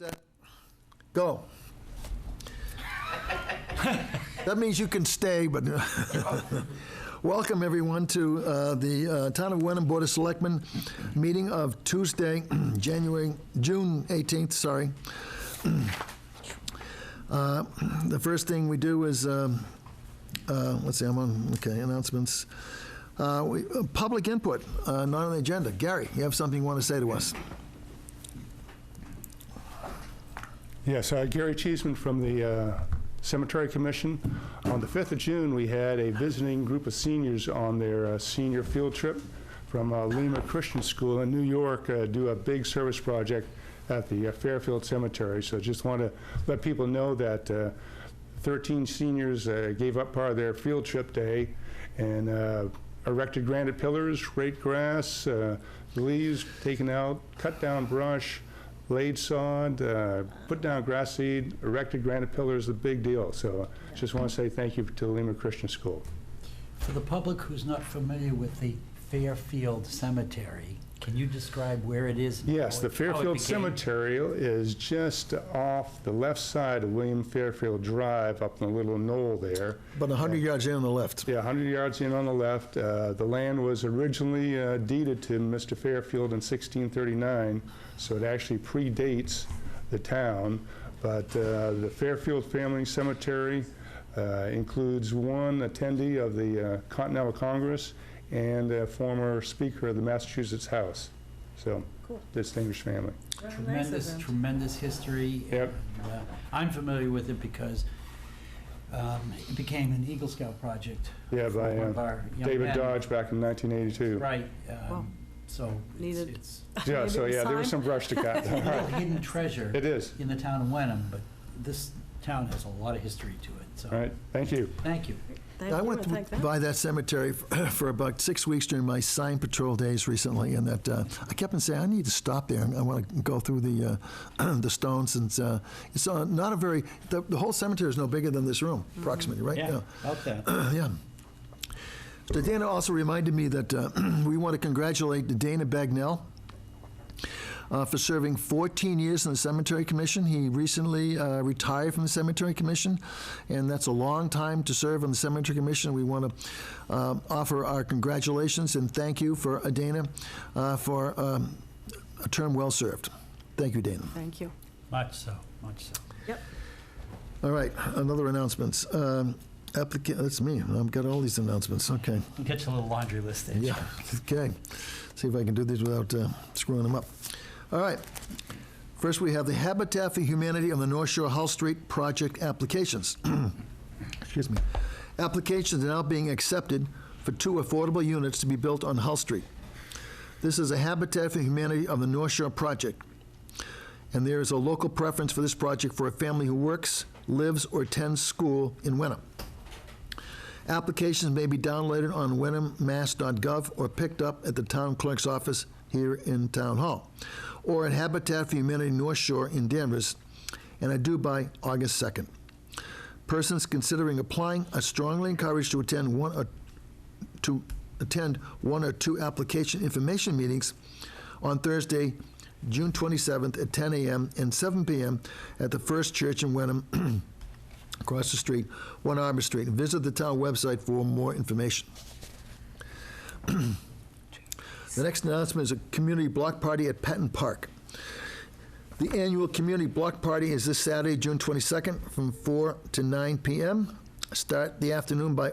Set, go. That means you can stay, but welcome everyone to the Town of Wenham Board of Selectmen meeting of Tuesday, June 18th, sorry. The first thing we do is, let's see, I'm on, okay, announcements. Public input, not on the agenda. Gary, you have something you want to say to us? Yes, Gary Cheeseman from the Cemetery Commission. On the 5th of June, we had a visiting group of seniors on their senior field trip from Lima Christian School in New York, do a big service project at the Fairfield Cemetery. So just want to let people know that 13 seniors gave up part of their field trip day and erected granite pillars, raked grass, leaves taken out, cut down brush, laid sod, put down grass seed, erected granite pillars, a big deal. So just want to say thank you to the Lima Christian School. For the public who's not familiar with the Fairfield Cemetery, can you describe where it is? Yes, the Fairfield Cemetery is just off the left side of William Fairfield Drive up on a little knoll there. About 100 yards in on the left. Yeah, 100 yards in on the left. The land was originally deeded to Mr. Fairfield in 1639, so it actually predates the town. But the Fairfield Family Cemetery includes one attendee of the Continental Congress and a former Speaker of the Massachusetts House. So, cool. Distinguished family. Tremendous history. Yep. And, I'm familiar with it because it became an Eagle Scout project. Yeah, for by one of our young David men. Dodge back in 1982. Right. Wow. So Needed. it's Yeah, so yeah, there was some brush to cut. a real hidden treasure It is. in the town of Wenham, but this town has a lot of history to it. So All right, thank you. thank you. Thank I you, went and thank them. by that cemetery for about 6 weeks during my sign patrol days recently, and that I kept on saying, I need to stop there. I want to go through the the stones, and it's not a very, the whole cemetery is no bigger than this room, approximately, right? Yeah, about that. Yeah. So Dana also reminded me that we want to congratulate Dana Bagnell for serving 14 years in the Cemetery Commission. He recently retired from the Cemetery Commission, and that's a long time to serve on the Cemetery Commission. We want to offer our congratulations and thank you for Dana for a term well served. Thank you, Dana. Thank you. Much so, much so. Yep. All right, another announcements. That's me. I've got all these announcements. Okay. We'll get you a little laundry list there. Yeah, okay. See if I can do these without screwing them up. All right. First, we have the Habitat for Humanity on the North Shore Hull Street project applications. Excuse me. Applications are now being accepted for 2 affordable units to be built on Hull Street. This is a Habitat for Humanity on the North Shore project, and there is a local preference for this project for a family who works, lives, or attends school in Wenham. Applications may be downloaded on wenhammass.gov or picked up at the town clerk's office here in Town Hall, or at Habitat for Humanity North Shore in Danvers, and are due by August 2nd. Persons considering applying are strongly encouraged to attend one or two application information meetings on Thursday, June 27th at 10 a.m. and 7 p.m. at the First Church in Wenham, across the street, 1 Arbor Street. Visit the town website for more information. The next announcement is a community block party at Patton Park. The annual community block party is this Saturday, June 22nd, from 4 to 9 p.m. Start the afternoon by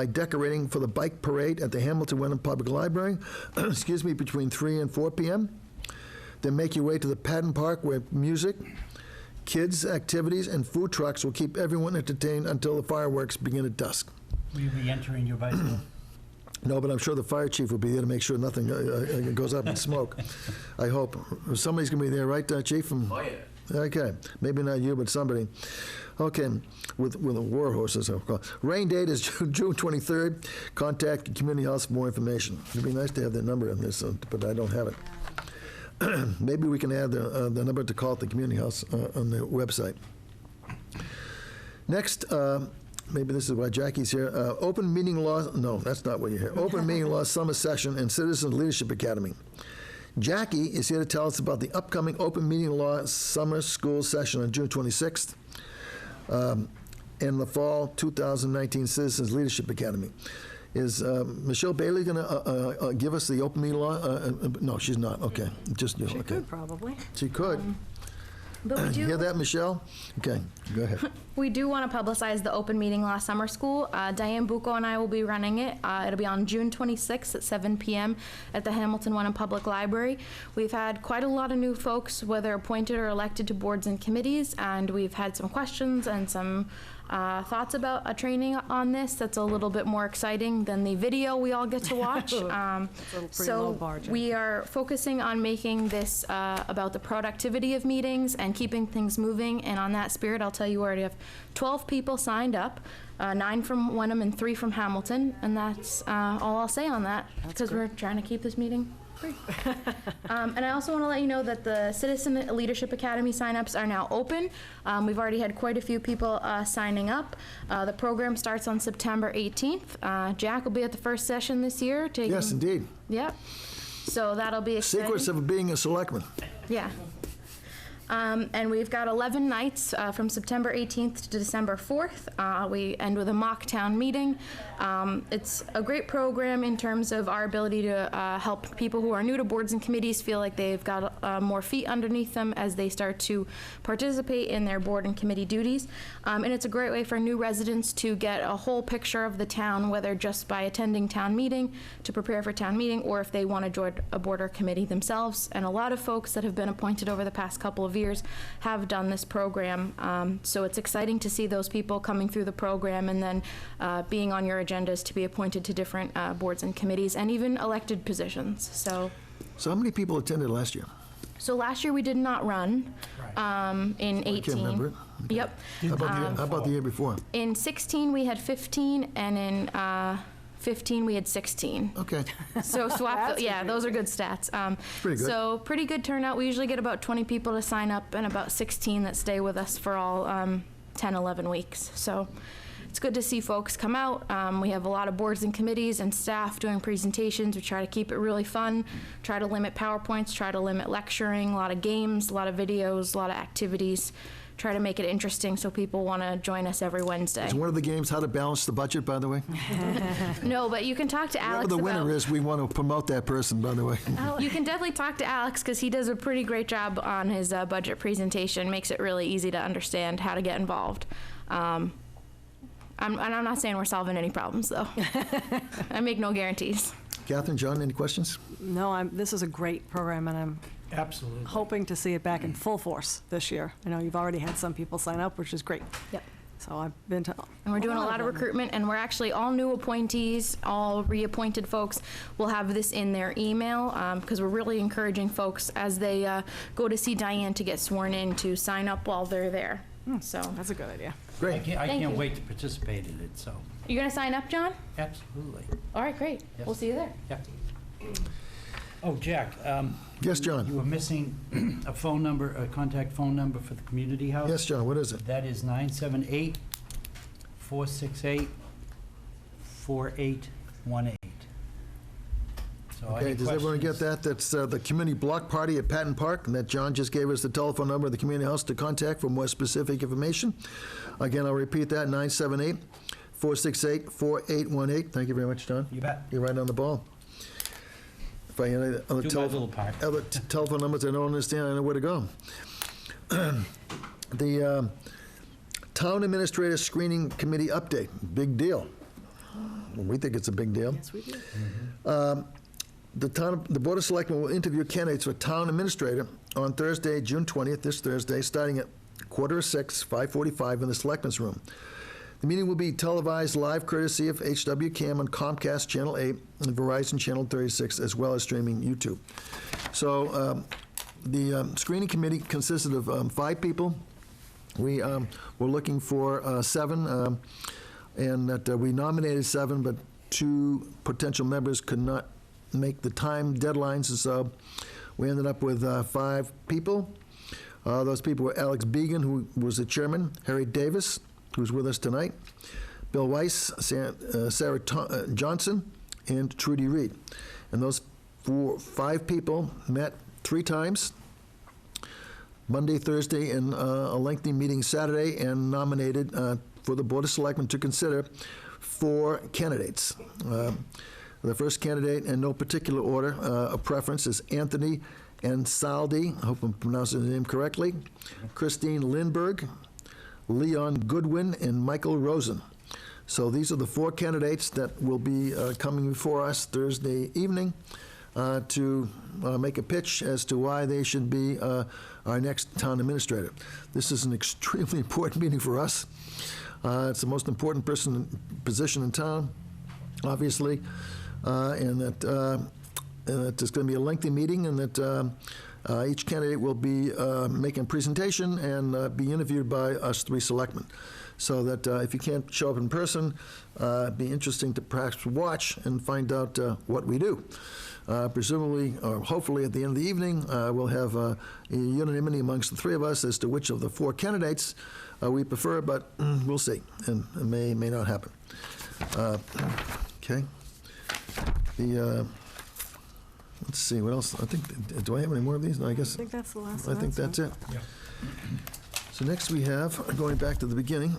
decorating for the bike parade at the Hamilton Wenham Public Library, excuse me, between 3 and 4 p.m. Then make your way to the Patton Park where music, kids' activities, and food trucks will keep everyone entertained until the fireworks begin at dusk. Will you be entering your bicycle? No, but I'm sure the fire chief will be there to make sure nothing goes up in smoke. I hope. Somebody's going to be there, right, Chief? Oh, yeah. Okay. Maybe not you, but somebody. Okay. With the war horses, of course. Rain date is June 23rd. Contact the community house for more information. It'd be nice to have their number in this, but I don't have it. Maybe we can add the number to call at the community house on the website. Next, maybe this is why Jackie's here. Open meeting law, no, that's not what you're here. Open meeting law summer session and Citizen Leadership Academy. Jackie is here to tell us about the upcoming open meeting law summer school session on June 26th and the fall 2019 Citizens Leadership Academy. Is Michelle Bailey going to give us the open meeting law? No, she's not. Okay, just you. She Okay, could probably. she could. But we Hear do, that, Michelle? Okay, go ahead. we do want to publicize the open meeting law summer school. Diane Bucco and I will be running it. It'll be on June 26th at 7 p.m. at the Hamilton Wenham Public Library. We've had quite a lot of new folks, whether appointed or elected to boards and committees, and we've had some questions and some thoughts about a training on this that's a little bit more exciting than the video we all get to watch. pretty low bar, Jen. We are focusing on making this about the productivity of meetings and keeping things moving. And on that spirit, I'll tell you, we already have 12 people signed up, 9 from Wenham and 3 from Hamilton. And that's all I'll say on that, because we're trying to keep this meeting free. And I also want to let you know that the Citizen Leadership Academy signups are now open. We've already had quite a few people signing up. The program starts on September 18th. Jack will be at the first session this year. Taking, Yes, indeed. Yep. So that'll be exciting. Secrets of being a selectman. Yeah. And we've got 11 nights from September 18th to December 4th. We end with a mock town meeting. It's a great program in terms of our ability to help people who are new to boards and committees feel like they've got more feet underneath them as they start to participate in their board and committee duties. And it's a great way for new residents to get a whole picture of the town, whether just by attending town meeting to prepare for town meeting, or if they want to join a board or committee themselves. And a lot of folks that have been appointed over the past couple of years have done this program. So it's exciting to see those people coming through the program and then being on your agendas to be appointed to different boards and committees and even elected positions. So So how many people attended last year? last year we did not run in 18. I can't remember it. Yep. How about the year before? In 16 we had 15, and in 15 we had 16. Okay, So swap, yeah, those are good stats. pretty good. So pretty good turnout. We usually get about 20 people to sign up and about 16 that stay with us for all 10, 11 weeks. So it's good to see folks come out. We have a lot of boards and committees and staff doing presentations. We try to keep it really fun, try to limit PowerPoints, try to limit lecturing, a lot of games, a lot of videos, a lot of activities. Try to make it interesting so people want to join us every Wednesday. is one of the games how to balance the budget, by the way? No, but you can talk to Whoever Alex the about... winner is, we want to promote that person, by the way. You can definitely talk to Alex because he does a pretty great job on his budget presentation. Makes it really easy to understand how to get involved. And I'm not saying we're solving any problems, though. I make no guarantees. Catherine, John, any questions? No, this is a great program, and I'm Absolutely. hoping to see it back in full force this year. I know you've already had some people sign up, which is great. Yep. So I've been to. And we're doing a lot of them. recruitment, and we're actually all new appointees, all reappointed folks will have this in their email because we're really encouraging folks as they go to see Diane to get sworn in to sign up while they're there. So That's a good idea. I Great. can't, I Thank can't you. wait to participate in it, so, you're going to sign up, John? absolutely. All right, great. Yes. We'll see you there. Yep. Oh, Jack, Yes, you John. were missing a phone number, a contact phone number for the community house? Yes, John, what is it? That is 978-468-4818. So Okay, any does everyone get questions? that? That's the community block party at Patton Park, and that John just gave us the telephone number of the community house to contact for more specific information. Again, I'll repeat that, 978-468-4818. Thank you very much, John. You bet. You're right on the ball. If I had other Do my telephone... little part. other telephone numbers I don't understand, I know where to go. The Town Administrator Screening Committee update, big deal. Well, we think it's a big deal. Yes, we do. The Board of Selectmen will interview candidates for Town Administrator on Thursday, June 20th, this Thursday, starting at 5:45, 5:45 in the Selectmen's Room. The meeting will be televised live courtesy of HWCAM on Comcast Channel 8 and Verizon Channel 36, as well as streaming YouTube. So the screening committee consisted of 5 people. We were looking for 7, and that we nominated 7, but 2 potential members could not make the time deadlines, and so we ended up with 5 people. Those people were Alex Began, who was the chairman, Harry Davis, who's with us tonight, Bill Weiss, Sarah Johnson, and Trudy Reed. And those 5 people met 3 times, Monday, Thursday, and a lengthy meeting Saturday, and nominated for the Board of Selectmen to consider 4 candidates. The first candidate, in no particular order of preference, is Anthony Ansaldi, I hope I'm pronouncing his name correctly, Christine Lindberg, Leon Goodwin, and Michael Rosen. So these are the 4 candidates that will be coming before us Thursday evening to make a pitch as to why they should be our next town administrator. This is an extremely important meeting for us. It's the most important position in town, obviously, and that it's going to be a lengthy meeting, and that each candidate will be making a presentation and be interviewed by us 3 selectmen. So that if you can't show up in person, it'd be interesting to perhaps watch and find out what we do. Presumably, or hopefully at the end of the evening, we'll have a unanimity amongst the 3 of us as to which of the 4 candidates we prefer, but we'll see, and it may not happen. Okay. Let's see, what else? I think, do I have any more of these? No, I guess. I think that's the last I think that's it. Yeah. So next we have, going back to the beginning,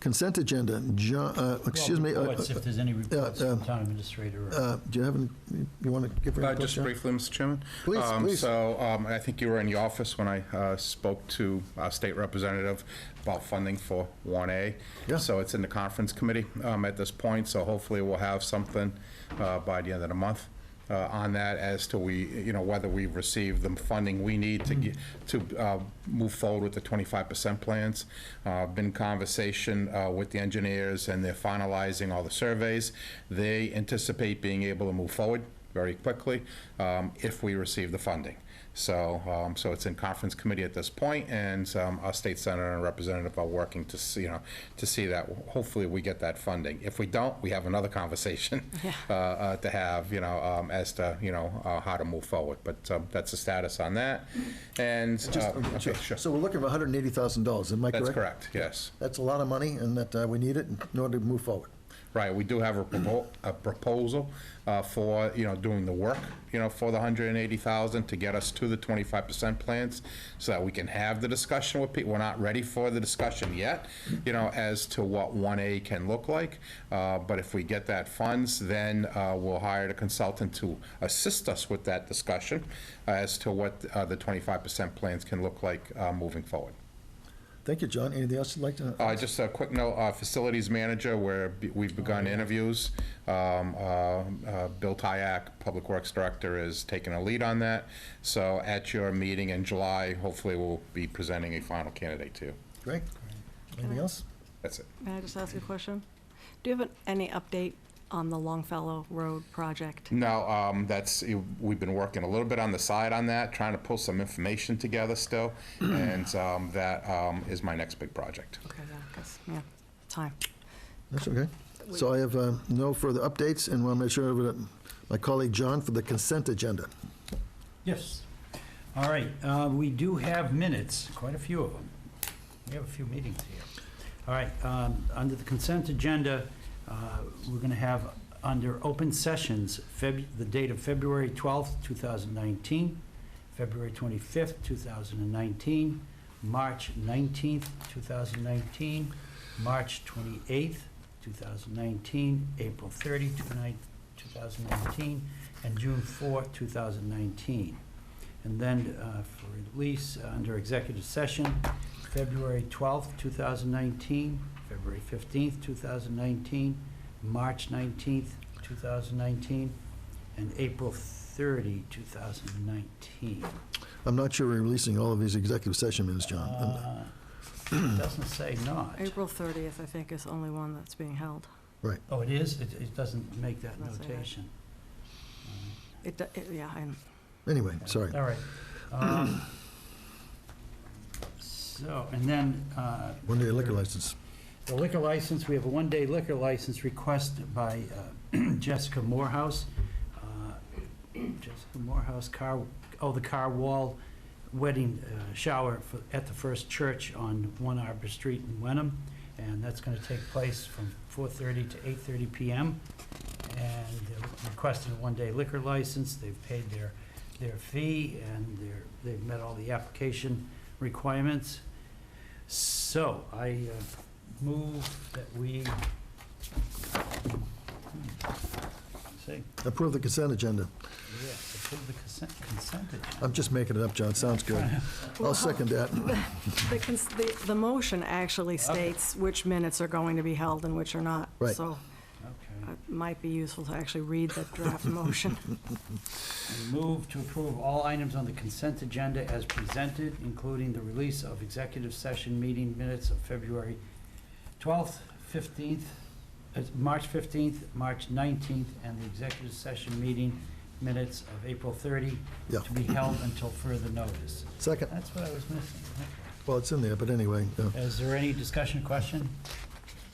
consent agenda. Excuse me. Reports, if there's any reports from town administrator. Do you have any, you want to give a report, Just John? briefly, Mr. Chairman. Please, please. So I think you were in the office when I spoke to our state representative about funding for 1A. Yeah. So it's in the conference committee at this point, so hopefully we'll have something by the end of the month on that as to whether we've received the funding we need to get, to move forward with the 25% plans. Been in conversation with the engineers, and they're finalizing all the surveys. They anticipate being able to move forward very quickly if we receive the funding. So, so it's in conference committee at this point, and our state senator and representative are working to see, to see that hopefully we get that funding. If we don't, we have another conversation to have, as to how to move forward. But that's the status on that. And okay, sure. So we're looking for $180,000, am I correct? That's correct. Yes. That's a lot of money, and that we need it in order to move forward. Right, we do have a proposal for, doing the work, for the 180,000 to get us to the 25% plans, so that we can have the discussion with people. We're not ready for the discussion yet, as to what 1A can look like. But if we get that funds, then we'll hire a consultant to assist us with that discussion as to what the 25% plans can look like moving forward. Thank you, John. Anything else you'd like to add? Just a quick note, facilities manager, where we've begun interviews. Bill Tyak, Public Works Director, is taking a lead on that. So at your meeting in July, hopefully we'll be presenting a final candidate to you. Great. Anything else? That's it. May I just ask a question? Do you have any update on the Longfellow Road project? No, we've been working a little bit on the side on that, trying to pull some information together still, and that is my next big project. Okay, yeah, because, yeah, time. That's okay. So I have no further updates, and want to make sure that my colleague John for the consent agenda. Yes. All right, we do have minutes, quite a few of them. We have a few meetings here. All right, under the consent agenda, we're going to have, under open sessions, the date of February 12th, 2019, February 25th, 2019, March 19th, 2019, March 28th, 2019, April 30, 2019, and June 4, 2019. And then for release under executive session, February 12th, 2019, February 15th, 2019, March 19th, 2019, and April 30, 2019. I'm not sure we're releasing all of these executive session minutes, John. It doesn't say not. April 30th, I think, is the only one that's being held. Right. Oh, it is? It doesn't make that Doesn't say that. notation. Yeah, Anyway, sorry. All right. So, and then One-day liquor license. the liquor license, we have a one-day liquor license request by Jessica Morehouse. Jessica Morehouse, the car wall wedding shower at the First Church on 1 Arbor Street in Wenham. and that's going to take place from 4:30 to 8:30 p.m. And they're requesting a one-day liquor license. They've paid their fee, and they've met all the application requirements. So I move that we Approve the consent agenda. approve the consent agenda. I'm just making it up, John, sounds good. I'll second that. The motion actually states which minutes are going to be held and which are not. Right. So Okay. it might be useful to actually read the draft motion. I move to approve all items on the consent agenda as presented, including the release of executive session meeting minutes of February 12th, 15th, March 15th, March 19th, and the executive session meeting minutes of April 30 Yeah. to be held until further notice. Second. That's what I was missing. Well, it's in there, but anyway. Okay. Is there any discussion, question?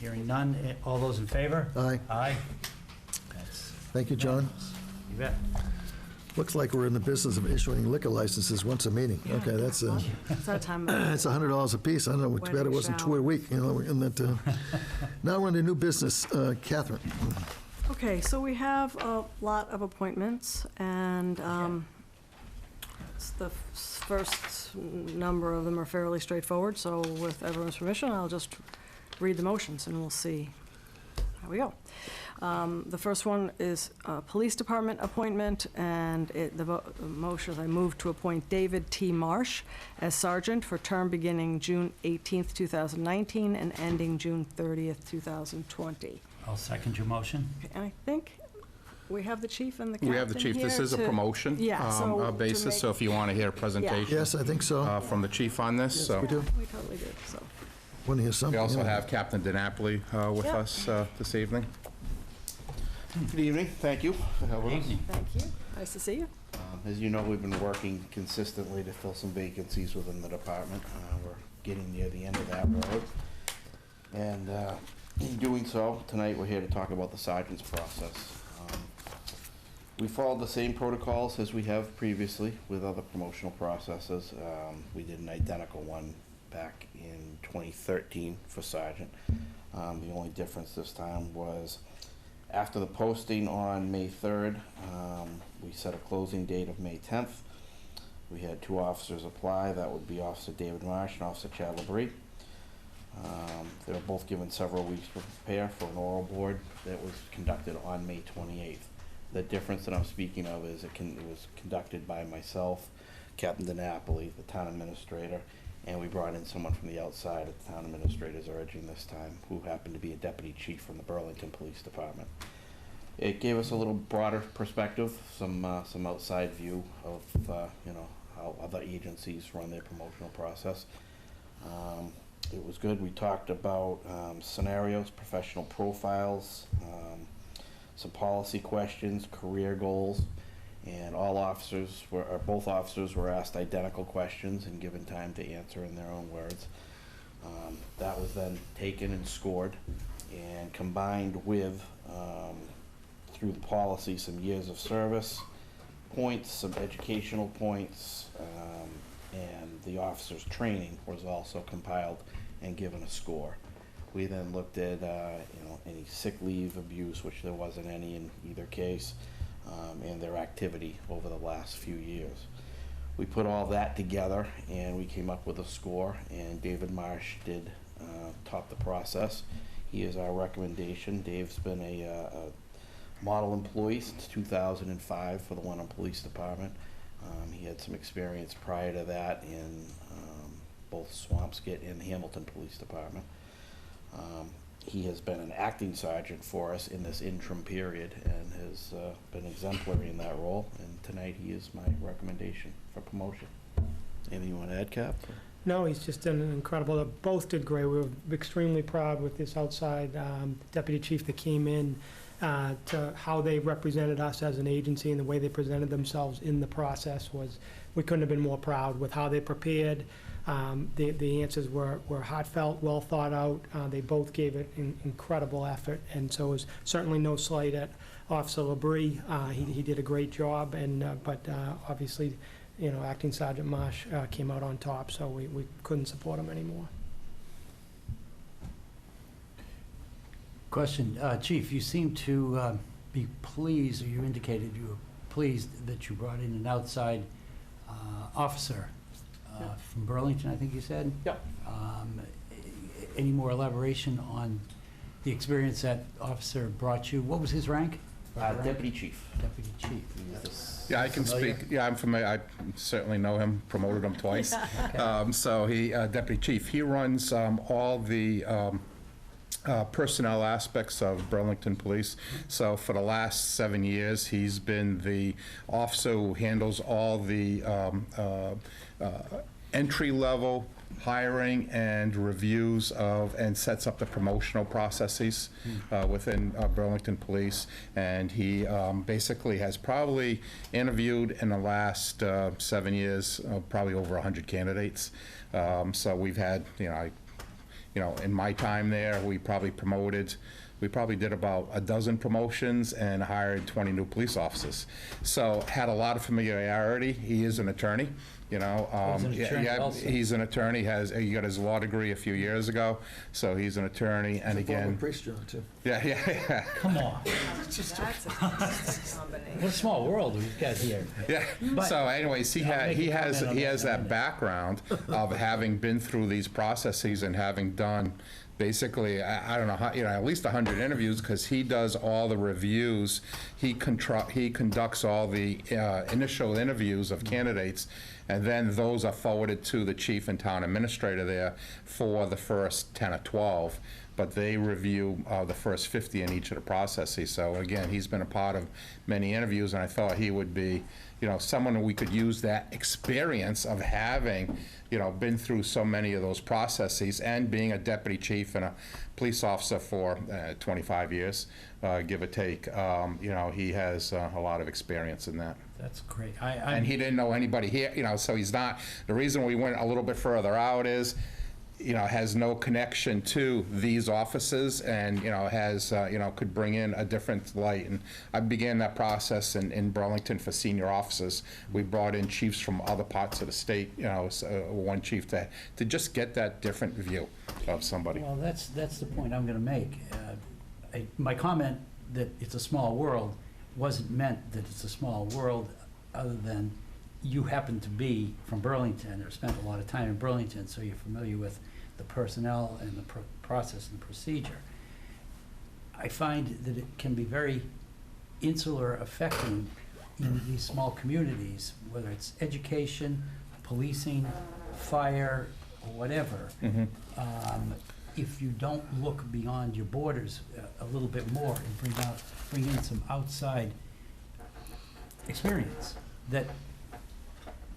Hearing none. All those in favor? Aye. Aye. That's Thank you, John. You bet. Looks like we're in the business of issuing liquor licenses once a meeting. Okay, that's, It's our time. that's $100 apiece. I don't know, too bad it wasn't two a week, you know, in that. Now we're into new business. Catherine. Okay, so we have a lot of appointments, and the first number of them are fairly straightforward, so with everyone's permission, I'll just read the motions, and we'll see how we go. The first one is a police department appointment, and the motion is I move to appoint David T. Marsh as sergeant for term beginning June 18th, 2019, and ending June 30th, 2020. I'll second your motion. Okay, and I think we have the chief and the captain We have the chief. This here is a to- promotion Yeah, so to basis, make- so if you want to hear a presentation Yes, I think so. from the chief on this, Yes, so. we do. We totally do, so. Want to hear something? We also Yeah. have Captain DiNapoli with Yep. us this evening. Good evening, thank you for having us. Evening. Thank you. Nice to see you. As you know, we've been working consistently to fill some vacancies within the department. We're getting near the end of that road. And in doing so, tonight we're here to talk about the sergeant's process. We followed the same protocols as we have previously with other promotional processes. We did an identical one back in 2013 for sergeant. The only difference this time was after the posting on May 3rd, we set a closing date of May 10th. We had two officers apply. That would be Officer David Marsh and Officer Chad LaBrie. They were both given several weeks to prepare for an oral board that was conducted on May 28th. The difference that I'm speaking of is it was conducted by myself, Captain DiNapoli, the town administrator, and we brought in someone from the outside at the town administrator's urging this time, who happened to be a deputy chief from the Burlington Police Department. It gave us a little broader perspective, some outside view of how other agencies run their promotional process. It was good. We talked about scenarios, professional profiles, some policy questions, career goals, and both officers were asked identical questions and given time to answer in their own words. That was then taken and scored and combined with, through the policy, some years of service points, some educational points, and the officer's training was also compiled and given a score. We then looked at any sick leave abuse, which there wasn't any in either case, and their activity over the last few years. We put all that together and we came up with a score, and David Marsh did top the process. He is our recommendation. Dave's been a model employee since 2005 for the Wenham Police Department. He had some experience prior to that in both Swampscott and Hamilton Police Department. He has been an acting sergeant for us in this interim period and has been exemplary in that role, and tonight he is my recommendation for promotion. Anything you want to add, Cap? No, he's just done an incredible, both did great. We were extremely proud with this outside deputy chief that came in to how they represented us as an agency, and the way they presented themselves in the process was, we couldn't have been more proud with how they prepared. The answers were heartfelt, well thought out. They both gave it incredible effort, and so it was certainly no slight at Officer LaBrie. He did a great job, but obviously, Acting Sergeant Marsh came out on top, so we couldn't support him anymore. Question, Chief, you seem to be pleased, or you indicated you were pleased that you brought in an outside officer from Burlington, I think you said? Yep. Any more elaboration on the experience that officer brought you? What was his rank? Deputy chief. Deputy chief. Yeah, I can Familiar? speak. Yeah, I'm familiar. I certainly know him, promoted him twice. So he, Deputy Chief, he runs all the personnel aspects of Burlington Police. So for the last 7 years, he's been the officer who handles all the entry-level hiring and reviews of, and sets up the promotional processes within Burlington Police. And he basically has probably interviewed in the last 7 years, probably over 100 candidates. So we've had, in my time there, we probably did about a dozen promotions and hired 20 new police officers. So had a lot of familiarity. He is an attorney, He's an attorney also? He's an attorney. He got his law degree a few years ago, so he's an attorney. And He's a former again, priest, John, too. yeah. Come on. What a small world we've got here. Yeah. But- So anyways, he I'll make a has comment on that in a that minute. background of having been through these processes and having done basically, I don't know how, at least 100 interviews, because he does all the reviews. He conducts all the initial interviews of candidates, and then those are forwarded to the chief and town administrator there for the first 10 or 12. But they review the first 50 in each of the processes. So again, he's been a part of many interviews, and I thought he would be, someone we could use that experience of having, been through so many of those processes and being a deputy chief and a police officer for 25 years, give or take. He has a lot of experience in that. That's great. And he didn't know anybody here, so he's not, the reason we went a little bit further out is, has no connection to these offices and, could bring in a different light. And I began that process in Burlington for senior officers. We brought in chiefs from other parts of the state, one chief to just get that different view of somebody. Well, that's the point I'm going to make. My comment that it's a small world wasn't meant that it's a small world, other than you happen to be from Burlington or spent a lot of time in Burlington, so you're familiar with the personnel and the process and the procedure. I find that it can be very insular affecting in these small communities, whether it's education, policing, fire, or whatever. If you don't look beyond your borders a little bit more and bring in some outside experience that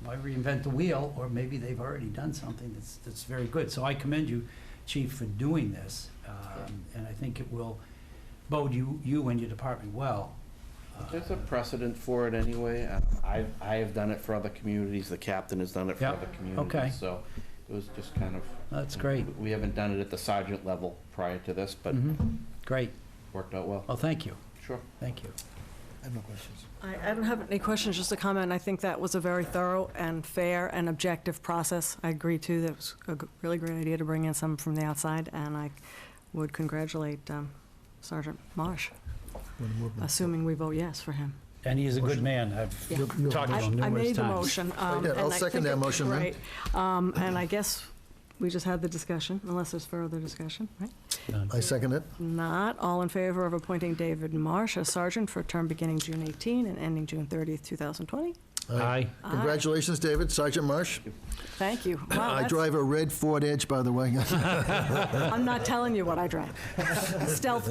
might reinvent the wheel, or maybe they've already done something that's very good. So I commend you, Chief, for doing this, and I think it will bode you and your department well. There's a precedent for it anyway. I have done it for other communities. The captain has done it for Yep. other communities. Okay. So it was just kind of. That's great. We haven't done it at the sergeant level prior to this, but Great. worked out well. Well, thank you. Sure. Thank you. I have no questions. I don't have any questions, just a comment. I think that was a very thorough and fair and objective process. I agree, too, that it was a really great idea to bring in some from the outside, and I would congratulate Sergeant Marsh, assuming we vote yes for him. And he is a good man. I've Yeah. talked to him I numerous made the times. motion. I did. I'll and I second think that it- motion, then. Right. And I guess we just had the discussion, unless there's further discussion, right? I second it. Not. All in favor of appointing David Marsh as sergeant for a term beginning June 18 and ending June 30th, 2020? Aye. Congratulations, David. Sergeant Marsh. Thank you. Wow, I that's- drive a red Ford Edge, by the way. I'm not telling you what I drive. Stealth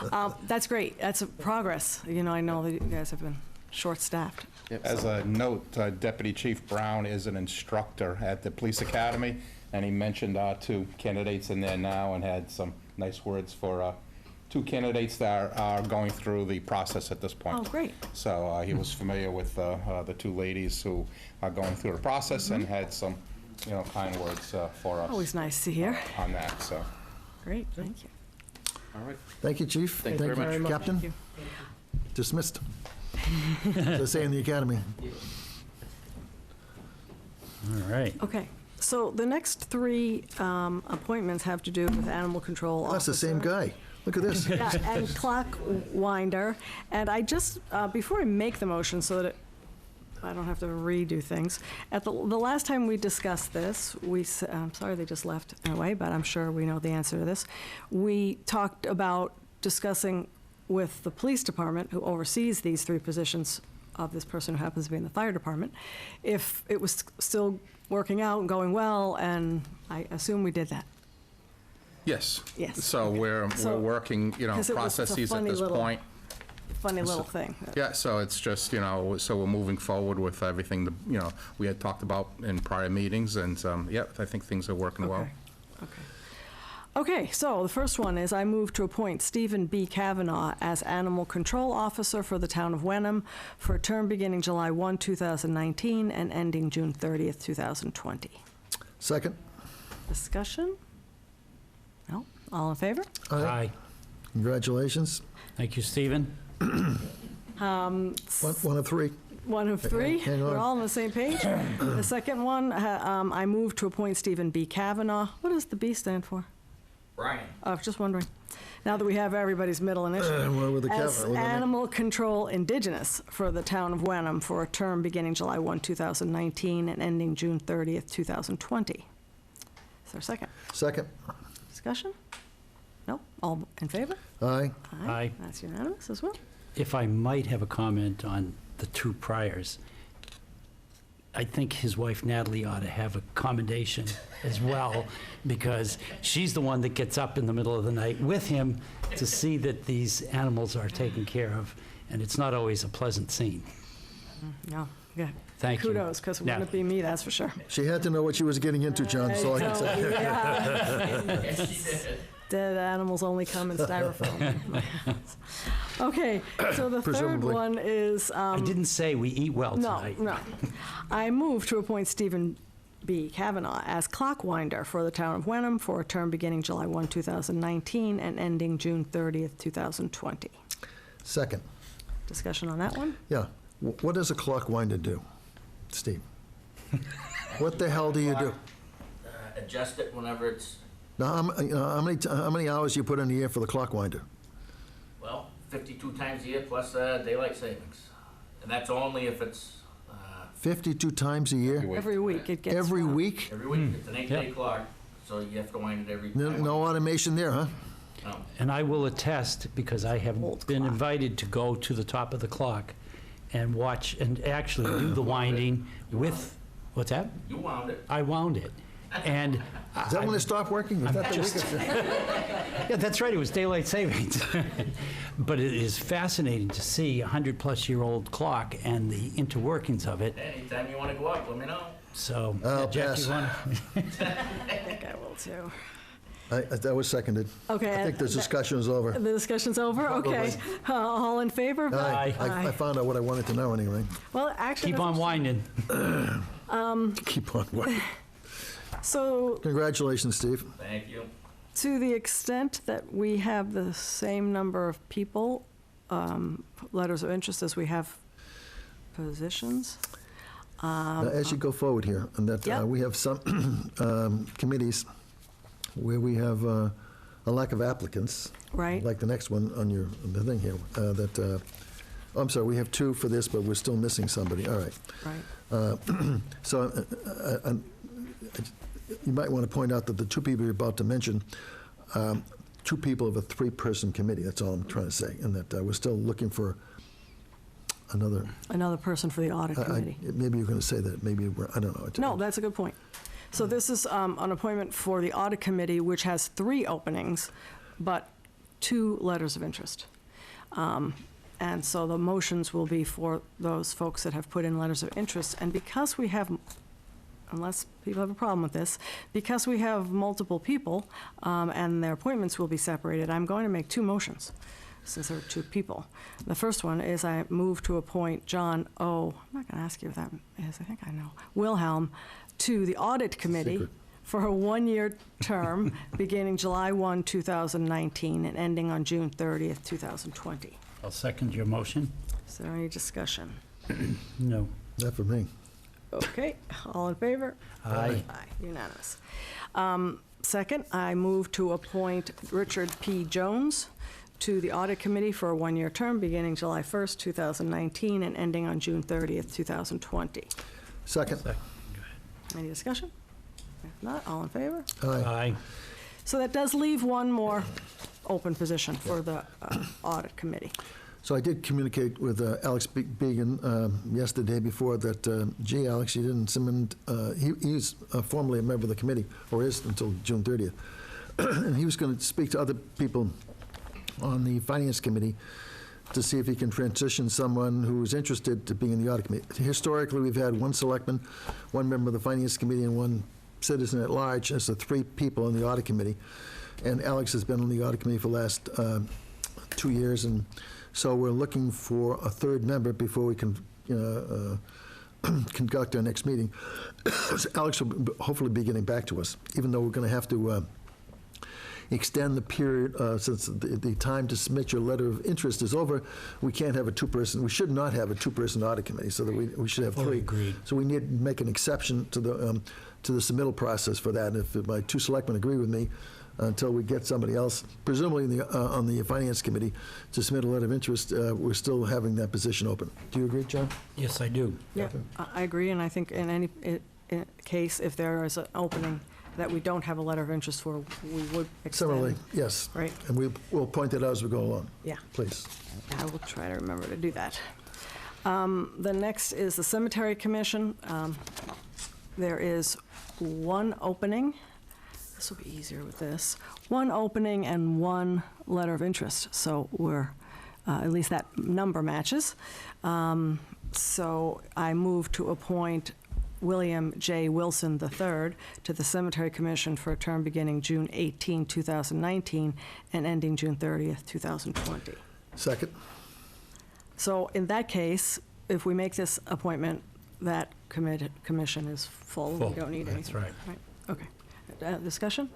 car. That's great. That's a progress. I know that you guys have been short-staffed. As a note, Deputy Chief Brown is an instructor at the Police Academy, and he mentioned our two candidates in there now and had some nice words for two candidates that are going through the process at this point. Oh, great. So he was familiar with the two ladies who are going through the process and had some, kind words for us Always nice to hear. on that, so. Great, thank you. All right. Thank you, Chief. Thank you very much. Captain. Thank Dismissed. They say in the academy. All right. Okay, so the next three appointments have to do with animal control Oh, that's the same officer. guy. Look at this. Yeah, and clock winder. And I just, before I make the motion, so that I don't have to redo things, at the last time we discussed this, I'm sorry they just left in a way, but I'm sure we know the answer to this. We talked about discussing with the police department, who oversees these 3 positions of this person who happens to be in the fire department, if it was still working out and going well, and I assume we did that. Yes. Yes, So okay. we're So- working, 'cause it was a processes at funny this little- point. Funny little thing. Yeah, so it's just, so we're moving forward with everything, we had talked about in prior meetings, and, yeah, I think things are working well. Okay, so the first one is I move to appoint Stephen B. Kavanaugh as Animal Control Officer for the town of Wenham for a term beginning July 1, 2019 and ending June 30th, 2020. Second? Discussion? No? All in favor? Aye. Congratulations. Thank you, Stephen. One of 3. One of 3. Hang on. We're all on the same page. The second one, I move to appoint Stephen B. Kavanaugh. What does the B stand for? Brian. I was just wondering. Now that we have everybody's middle initial. Well, with the As caveat, Animal Control Indigenous for the town of Wenham for a term beginning July 1, 2019 and ending June 30th, 2020. Is there a second? Second? Discussion? No? All in favor? Aye. Aye. That's unanimous as well. If I might have a comment on the 2 priors, I think his wife Natalie ought to have a commendation as well, because she's the one that gets up in the middle of the night with him to see that these animals are taken care of, and it's not always a pleasant scene. No, yeah. Thank you. Kudos, because it wouldn't Now- be me, that's for sure. She had to know what she was getting into, John, so I can say. So, yeah. Yes, she did. Dead animals only come in styrofoam. Okay, so the third Presumably. one is. I didn't say we eat well No, tonight. no. I move to appoint Stephen B. Kavanaugh as clockwinder for the town of Wenham for a term beginning July 1, 2019 and ending June 30th, 2020. Second. Discussion on that one? Yeah. What does a clock winder do, Steve? What the hell do you do? Adjust it whenever it's, Now, how many hours you put in a year for the clock winder? well, 52 times a year plus daylight savings. And that's only if it's 52 times a year? Every week it gets. Every run. week? every week. It's an 8-day Yep. clock, so you have to wind it every No time. no automation there, huh? No. And I will attest, because I have Old been clock. invited to go to the top of the clock and watch and actually do the winding with, what's that? You wound it. I wound it. And Is that when it stopped working? Is that the week? yeah, that's right, it was daylight savings. But it is fascinating to see a 100-plus-year-old clock and the interworkings of it. Anytime you want to go up, let me know. So, I'll Jackie, pass. wanna- I think I will too. That was seconded. Okay. I think the discussion is over. The discussion's over? Okay. All in favor of that? Aye. I found out what I wanted to know anyway. Well, actually. keep on winding. Keep on working. So Congratulations, Steve. Thank you. to the extent that we have the same number of people, letters of interest as we have positions. Now, as you go forward here, and that Yep. we have some committees where we have a lack of applicants, Right, like the next one on the thing here, I'm sorry, we have 2 for this, but we're still missing somebody. All right. right. So you might want to point out that the 2 people you're about to mention, 2 people of a 3-person committee, that's all I'm trying to say, and that we're still looking for another, Another person for the audit committee. maybe you're going to say that, maybe, I don't know. No, that's a good point. So this is an appointment for the audit committee, which has 3 openings, but 2 letters of interest. And so the motions will be for those folks that have put in letters of interest. And because we have, unless people have a problem with this, because we have multiple people and their appointments will be separated, I'm going to make 2 motions, since there are 2 people. The first one is I move to appoint John O., I'm not going to ask you if that is, I think I know, Wilhelm, to the audit committee Secret. for a 1-year term beginning July 1, 2019 and ending on June 30th, 2020. I'll second your motion. Is there any discussion? No. Not for me. Okay, all in favor? Aye. Aye, unanimous. Second, I move to appoint Richard P. Jones to the Audit Committee for a one-year term beginning July 1st, 2019, and ending on June 30th, 2020. Second. Any discussion? If not, all in favor? Aye. Aye. So that does leave one more open position for the Audit Committee. So I did communicate with Alex Began yesterday before that, gee, Alex, you didn't submit, he's formerly a member of the committee, or is until June 30th. And he was going to speak to other people on the Finance Committee to see if he can transition someone who is interested to be in the Audit Committee. Historically, we've had one selectman, one member of the Finance Committee, and one citizen at large as the three people in the Audit Committee. And Alex has been on the Audit Committee for the last 2 years, and so we're looking for a third member before we can conduct our next meeting. So Alex will hopefully be getting back to us, even though we're going to have to extend the period, since the time to submit your letter of interest is over. We can't have a two-person, we should not have a two-person audit committee, so that we should have Fully three. agreed. So we need to make an exception to the submittal process for that. And if my two selectmen agree with me, until we get somebody else, presumably on the Finance Committee, to submit a letter of interest, we're still having that position open. Do you agree, John? Yes, I do. Yeah, I agree, and I think in any case, if there is an opening that we don't have a letter of interest for, we would extend. Similarly, yes. Right, And we'll point that out as we go along. yeah. Please. I will try to remember to do that. The next is the Cemetery Commission. There is one opening. This will be easier with this. One opening and one letter of interest. So we're, at least that number matches. So I move to appoint William J. Wilson III to the Cemetery Commission for a term beginning June 18, 2019, and ending June 30th, 2020. Second? So in that case, if we make this appointment, that commission is full. Full, We don't need that's anything. right. Okay. Discussion?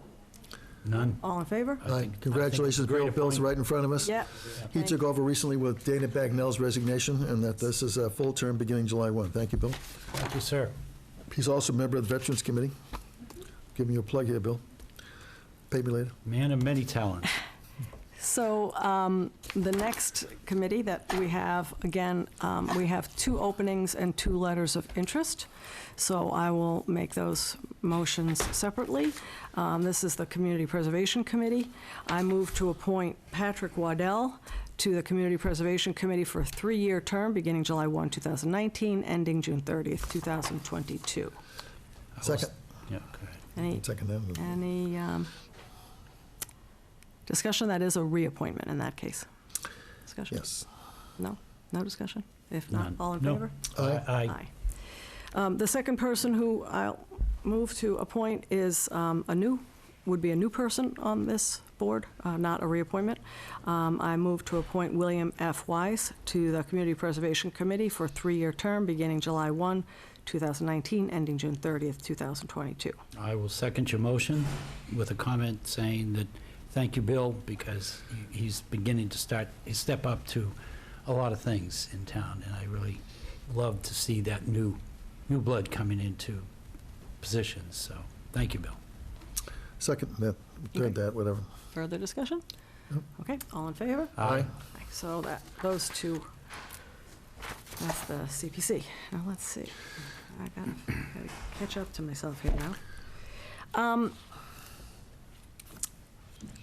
None? All in favor? I Aye. think it's Congratulations, a great Bill. Bill's appointment. right in front of us. Yeah. He took over recently with Dana Bagnell's resignation, and that this is a full term beginning July 1. Thank you, Bill. Thank you, sir. He's also a member of the Veterans Committee. Giving you a plug here, Bill. Pay me later. Man of many talents. So the next committee that we have, again, we have two openings and two letters of interest. So I will make those motions separately. This is the Community Preservation Committee. I move to appoint Patrick Waddell to the Community Preservation Committee for a 3-year term beginning July 1, 2019, ending June 30th, 2022. Second. Yeah, go ahead. Second that. Any discussion? That is a reappointment in that case. Discussion? Yes. No? No discussion? If not, None. all in No. favor? Aye. The second person who I'll move to appoint is would be a new person on this board, not a reappointment. I move to appoint William F. Wise to the Community Preservation Committee for a 3-year term beginning July 1, 2019, ending June 30th, 2022. I will second your motion with a comment saying that, thank you, Bill, because he's beginning to step up to a lot of things in town, and I really love to see that new blood coming into positions, so thank you, Bill. Second, yeah, third that, whatever. Further discussion? Nope. Okay, all in favor? Aye. So those two, that's the CPC. Now, let's see. I gotta catch up to myself here now.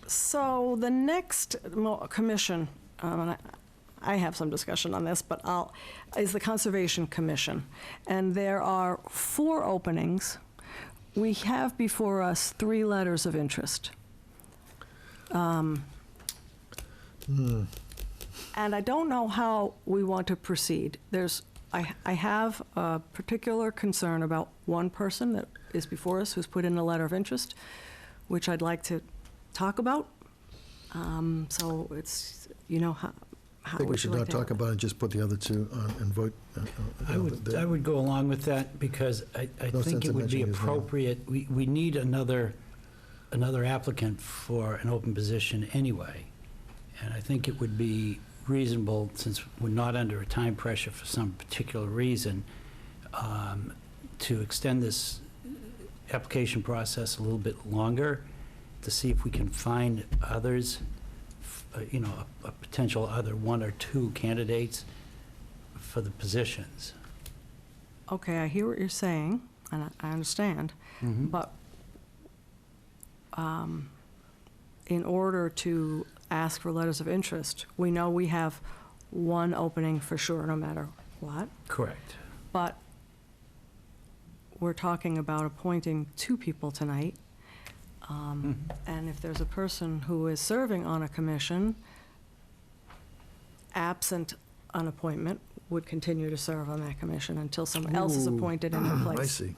So the next commission, and I have some discussion on this, but is the Conservation Commission. And there are 4 openings. We have before us 3 letters of interest. And I don't know how we want to proceed. I have a particular concern about one person that is before us who's put in a letter of interest, which I'd like to talk about. So it's, how I think we would should you like not to talk handle about it, just put the other two on and vote. I would go along with that because I No think sense it in would be mentioning his name. appropriate. We need another applicant for an open position anyway. And I think it would be reasonable, since we're not under a time pressure for some particular reason, to extend this application process a little bit longer to see if we can find others, a potential other one or two candidates for the positions. Okay, I hear what you're saying, and I understand, but in order to ask for letters of interest, we know we have one opening for sure, no matter what, Correct. but we're talking about appointing two people tonight. And if there's a person who is serving on a commission, absent an appointment, would continue to serve on that commission until someone else is appointed in their place. I see.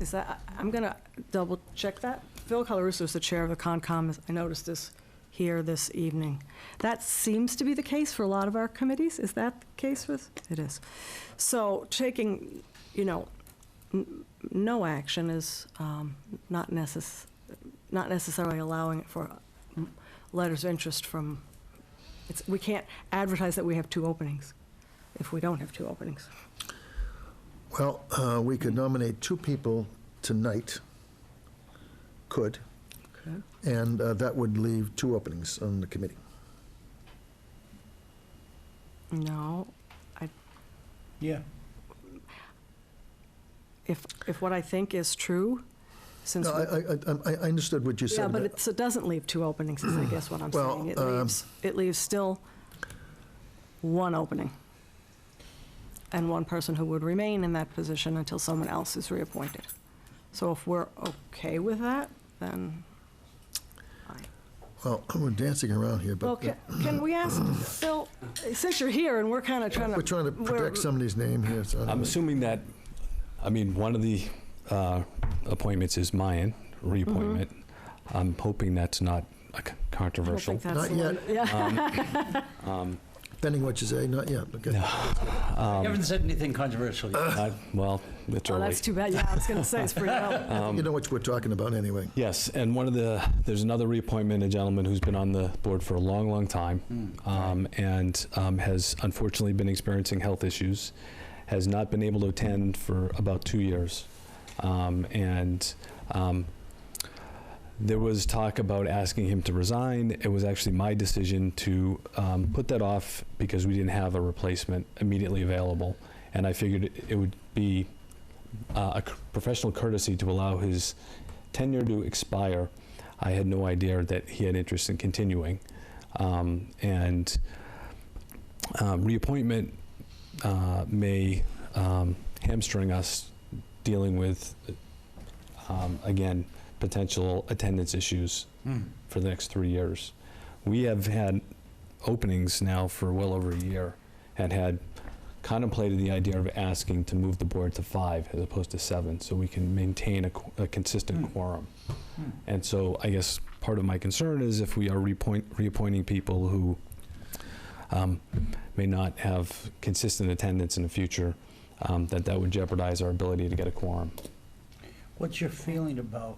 Is that, I'm going to double check that. Phil Colarusso is the chair of the Concom. I noticed this here this evening. That seems to be the case for a lot of our committees. Is that the case with? It is. So taking, no action is not necessarily allowing for letters of interest from, we can't advertise that we have two openings if we don't have two openings. Well, we could nominate two people tonight, could, Okay. and that would leave two openings on the committee. No, Yeah. if what I think is true, since. No, I understood what you said. Yeah, but it doesn't leave two openings, is I guess what I'm Well, saying. It leaves still one opening, and one person who would remain in that position until someone else is reappointed. So if we're okay with that, then fine. Well, we're dancing around here, Well, but can we ask, Phil, since you're here and we're kind of trying to. we're trying to protect somebody's name here. So I'm assuming that, one of the appointments is mine, reappointment. I'm hoping that's not I don't controversial. think that's Not the yet. one. Yeah. Depending what you say, not yet. Okay. You haven't said anything controversial yet. Well, it's Oh, early. that's too bad. Yeah, I was going to say, it's pretty early. You know what we're talking about anyway. Yes, and there's another reappointment, a gentleman who's been on the board for a long, long time, and has unfortunately been experiencing health issues, has not been able to attend for about 2 years. There was talk about asking him to resign. It was actually my decision to put that off because we didn't have a replacement immediately available. And I figured it would be a professional courtesy to allow his tenure to expire. I had no idea that he had interest in continuing. Reappointment may hamstring us dealing with, again, potential attendance issues for the next 3 years. We have had openings now for well over a year and had contemplated the idea of asking to move the board to 5 as opposed to 7 so we can maintain a consistent quorum. And so I guess part of my concern is if we are reappointing people who may not have consistent attendance in the future, that would jeopardize our ability to get a quorum. What's your feeling about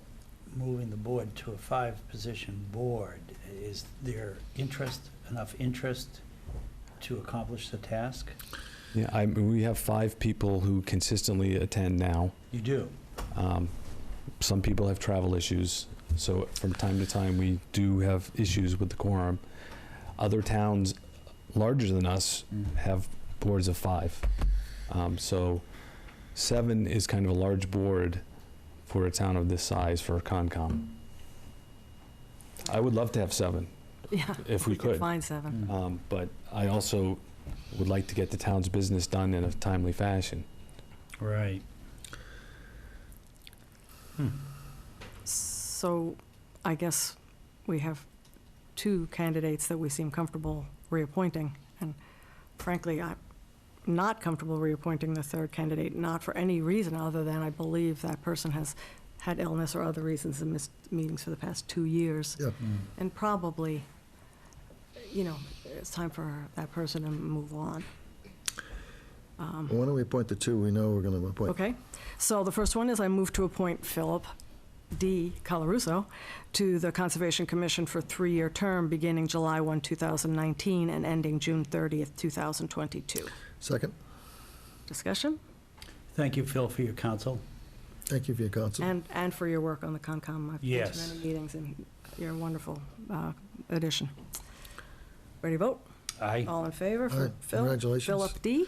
moving the board to a 5-position board? Is there enough interest to accomplish the task? Yeah, we have 5 people who consistently attend now. You do? Some people have travel issues, so from time to time we do have issues with the quorum. Other towns larger than us have boards of 5. So 7 is kind of a large board for a town of this size for a Concom. I would love to have 7, Yeah. if we could. Find 7. But I also would like to get the town's business done in a timely fashion. Right. So I guess we have 2 candidates that we seem comfortable reappointing. And frankly, I'm not comfortable reappointing the 3rd candidate, not for any reason other than I believe that person has had illness or other reasons and missed meetings for the past 2 years. Yep. And probably, it's time for that person to move on. Why don't we appoint the 2 we know we're going to appoint? Okay, so the first one is I move to appoint Philip D. Colarusso to the Conservation Commission for a 3-year term beginning July 1, 2019 and ending June 30th, 2022. Second? Discussion? Thank you, Phil, for your counsel. Thank you for your counsel. And for your work on the Concom. I've been Yes. to many meetings, and you're a wonderful addition. Ready to vote? Aye. All in favor for Aye. Phil? Congratulations. Philip D.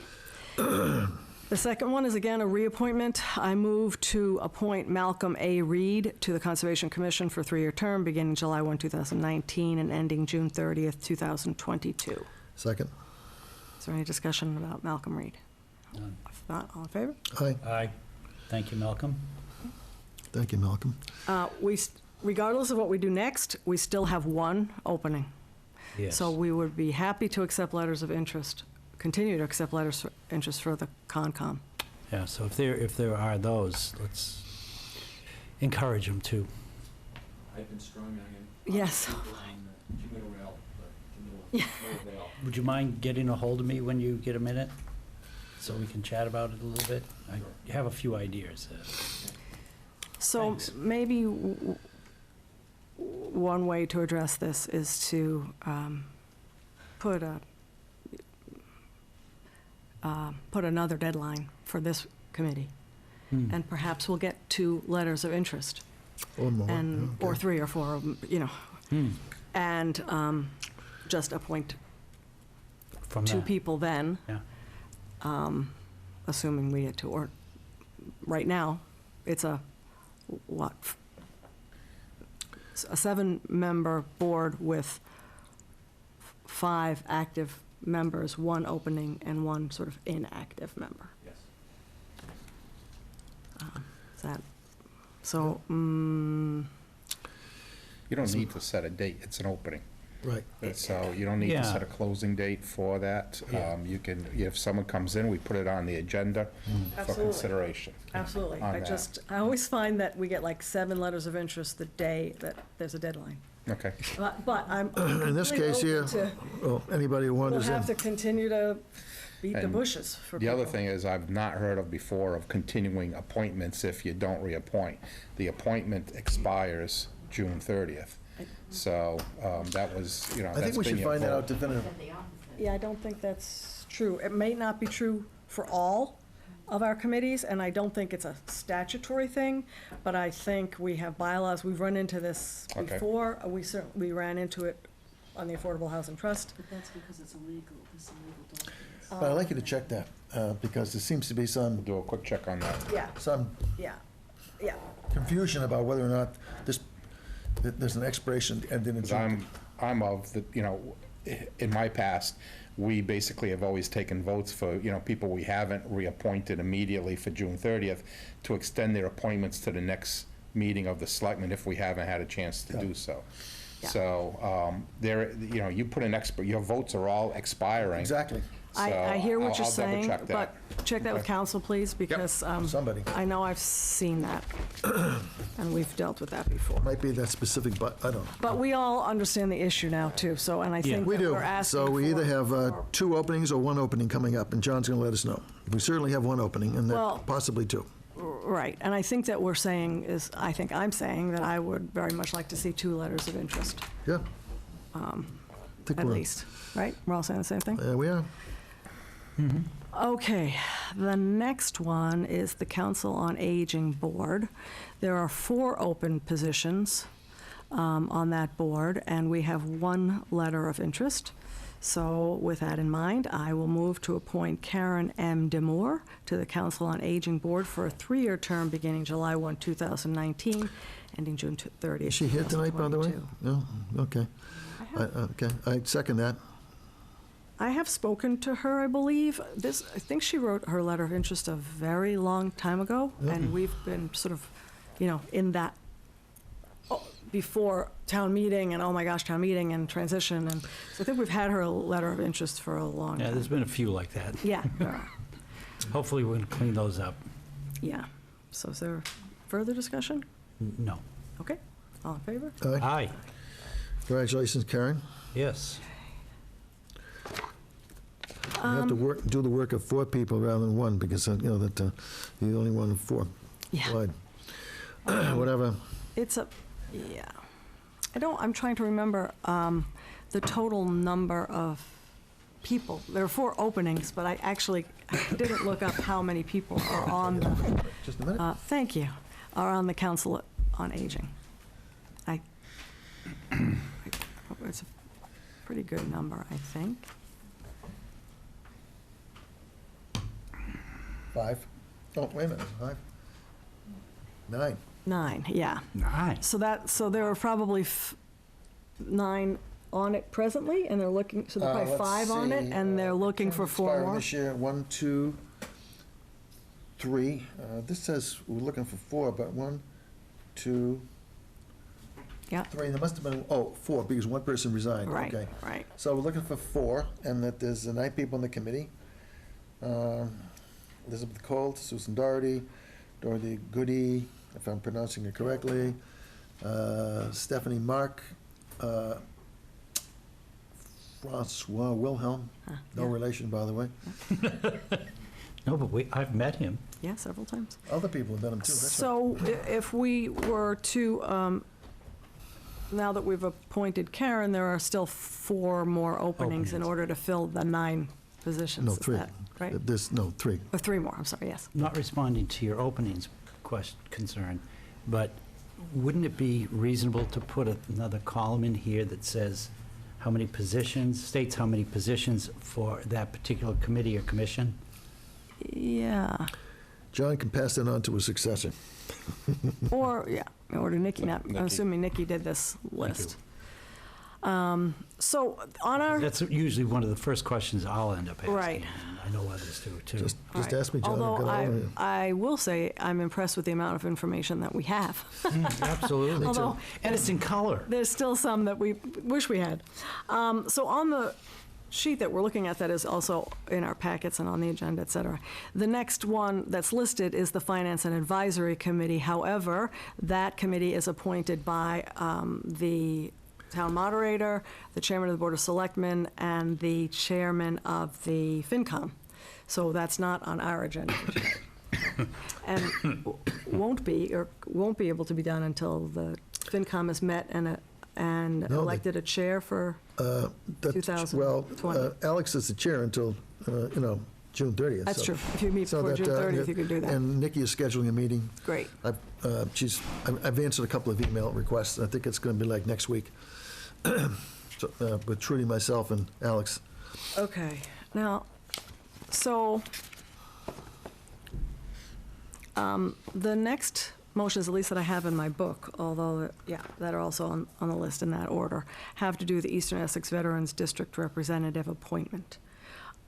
The second one is again a reappointment. I move to appoint Malcolm A. Reed to the Conservation Commission for a 3-year term beginning July 1, 2019 and ending June 30th, 2022. Second. Is there any discussion about Malcolm Reed? None. If not, all in favor? Aye. Aye. Thank you, Malcolm. Thank you, Malcolm. Regardless of what we do next, we still have one opening. Yes. So we would be happy to accept letters of interest, continue to accept letters of interest for the Concom. Yeah, so if there are those, let's encourage them to. I've been strong on Yes. rail, Would you mind getting a hold of me when you get a minute, so we can chat about it a little bit? I have a few ideas. So Thanks. maybe one way to address this is to put another deadline for this committee. And perhaps we'll get 2 letters of interest, Or more. and, or Okay. 3 or 4 of them, and just appoint From 2 that. people then. Yeah. Assuming we get to, or, right now, it's a 7-member board with 5 active members, 1 opening, and 1 sort of inactive member. Yes. Is that, so, You don't need to set a date, it's an opening. Right. So you don't need to Yeah. set a closing date for that. Yeah. You can, if someone comes in, we put it on the agenda for Absolutely. consideration. absolutely. On I that. always find that we get like 7 letters of interest the day that there's a deadline. Okay. But I'm In this completely case here, open to- well, anybody who we'll wanders in. have to continue to beat the And bushes for The people. other thing is, I've not heard of before of continuing appointments if you don't reappoint. The appointment expires June 30th. So that was, I think that's we been should your find that vote. out definitively. Yeah, I don't think that's true. It may not be true for all of our committees, and I don't think it's a statutory thing, but I think we have bylaws. We've run into this Okay. before. We ran into it on the Affordable Housing Trust. But that's because it's illegal, there's some legal documents. But I'd like you to check that, because there seems to be Do a quick check on that. some Yeah. confusion about whether or not there's an expiration and then it's. Because I'm of the, in my past, we basically have always taken votes for, people we haven't reappointed immediately for June 30th to extend their appointments to the next meeting of the selectmen if we haven't had a chance to do so. Yeah. So, you put an your votes are all expiring. Exactly, I hear So what you're I'll saying, double-check that. but check that with council, please, because somebody. I know I've seen that, and we've dealt with that before. Might be that specific, but I don't know. But we all understand the issue now, too, so, and I think We that do. we're asking So we either for- have 2 openings or 1 opening coming up, and John's going to let us know. We certainly have 1 opening, and Well- possibly 2. Right, and I think that we're saying is, I think I'm saying that I would very much like to see 2 letters of interest, Yeah. Think at we're- least, right? We're all saying the same thing? We are. Okay, the next one is the Council on Aging Board. There are 4 open positions on that board, and we have 1 letter of interest. So with that in mind, I will move to appoint Karen M. Demore to the Council on Aging Board for a 3-year term beginning July 1, 2019, ending June 30th, Is she here tonight, by the way? 2022. No? Okay. Okay, I second that. I have spoken to her, I believe. I think she wrote her letter of interest a very long time ago, and we've been sort of, in that, before town meeting, and oh my gosh, town meeting, and transition, and so I think we've had her letter of interest for a long Yeah, time. there's been a few like that. Yeah, there are. Hopefully, we're going to clean those up. Yeah. So is there further discussion? No. Okay, all in favor? Aye. Aye. Congratulations, Karen. Yes. You have to do the work of 4 people rather than 1, because, you're the only one of 4. Yeah. Wide. Whatever. I'm trying to remember the total number of people. There are 4 openings, but I actually didn't look up how many people are on the, Just a minute. thank you. are on the Council on Aging. It's a pretty good number, I think. 5. Oh, wait a minute, 5? 9. 9, yeah. Nice. So there are probably 9 on it presently, and they're looking, so there are probably Let's 5 on it, see, and they're looking for 4 expiring more. this year, 1, 2, 3. This says we're looking for 4, but 1, 2, Yeah. 3. There must have been, 4, because one person resigned. Right, Okay. right. So we're looking for 4, and that there's 9 people on the committee. Elizabeth Colt, Susan Doherty, Dorothy Goody, if I'm pronouncing it correctly, Stephanie Mark, Francois Wilhelm, no Yeah. relation, by the way. No, but I've met him. Yeah, several times. Other people have done them too, that's right. So if we were to, now that we've appointed Karen, there are still 4 more openings in Openings. order to fill the 9 positions. No, Is 3. that right? There's, 3. Or 3 more, I'm sorry, yes. Not responding to your openings concern, but wouldn't it be reasonable to put another column in here that says how many positions, states how many positions for that particular committee or commission? Yeah, John can pass that on to his successor. or to Nikki, I'm Nikki. assuming Nikki did this list. So on our, That's usually one of the first questions I'll end up asking. Right. and I know others do, too. Just right. ask me, John. I've Although got all of it. I will say, I'm impressed with the amount of information that we have. Absolutely. Although And it's in color. there's still some that we wish we had. So on the sheet that we're looking at that is also in our packets and on the agenda, et cetera, the next one that's listed is the Finance and Advisory Committee. However, that committee is appointed by the town moderator, the chairman of the Board of Selectmen, and the chairman of the FinCom. So that's not on our agenda. And won't be able to be done until the FinCom has met and they- elected a chair for, Well, 2020. Alex is the chair until, June 30th. that's so- true. If you meet so before that, June 30th, you could do that. And Nikki is scheduling a meeting. Great. I've answered a couple of email requests. I think it's going to be like next week. So, with Trudy, myself, and Alex. Okay, now, so, the next motions, at least that I have in my book, although, that are also on the list in that order, have to do with the Eastern Essex Veterans District Representative appointment.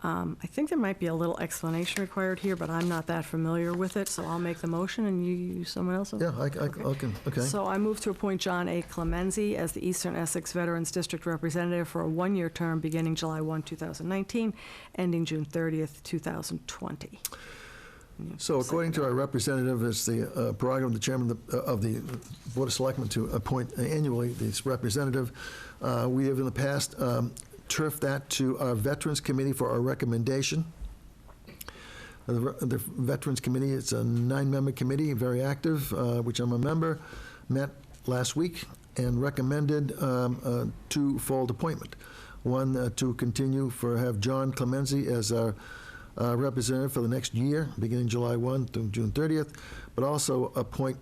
I think there might be a little explanation required here, but I'm not that familiar with it, so I'll make the motion and you someone else? Yeah, I can, okay. So I move to appoint John A. Clemenzi as the Eastern Essex Veterans District Representative for a 1-year term beginning July 1, 2019, ending June 30th, 2020. So according to our representative, it's the prerogative of the chairman of the Board of Selectmen to appoint annually this representative. We have in the past turfed that to our Veterans Committee for our recommendation. The Veterans Committee, it's a 9-member committee, very active, which I'm a member, met last week and recommended 2-fold appointment. One, to continue have John Clemenzi as our representative for the next year, beginning July 1 through June 30th, but also appoint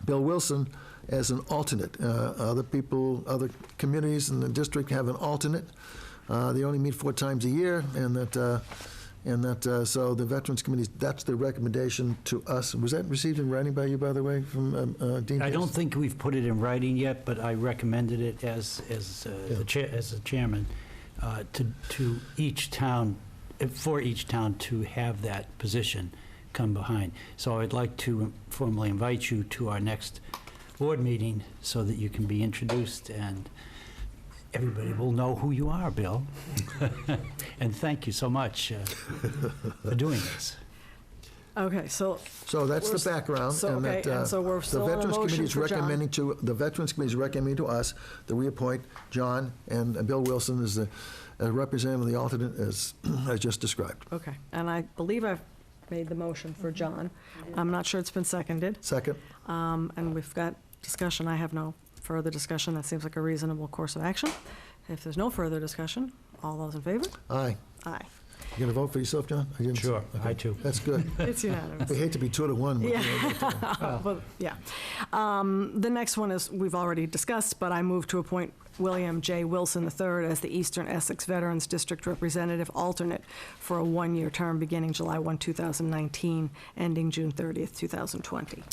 Bill Wilson as an alternate. Other communities in the district have an alternate. They only meet 4 times a year, so the Veterans Committee, that's the recommendation to us. Was that received in writing by you, by the way, from Dean? I don't think we've put it in writing yet, but I recommended it as the chairman to each town, for each town to have that position come behind. So I'd like to formally invite you to our next board meeting so that you can be introduced and everybody will know who you are, Bill. And thank you so much for doing this. Okay, so So that's the background. so, okay, and so we're still on a motion for John. The Veterans Committee is recommending to us that we appoint John and Bill Wilson as the representative of the alternate, as just described. Okay, and I believe I've made the motion for John. I'm not sure it's been seconded. Second? And we've got discussion. I have no further discussion. That seems like a reasonable course of action. If there's no further discussion, all those in favor? Aye. Aye. You gonna vote for yourself, John? I didn't see- Sure, okay. I too. That's good. It's unanimous. I hate to be 2-1. but, Yeah. But, yeah. The next one is, we've already discussed, but I move to appoint William J. Wilson III as the Eastern Essex Veterans District Representative Alternate for a one-year term beginning July 1, 2019, ending June 30th, 2020.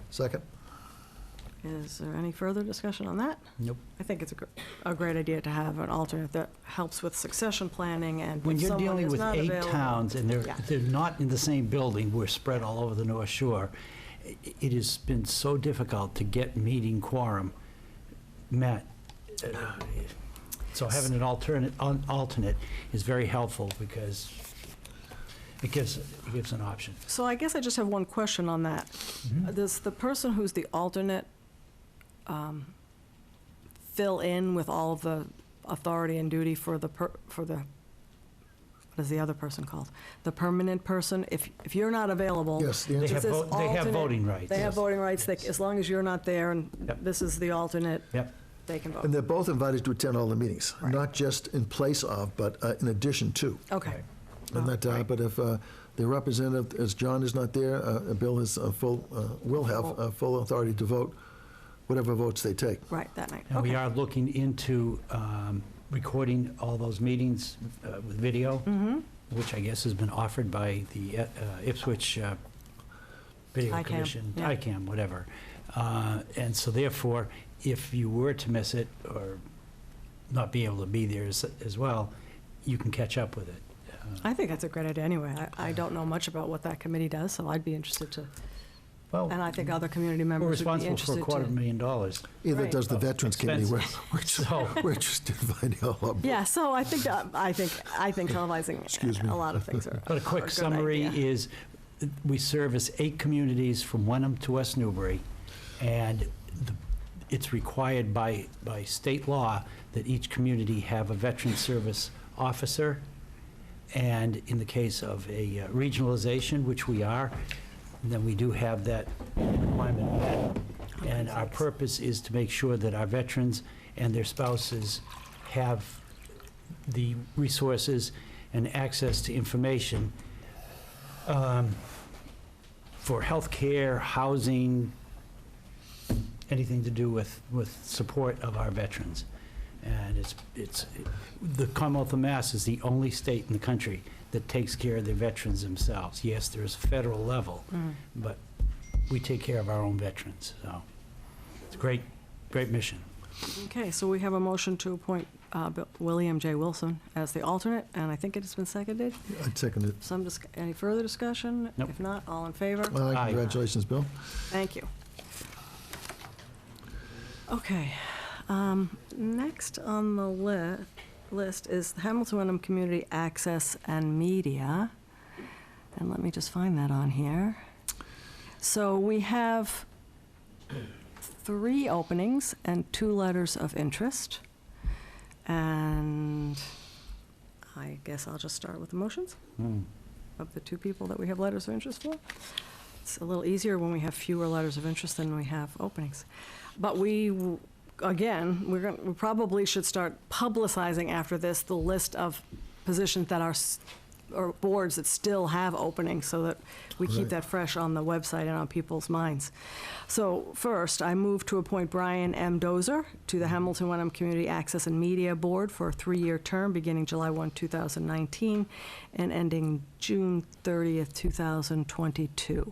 Second. Is there any further discussion on that? Nope. I think it's a great idea to have an alternate that helps with succession planning, and When if you're someone dealing is with not 8 available- towns, and Yeah. they're not in the same building, we're spread all over the North Shore, it has been so difficult to get meeting quorum met. So having an alternate is very helpful, because it gives an option. So I guess I just have one question on that. Does the person who's the alternate fill in with all of the authority and duty for the, what is the other person called? The permanent person? If you're not available. Yes, the They answer. have this they have alternate- voting rights. They have voting rights, as long as you're not there and Yep. this is the alternate, Yep. they can vote. And they're both invited to attend all the meetings, Right. not just in place of, but in addition to. Okay. And that, but if the representative, as John is not there, Bill is will have full authority to vote whatever votes they take. Right, that night. And we Okay. are looking into recording all those meetings with video, which I guess has been offered by the Ipswich Video ICAM, Commission, yeah. ICAM, whatever. And so therefore, if you were to miss it or not be able to be there as well, you can catch up with it. I think that's a great idea anyway. I don't know much about what that committee does, so I'd be interested to, Well, and I think other community we're members would be responsible for interested to. $250,000. Either Right. does the Veterans Committee. So- We're interested in finding out all about. Yeah, so I think televising, Excuse me. a lot of things are. But a are quick good summary idea. is, we service 8 communities from Wenham to West Newbury, and it's required by state law that each community have a veteran service officer, and in the case of a regionalization, which we are, then we do have that requirement met. And our purpose is to make sure that our veterans and their spouses have the resources and access to information for healthcare, housing, anything to do with support of our veterans. And the Commonwealth of Mass is the only state in the country that takes care of their veterans themselves. Yes, there's a federal level, but we take care of our own veterans, so it's a great mission. Okay, so we have a motion to appoint William J. Wilson as the alternate, and I think it has been seconded. I'd second it. Any further discussion? Nope. If not, all in favor? Aye. Congratulations, Bill. Thank you. Okay, next on the list is the Hamilton Wenham Community Access and Media. And let me just find that on here. So we have 3 openings and 2 letters of interest. And I guess I'll just start with the motions of the 2 people that we have letters of interest for. It's a little easier when we have fewer letters of interest than we have openings. But we probably should start publicizing after this the list of positions that are, or boards that still have openings, so that we keep Right. that fresh on the website and on people's minds. So first, I move to appoint Brian M. Dozer to the Hamilton Wenham Community Access and Media Board for a 3-year term beginning July 1, 2019, and ending June 30th, 2022.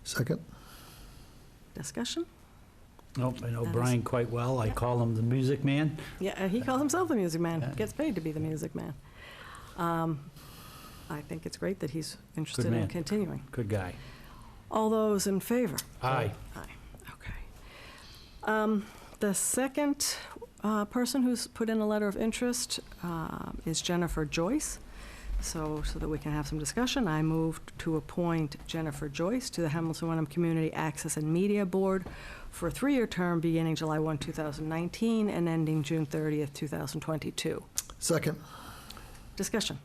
Second. Discussion? Nope, I know That is- Brian quite well. I call him the music man. Yeah, he calls himself the Music Man, Yeah. gets paid to be the Music Man. I think it's great that he's interested in man. continuing. Good guy. All those in favor? Aye. Aye, okay. The second person who's put in a letter of interest is Jennifer Joyce. So that we can have some discussion, I moved to appoint Jennifer Joyce to the Hamilton Wenham Community Access and Media Board for a 3-year term beginning July 1, 2019, and ending June 30th, 2022. Second. Discussion.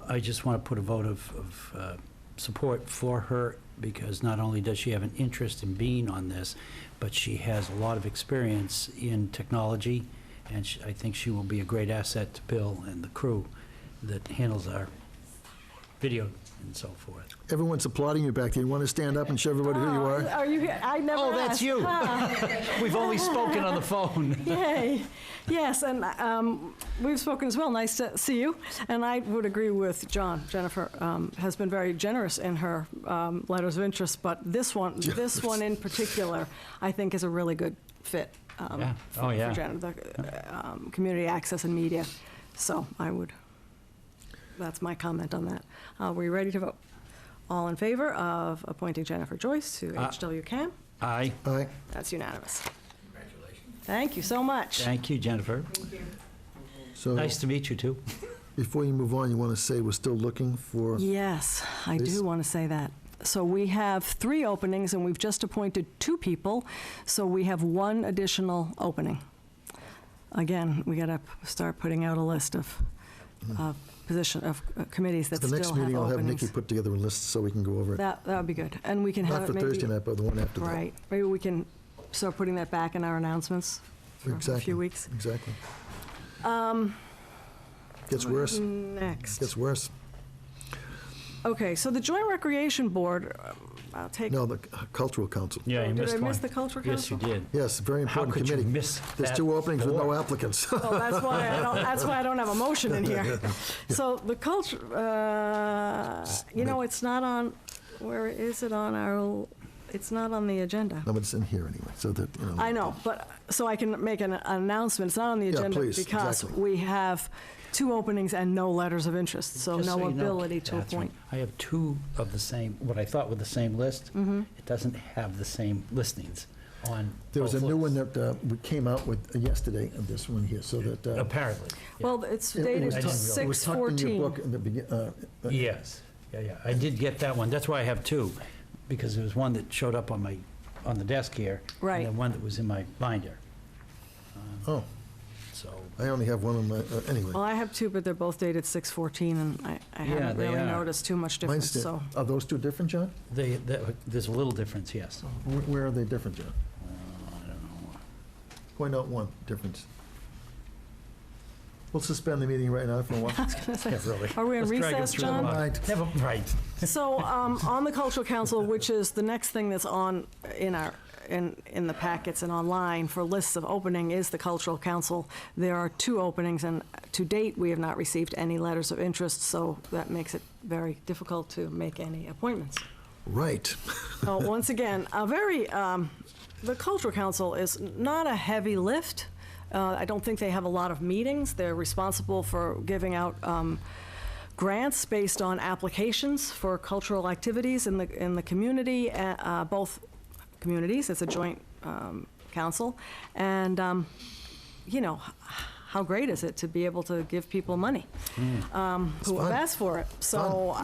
I just want to put a vote of support for her, because not only does she have an interest in being on this, but she has a lot of experience in technology, and I think she will be a great asset to Bill and the crew that handles our video and so forth. Everyone's applauding you back there. You want to stand up and show everybody who you are? Are you here? I never Oh, that's asked. you. Ah, We've only spoken on the phone. Yay. Yes, and we've spoken as well. Nice to see you. And I would agree with John. Jennifer has been very generous in her letters of interest, but this one in particular, I think is a really good fit Yeah. Oh, yeah. for the community access and media. So that's my comment on that. Are we ready to vote? All in favor of appointing Jennifer Joyce to HW CAM? Aye. Aye. That's unanimous. Congratulations. Thank you so much. Thank you, Jennifer. So Nice to meet you, too. before you move on, you want to say we're still looking for, Yes, I This- do want to say that. So we have 3 openings, and we've just appointed 2 people, so we have 1 additional opening. Again, we got to start putting out a list of committees that the still next have meeting, I'll have openings. Nikki put together a list so we can go over it. That would be good, and we can have Not it for maybe... Thursday night, but the one after that. Right, maybe we can start putting that back in our announcements for a Exactly. few weeks. Exactly. Gets worse. Next. Gets worse. Okay, so the Joint Recreation Board, I'll take... No, the Cultural Council. Yeah, you missed Did I one. miss the Cultural Yes, Council? you did. Yes, very How important could you committee. miss There's that 2 openings with no board? applicants. Well, that's why I don't have a motion in here. So the culture, it's not on, where is it on our, it's not on the agenda. No, but it's in here anyway, so that, I know, but, so I can make an announcement, it's not on the Yeah, agenda please, because exactly. we have 2 openings and no letters of interest, so Just no you know, ability to Catherine, appoint. I have 2 of the same, what I thought were the same list. Mm-hmm. It doesn't have the same listings on There was a both new one lists. that we came out with yesterday, of this one here, so that... Apparently. yeah. Well, it's it dated was it was tucked in your 6/14. book in the begin. Yes, yeah. I did get that one. That's why I have 2, because there was one that showed up on the desk here. Right. And then one that was in my binder. Oh, So, I only have one on my, anyway. Well, I have 2, but they're both dated 6/14, and I Yeah, haven't they really are. noticed too much difference, Mine's so. Are those 2 different, John? there's a little difference, yes. Where are they different, John? I don't know. Point out one difference. We'll suspend the meeting right now for a while. Yeah, really. Are we in Let's drag it recess, through the John? mud. Right. Never, right. So, on the Cultural Council, which is the next thing that's on in the packets and online for lists of opening, is the Cultural Council. There are 2 openings, and to date, we have not received any letters of interest, so that makes it very difficult to make any appointments. Right. Once again, the Cultural Council is not a heavy lift. I don't think they have a lot of meetings. They're responsible for giving out grants based on applications for cultural activities in the community, both communities. It's a joint council. And, how great is it to be able to give people money who have fun. asked for it? So,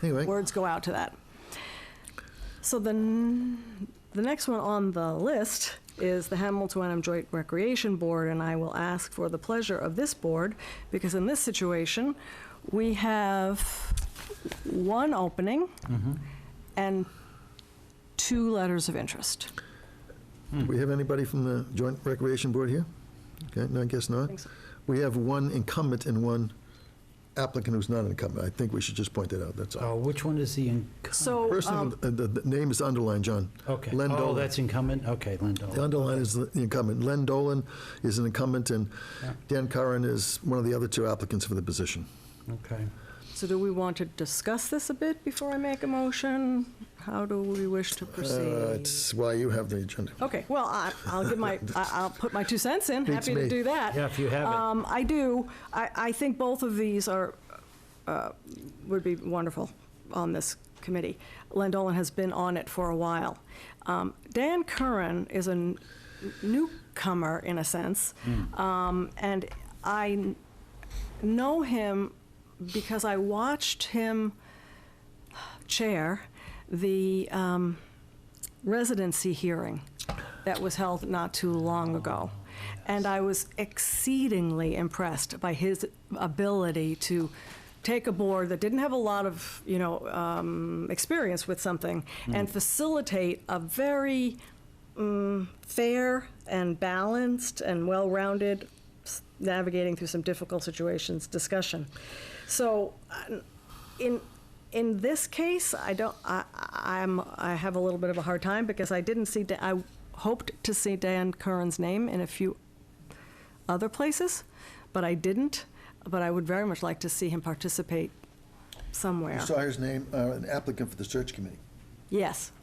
Anyway, words go out to that. So the next one on the list is the Hamilton Wenham Joint Recreation Board, and I will ask for the pleasure of this board, because in this situation, we have 1 opening and 2 letters of interest. do we have anybody from the Joint Recreation Board here? Okay, no, I guess not. Think so. We have 1 incumbent and 1 applicant who's not an incumbent. I think we should just point that out, that's all. Which one is the incumbent? So, Person, the name is underlined, John. Okay. Len Oh, Dolan. that's incumbent? Okay, Len The Dolan. underline is the incumbent. Len Dolan is an incumbent, and Yeah. Dan Curran is one of the other 2 applicants for the position. Okay. so do we want to discuss this a bit before I make a motion? How do we wish to proceed? It's why you have the agenda. Okay, well, I'll put my 2 cents in. Beats Happy to me. do that. Yeah, if you have it. I do. I think both of these would be wonderful on this committee. Len Dolan has been on it for a while. Dan Curran is a newcomer, in a sense, and I know him because I watched him chair the residency hearing that was held not too long ago. And I was exceedingly impressed by his ability to take a board that didn't have a lot of, experience with something and facilitate a very fair and balanced and well-rounded navigating through some difficult situations discussion. So, in this case, I have a little bit of a hard time because I didn't see, I hoped to see Dan Curran's name in a few other places, but I didn't. But I would very much like to see him participate somewhere. You saw his name, an applicant for the search committee. Yes,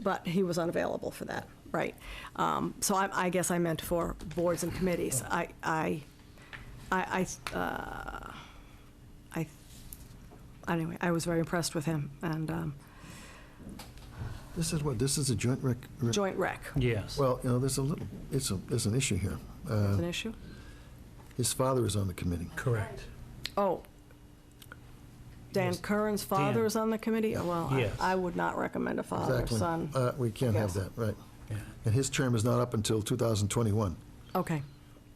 but he was unavailable for that, right. So I guess I meant for boards and committees. Anyway, I was very impressed with him, and This is what, this is a joint rec? joint rec. Yes. Well, you know, there's an issue here. Is an issue? His father is on the committee. Correct. Oh, Dan Yes. Curran's father Dan. is on the committee? Well, Yes. I would not recommend a father or Exactly. son. We can't have Yes. that, right. Yeah. And his term is not up until 2021. Okay.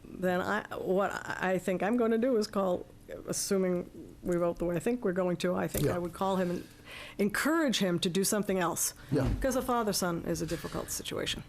Then what I think I'm going to do is call, assuming we vote the way I think we're going to, I think Yeah. I would call him and encourage him to do something else. Yeah. Because a father-son is a difficult situation.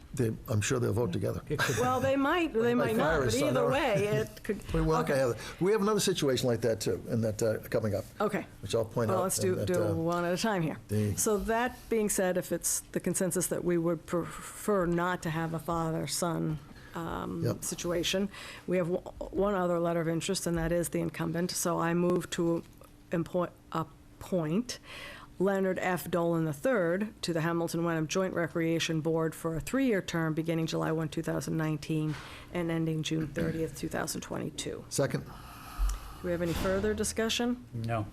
I'm sure they'll vote together. It could- Well, they might Like not, fire but his son, either or- way, it could. We want to Okay. have that. We have another situation like that, too, and that coming up, Okay. which I'll point out. Well, let's and do that, one at a time here. the- So that being said, if it's the consensus that we would prefer not to have a father-son Yep. situation, we have one other letter of interest, and that is the incumbent. So I move to appoint Leonard F. Dolan III to the Hamilton Wenham Joint Recreation Board for a 3-year term beginning July 1, 2019, and ending June 30th, 2022. Second? Do we have any further discussion? No.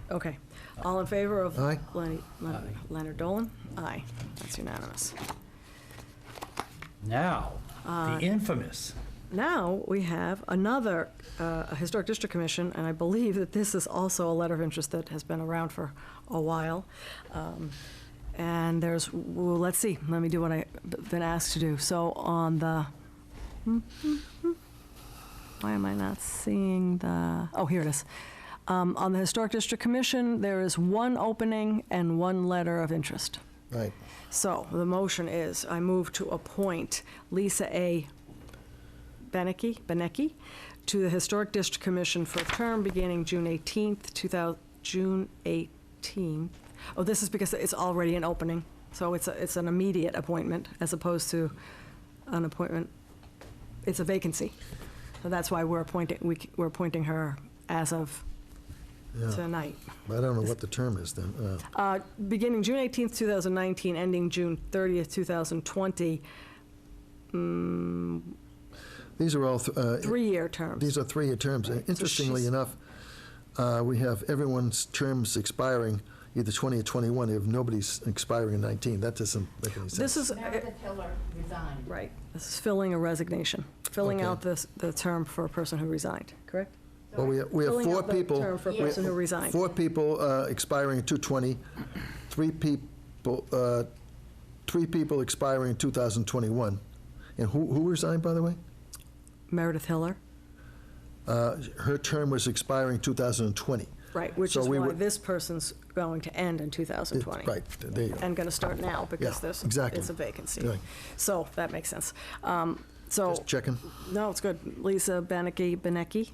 Okay. All in favor of Aye. Leonard Dolan? Aye. That's unanimous. Now, the infamous. Now, we have another Historic District Commission, and I believe that this is also a letter of interest that has been around for a while. And there's, well, let's see, let me do what I've been asked to do. So on the, why am I not seeing the, oh, here it is. On the Historic District Commission, there is one opening and one letter of interest. Right. So the motion is, I move to appoint Lisa A. Benecke to the Historic District Commission for a term beginning June 18th, June 18th. Oh, this is because it's already an opening, so it's an immediate appointment as opposed to an appointment. It's a vacancy. So that's why we're appointing her as of Yeah. tonight. I don't know what the term is then. Beginning June 18th, 2019, ending June 30th, 2020. These are all, 3-year terms. these are 3-year terms. And interestingly she's- enough, we have everyone's terms expiring either 20 or 21. We have nobody's expiring in 19. That doesn't make any sense. This is, Meredith Hiller resigned. right, this is filling a resignation, filling Okay. out the term for a person who resigned, correct? Well, we have Filling 4 out the people. term for a person who resigned. 4 people expiring in 2/20, 3 people expiring in 2021. And who resigned, by the way? Meredith Hiller, Her term was expiring 2020. right, which So is we why would- this person's going to end in 2020. Right, there you go. And going to start now because Yeah, there's, exactly. it's a vacancy. Right. So that makes sense. So, Just checking. no, it's good. Lisa Benecke.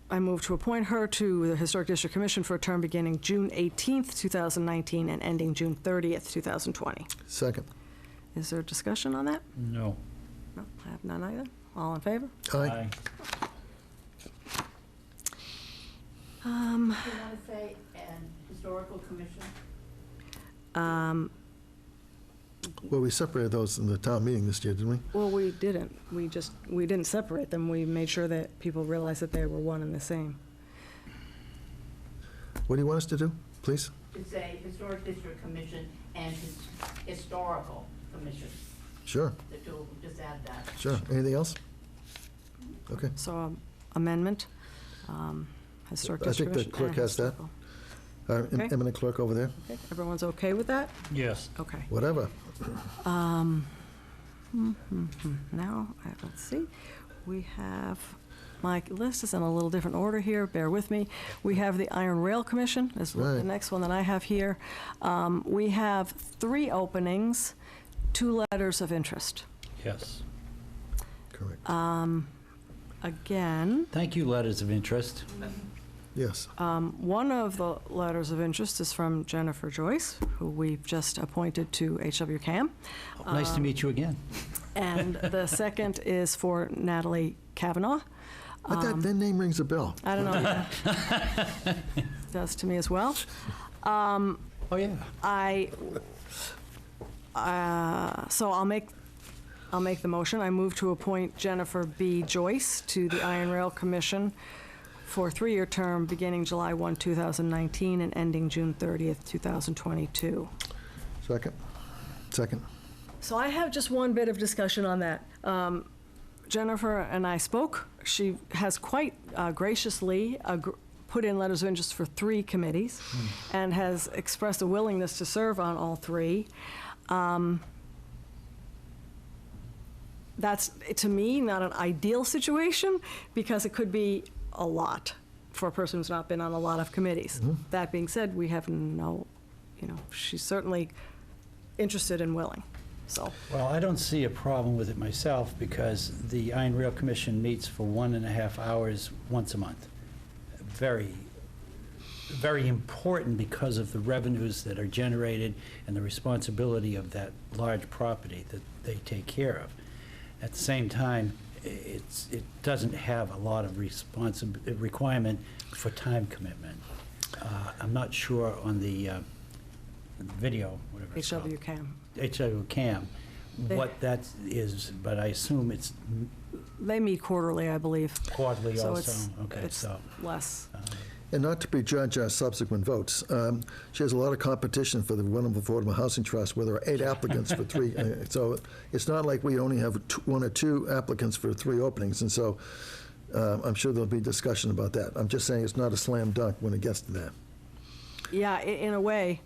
I move to appoint her to the Historic District Commission for a term beginning June 18th, 2019, and ending June 30th, 2020. Second. Is there discussion on that? No. No, I have none either. All in favor? Aye. Do you want to say an historical commission? Well, we separated those in the town meeting this year, didn't we? Well, we didn't. We didn't separate them. We made sure that people realized that they were one and the same. What do you want us to do, please? To say historic district commission and historical commission, Sure, the two, just add that. sure. Anything else? Okay. So amendment, Historic I District think the Commission. clerk has that. Our Okay. eminent clerk over there, Okay, everyone's okay with that? Yes. Okay. whatever. Now, let's see, we have, my list is in a little different order here, bear with me. We have the Iron Rail Commission, is the Right. next one that I have here. We have 3 openings, 2 letters of interest. Yes. Correct. Again, Thank you, letters of interest. Yes. one of the letters of interest is from Jennifer Joyce, who we've just appointed to HWCAM. Nice to meet you again. And the second is for Natalie Kavanaugh. That name rings a bell. I don't know. Does to me as well. Oh, yeah. So I'll make the motion. I move to appoint Jennifer B. Joyce to the Iron Rail Commission for a 3-year term beginning July 1, 2019 and ending June 30th, 2022. Second. So I have just one bit of discussion on that. Jennifer and I spoke. She has quite graciously put in letters of interest for 3 committees and has expressed a willingness to serve on all 3. That's, to me, not an ideal situation because it could be a lot for a person who's not been on a lot of committees. That being said, we have she's certainly interested and willing, so. Well, I don't see a problem with it myself because the Iron Rail Commission meets for 1.5 hours once a month. Very, very important because of the revenues that are generated and the responsibility of that large property that they take care of. At the same time, it doesn't have a lot of requirement for time commitment. I'm not sure on the video, whatever it's called. HWCAM, what that is, but I assume it's They meet quarterly, I believe. quarterly So also. Okay, it's so. less. And not to prejudge our subsequent votes, she has a lot of competition for the Wenham Affordable Housing Trust, where there are 8 applicants for 3. So it's not like we only have 1 or 2 applicants for 3 openings. And so I'm sure there'll be discussion about that. I'm just saying it's not a slam dunk when it gets to that. Yeah, in a way.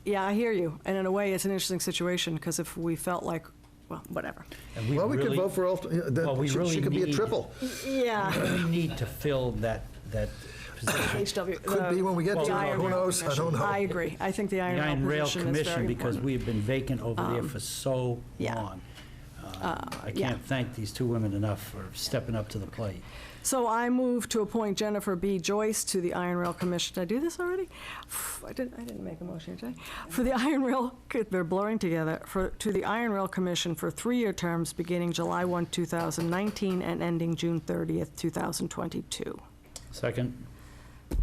Yeah, I hear you. And in a way, it's an interesting situation because if we felt like, well, whatever. And Well, we could really- vote for, Well, we she really could be a need- triple. Yeah. We really need to fill that position. Could be when we get the to it. Iron Who Rail knows? I don't Commission. know. I agree. I think the The Iron Iron Rail Rail Commission is Commission, very because important. we've been vacant over there for so yeah. long. I yeah. can't thank these 2 women enough for stepping up to the plate. So I move to appoint Jennifer B. Joyce to the Iron Rail Commission. Did I do this already? I didn't make a motion, did I? For the Iron Rail, they're blurring together, to the Iron Rail Commission for 3-year terms beginning July 1, 2019 and ending June 30th, 2022. Second?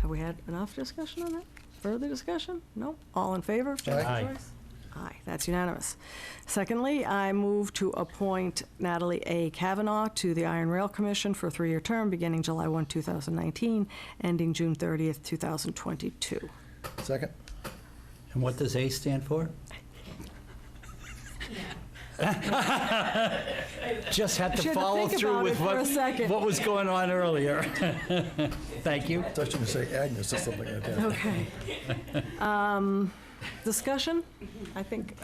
Have we had enough discussion on that? Further discussion? No? All in favor of Jennifer Aye. Joyce? Aye, that's unanimous. Secondly, I move to appoint Natalie A. Kavanaugh to the Iron Rail Commission for a 3-year term beginning July 1, 2019, ending June 30th, 2022. Second. And what does A stand for? Just had to Should follow think through about with it for a second. what was going on earlier. Thank you. I thought you were going to say Agnes or something like that. Okay. Discussion? I think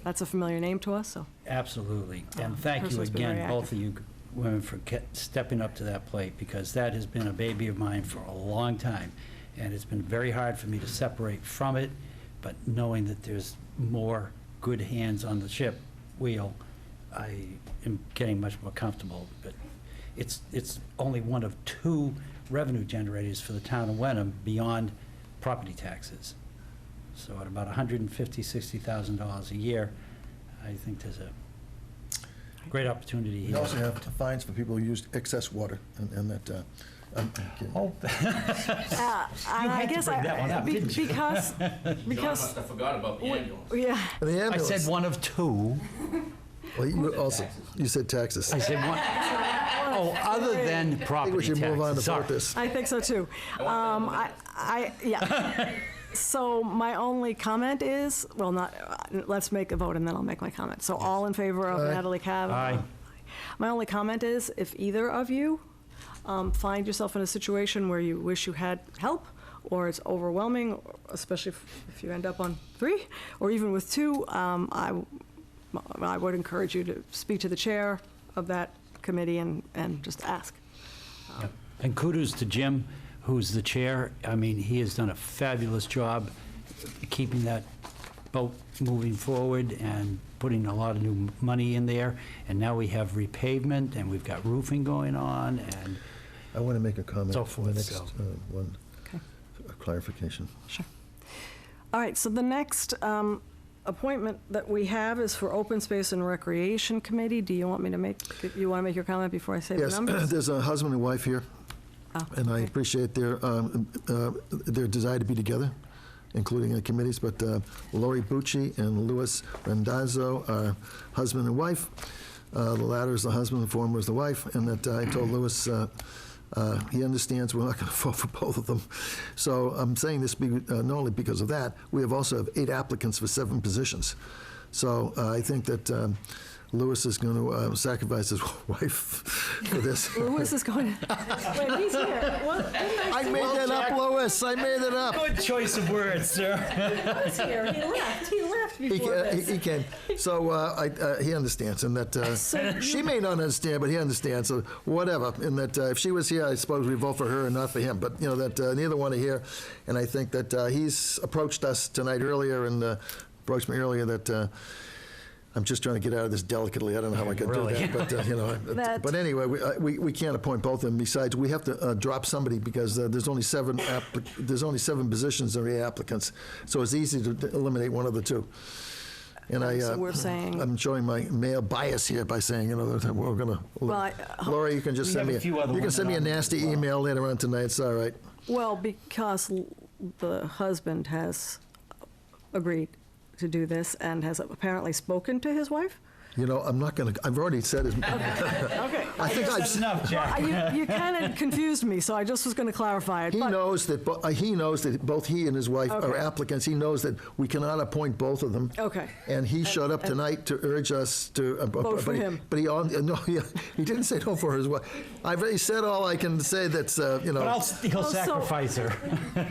that's a familiar name to us, so. Absolutely. And thank you Person's been very again, both of you women, for stepping up to that plate, because that has been a baby of mine for a long time. And it's been very hard for me to separate from it, but knowing that there's more good hands on the ship wheel, I am getting much more comfortable. But it's only one of 2 revenue generators for the town of Wenham beyond property taxes. So at about $150,000-$60,000 a year, I think there's a great opportunity We here. also have fines for people who use excess water, and that, I'm kidding. Oh, I guess bring that one up, didn't you? because, John must have forgot about the ambulance. yeah, And the I ambulance. said one of 2. Well, you said taxes. I said one. Oh, other than I think we property should move on to taxes. Sorry. vote this. I think so too. Yeah. So my only comment is, well, not, let's make a vote and then I'll make my comment. So all in favor of Aye. Natalie Kavanaugh? Aye. My only comment is, if either of you find yourself in a situation where you wish you had help, or it's overwhelming, especially if you end up on 3, or even with 2, I would encourage you to speak to the chair of that committee and just ask. And kudos to Jim, who's the chair. I mean, he has done a fabulous job keeping that boat moving forward and putting a lot of new money in there, and now we have repavement, and we've got roofing going on, and I want to make a comment So for the forth, next so. one, Okay. a clarification. Sure. All right, so the next appointment that we have is for Open Space and Recreation Committee. Do you want me to make, you want to make your comment before I say the Yes, numbers? there's a husband and wife here, Oh, and I okay. appreciate their desire to be together, including the committees, but Lori Bucci and Louis Randazzo are husband and wife. The latter is the husband, the former is the wife, and that I told Louis he understands we're not going to vote for both of them. So I'm saying this not only because of that, we also have 8 applicants for 7 positions. So I think that Louis is going to sacrifice his wife for this. Louis is going to, wait, he's here. What? I made that up, Louis. I made it up. good choice of words, sir. He's here. He left before this. He came. So he understands, and that she may not understand, but he understands. So whatever. And that if she was here, I suppose we vote for her and not for him. But that neither one are here, and I think that he's approached us tonight earlier and approached me earlier that. I'm just trying to get out of this delicately. I don't know how I can Really? do that, but but anyway, we can't appoint both of them. Besides, we have to drop somebody because there's only 7 positions and 8 applicants, so it's easy to eliminate one of the 2. And So we're saying- I'm showing my male bias here by saying that we're going to. Well, Laura, you can just We send have me a few other you can send me a women on nasty as well. email later on tonight. It's all right. Well, because the husband has agreed to do this and has apparently spoken to his wife? I'm not going to. I've already said his. Okay. I think I've. That's enough, Jack. You kind of confused me, so I just was going to clarify it. He but- knows that both he and his wife are Okay. applicants. He knows that we cannot appoint both of them. Okay. And he showed up tonight to urge us to Vote for him. But he didn't say no for his wife. I've already said all I can say. That's But he'll so- sacrifice her.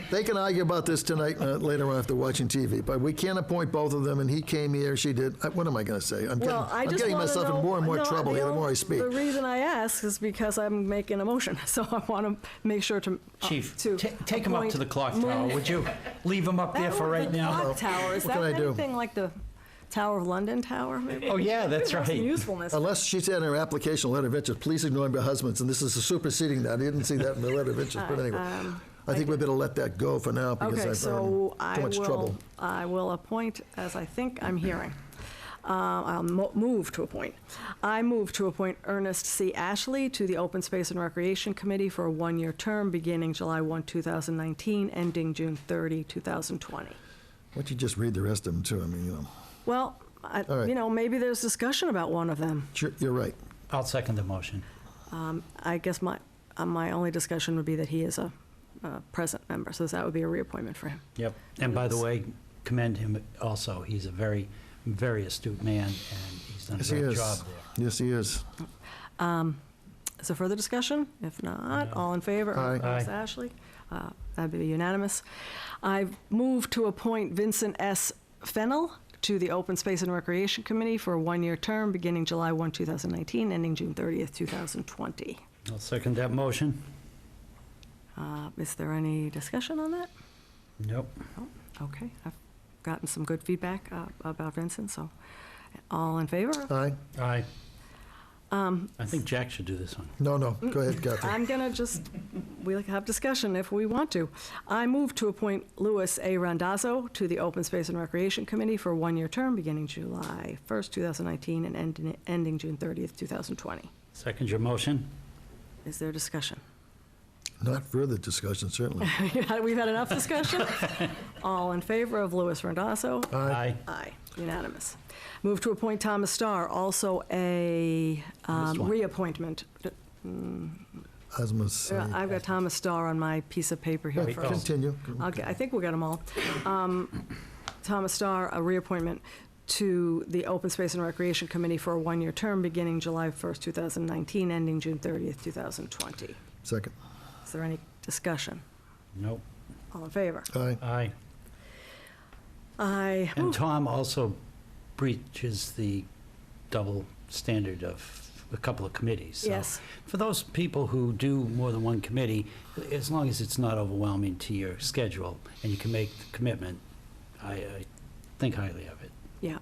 they can argue about this tonight later on after watching TV. But we can't appoint both of them. And he came here. She did. What am I going to say? I'm I just getting wanna myself know- in more and more no, trouble here the more I speak. The reason I ask is because I'm making a motion, so I want to make sure to. Chief, to take him up appoint- to the clock tower, would you? Leave him up there for right The now. clock tower, is What that can I do? anything like the Tower of London Tower, maybe? Oh, yeah, that's Maybe right. some usefulness. Unless she said in her application letter of interest, please ignore my husbands, and this is superseding that. I didn't see that in the letter of interest, but anyway. I think we better let that go for now because Okay, I've so too much trouble. I will appoint, as I think I'm hearing. I'll move to appoint. I move to appoint Ernest C. Ashley to the Open Space and Recreation Committee for a 1-year term beginning July 1, 2019, ending June 30, 2020. Why don't you just read the rest of them, too? I mean, Well, All right. maybe there's discussion about one of them. sure, you're right. I'll second the motion. I guess my only discussion would be that he is a present member, so that would be a reappointment for him. Yep. And by the way, commend him also. He's a very, very astute man, and he's done a Yes, he great is. job there. Yes, he is. Is there further discussion? If not, all in favor? Aye. of Ms. Aye. Ashley? That'd be unanimous. I move to appoint Vincent S. Fennell to the Open Space and Recreation Committee for a 1-year term beginning July 1, 2019, ending June 30th, 2020. I'll second that motion. Is there any discussion on that? Nope. Okay, I've gotten some good feedback about Vincent, so all in favor? Aye? Aye. I think Jack should do this one. No, go ahead, Kathy. I'm going to we'll have discussion if we want to. I move to appoint Louis A. Randazzo to the Open Space and Recreation Committee for a 1-year term beginning July 1st, 2019, and ending June 30th, 2020. Second your motion? Is there discussion? Not further discussion, certainly. We've had enough discussion? All in favor of Louis Randazzo? Aye. Aye, unanimous. Move to appoint Thomas Starr, also a Missed one. reappointment. Asmus. I've got Thomas Starr on my piece of paper here Wait, first. Continue. Okay, I think we got them all. Thomas Starr, a reappointment to the Open Space and Recreation Committee for a 1-year term beginning July 1st, 2019, ending June 30th, 2020. Second. Is there any discussion? Nope. All in favor? Aye. Aye. I, And Tom also breaches the double standard of a couple of committees. So yes, for those people who do more than one committee, as long as it's not overwhelming to your schedule and you can make the commitment, I think highly of it. Yeah.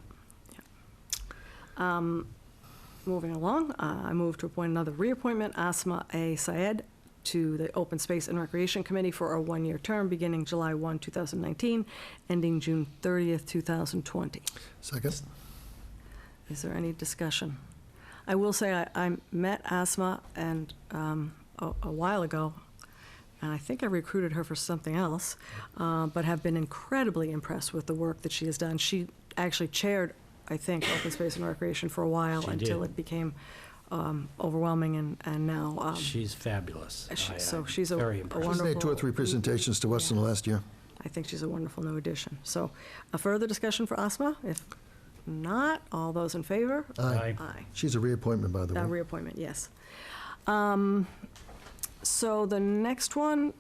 Moving along, I move to appoint another reappointment, Asma A. Syed, to the Open Space and Recreation Committee for a one-year term beginning July 1, 2019, ending June 30th, 2020. Second. Is there any discussion? I will say I met Asma and a while ago, and I think I recruited her for something else, but have been incredibly impressed with the work that she has done. She actually chaired, I think, Open Space and Recreation for a while She until did. it became overwhelming, and now She's fabulous. so she's a Very a impressed. She's made 2 or wonderful. 3 presentations to us in the last year. I think she's a wonderful new addition. So a further discussion for Asma? If not, all those in favor? Aye. Aye. She's a reappointment, by the way. Reappointment, yes. So the next one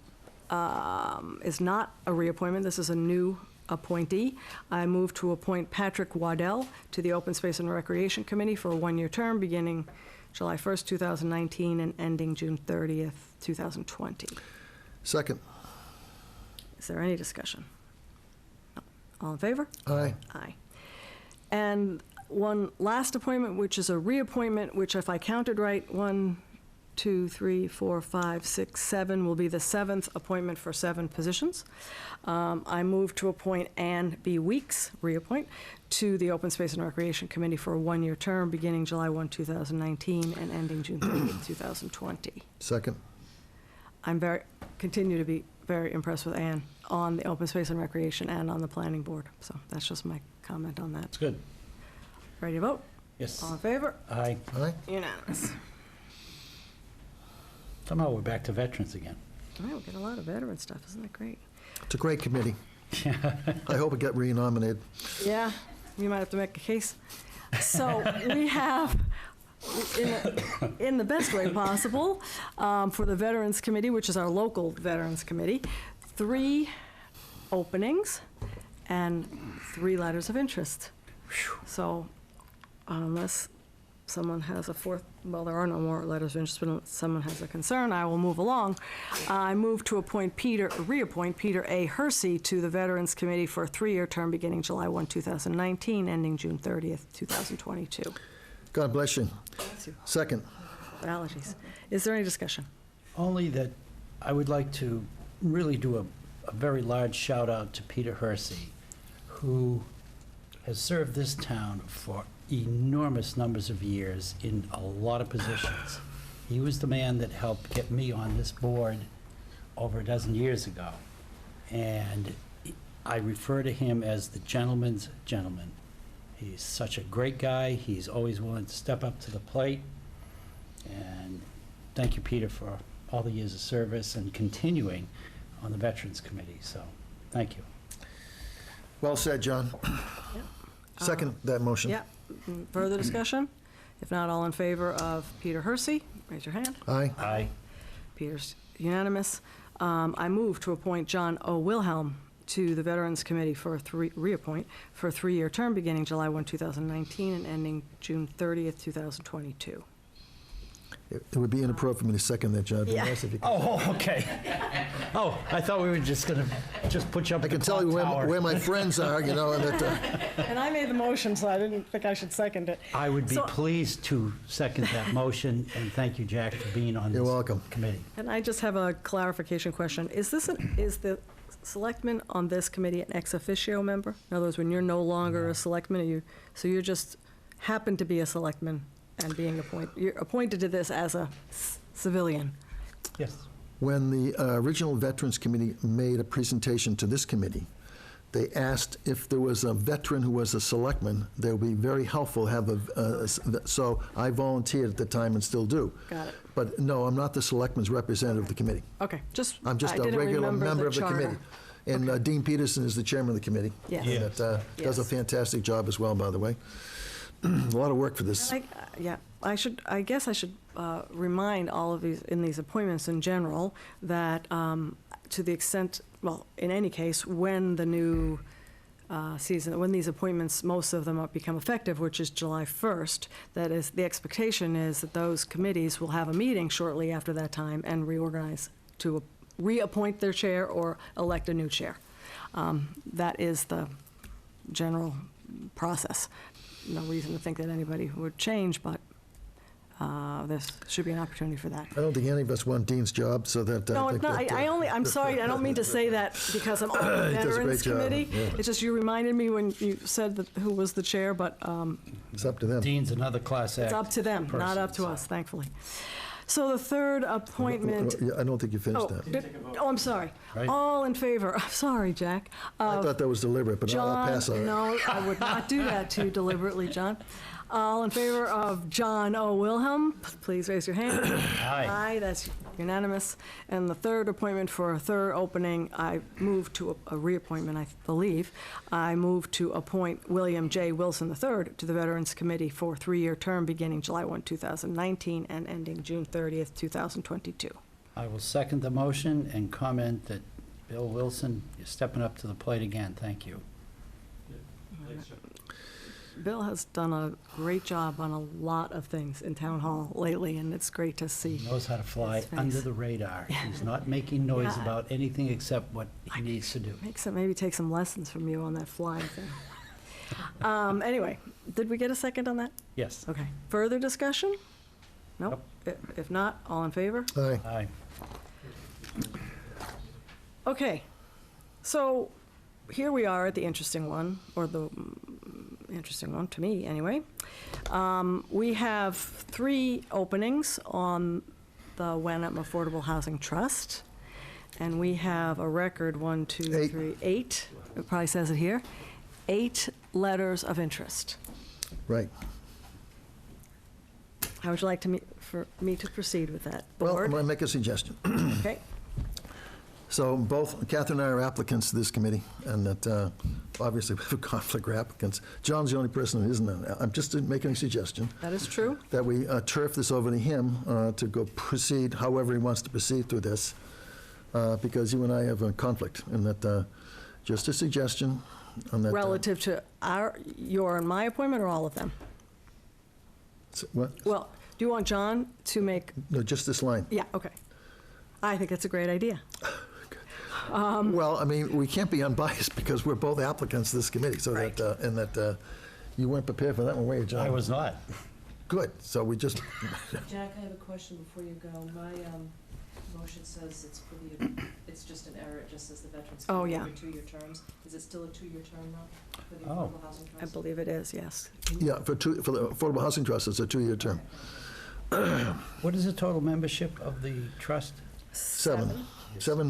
is not a reappointment. This is a new appointee. I move to appoint Patrick Waddell to the Open Space and Recreation Committee for a one-year term beginning July 1st, 2019, and ending June 30th, 2020. Second. Is there any discussion? No. All in favor? Aye. Aye. And one last appointment, which is a reappointment, which if I counted right, 1, 2, 3, 4, 5, 6, 7, will be the 7th appointment for 7 positions. I move to appoint Ann B. Weeks, reappoint, to the Open Space and Recreation Committee for a one-year term beginning July 1, 2019, and ending June 30th, 2020. Second. Continue to be very impressed with Ann on the Open Space and Recreation and on the Planning Board. So that's just my comment on that. It's good. Ready to vote? Yes. All in favor? Aye. Aye. Unanimous. Somehow we're back to veterans again. All right, we get a lot of veteran stuff. Isn't that great? It's a great committee. I hope it got renominated. Yeah, you might have to make a case. So we have, in the best way possible, for the Veterans Committee, which is our local Veterans Committee, 3 openings and 3 letters of interest. So unless someone has a fourth, well, there are no more letters of interest, but unless someone has a concern, I will move along. I move to reappoint Peter A. Hersey to the Veterans Committee for a 3-year term beginning July 1, 2019, ending June 30th, 2022. God bless you. Bless you. Second. Allergies. Is there any discussion? Only that I would like to really do a very large shout out to Peter Hersey, who has served this town for enormous numbers of years in a lot of positions. He was the man that helped get me on this board over a dozen years ago. And I refer to him as the gentleman's gentleman. He's such a great guy. He's always willing to step up to the plate. And thank you, Peter, for all the years of service and continuing on the Veterans Committee. So, thank you. Well said, John. Second that motion. Yeah. Further discussion? If not, all in favor of Peter Hersey, raise your hand. Aye. Aye. Peter's unanimous. I move to appoint John O. Wilhelm to the Veterans Committee for a reappoint for a 3-year term beginning July 1, 2019, and ending June 30th, 2022. It would be inappropriate for me to second that, John. It'd be Yeah. nice if you could. Oh, okay. Oh, I thought we were just going to put you up I in can the tell you clock tower. where my friends are, you know, and that, And I made the motion, so I didn't think I should second it. I would be So- pleased to second that motion, and thank you, Jack, for being on You're this welcome. committee. And I just have a clarification question. Is the selectman on this committee an ex officio member? In other words, when you're no longer a selectman, so you're just happen to be a selectman and you're appointed to this as a civilian? Yes. when the original Veterans Committee made a presentation to this committee, they asked if there was a veteran who was a selectman, they would be very helpful to have so I volunteered at the time and still do. Got it. But no, I'm not the selectman's representative of the committee. Okay, I'm just a regular member of the committee. And Dean Peterson is the chairman of the committee. Yes. And that does a Yes. fantastic job as well, by the way. A lot of work for this. I guess I should remind all of these, in these appointments in general, that to the extent, well, in any case, when the new season, when these appointments, most of them become effective, which is July 1st, that is, the expectation is that those committees will have a meeting shortly after that time and reorganize to reappoint their chair or elect a new chair. That is general process. No reason to think that anybody would change, but there should be an opportunity for that. I don't think any of us want Dean's job, so that. No, I it's think not, that, I'm sorry, I don't mean to say that because I'm on the He does a great Veterans job, Committee. yeah. It's just you reminded me when you said that who was the chair, but It's up to them. Dean's another Class Act. it's up to them, not up to person, us, thankfully. So the third appointment. Yeah, I don't think you finished Oh, that. I'm sorry. Right. All in favor, sorry, Jack. I thought that was deliberate, but I'll John, pass on it. no, I would not do that to you deliberately, John. All in favor of John O. Wilhelm, please raise your hand. Aye. Aye, that's unanimous. And the third appointment for a third opening, I move to a reappointment, I believe. I move to appoint William J. Wilson III to the Veterans Committee for a 3-year term beginning July 1, 2019 and ending June 30th, 2022. I will second the motion and comment that Bill Wilson, you're stepping up to the plate again. Thank you. Bill has done a great job on a lot of things in Town Hall lately, and it's great to see. He knows how to fly His face. under the radar. He's not making noise Yeah. about anything except what he needs to do. Maybe take some lessons from you on that flying thing. Anyway, did we get a second on that? Yes. Okay. Further discussion? Nope. If not, all in favor? Aye. Aye. Okay. So here we are at the interesting one, or the interesting one to me, anyway. We have 3 openings on the Wenham Affordable Housing Trust, and we have a record 1, 2, Eight. 3, 8. It probably says it here. 8 letters of interest. Right. How would you like for me to proceed with that? Well, I'm Board? going to make a suggestion. Okay. So both Catherine and I are applicants to this committee, and that obviously we have a conflict of applicants. John's the only person who isn't. I'm just making a suggestion That is true. that we turf this over to him to go proceed however he wants to proceed through this, because you and I have a conflict, and that just a suggestion on that. Relative to your and my appointment, or all of them? What? Well, do you want John to make, No, just this line. yeah, okay. I think it's a great idea. Well, I mean, we can't be unbiased because we're both applicants to this committee, so Right. that, and that you weren't prepared for that one, were you, John? I was not. Good, so we just, Jack, I have a question before you go. My motion says it's just an error, it just says the Veterans Oh, Committee yeah. for 2-year terms. Is it still a 2-year term now for the Oh. Affordable Housing I Trust? believe it is, yes. yeah, for the Affordable Housing Trust, it's a 2-year term. What is the total membership of the trust? 7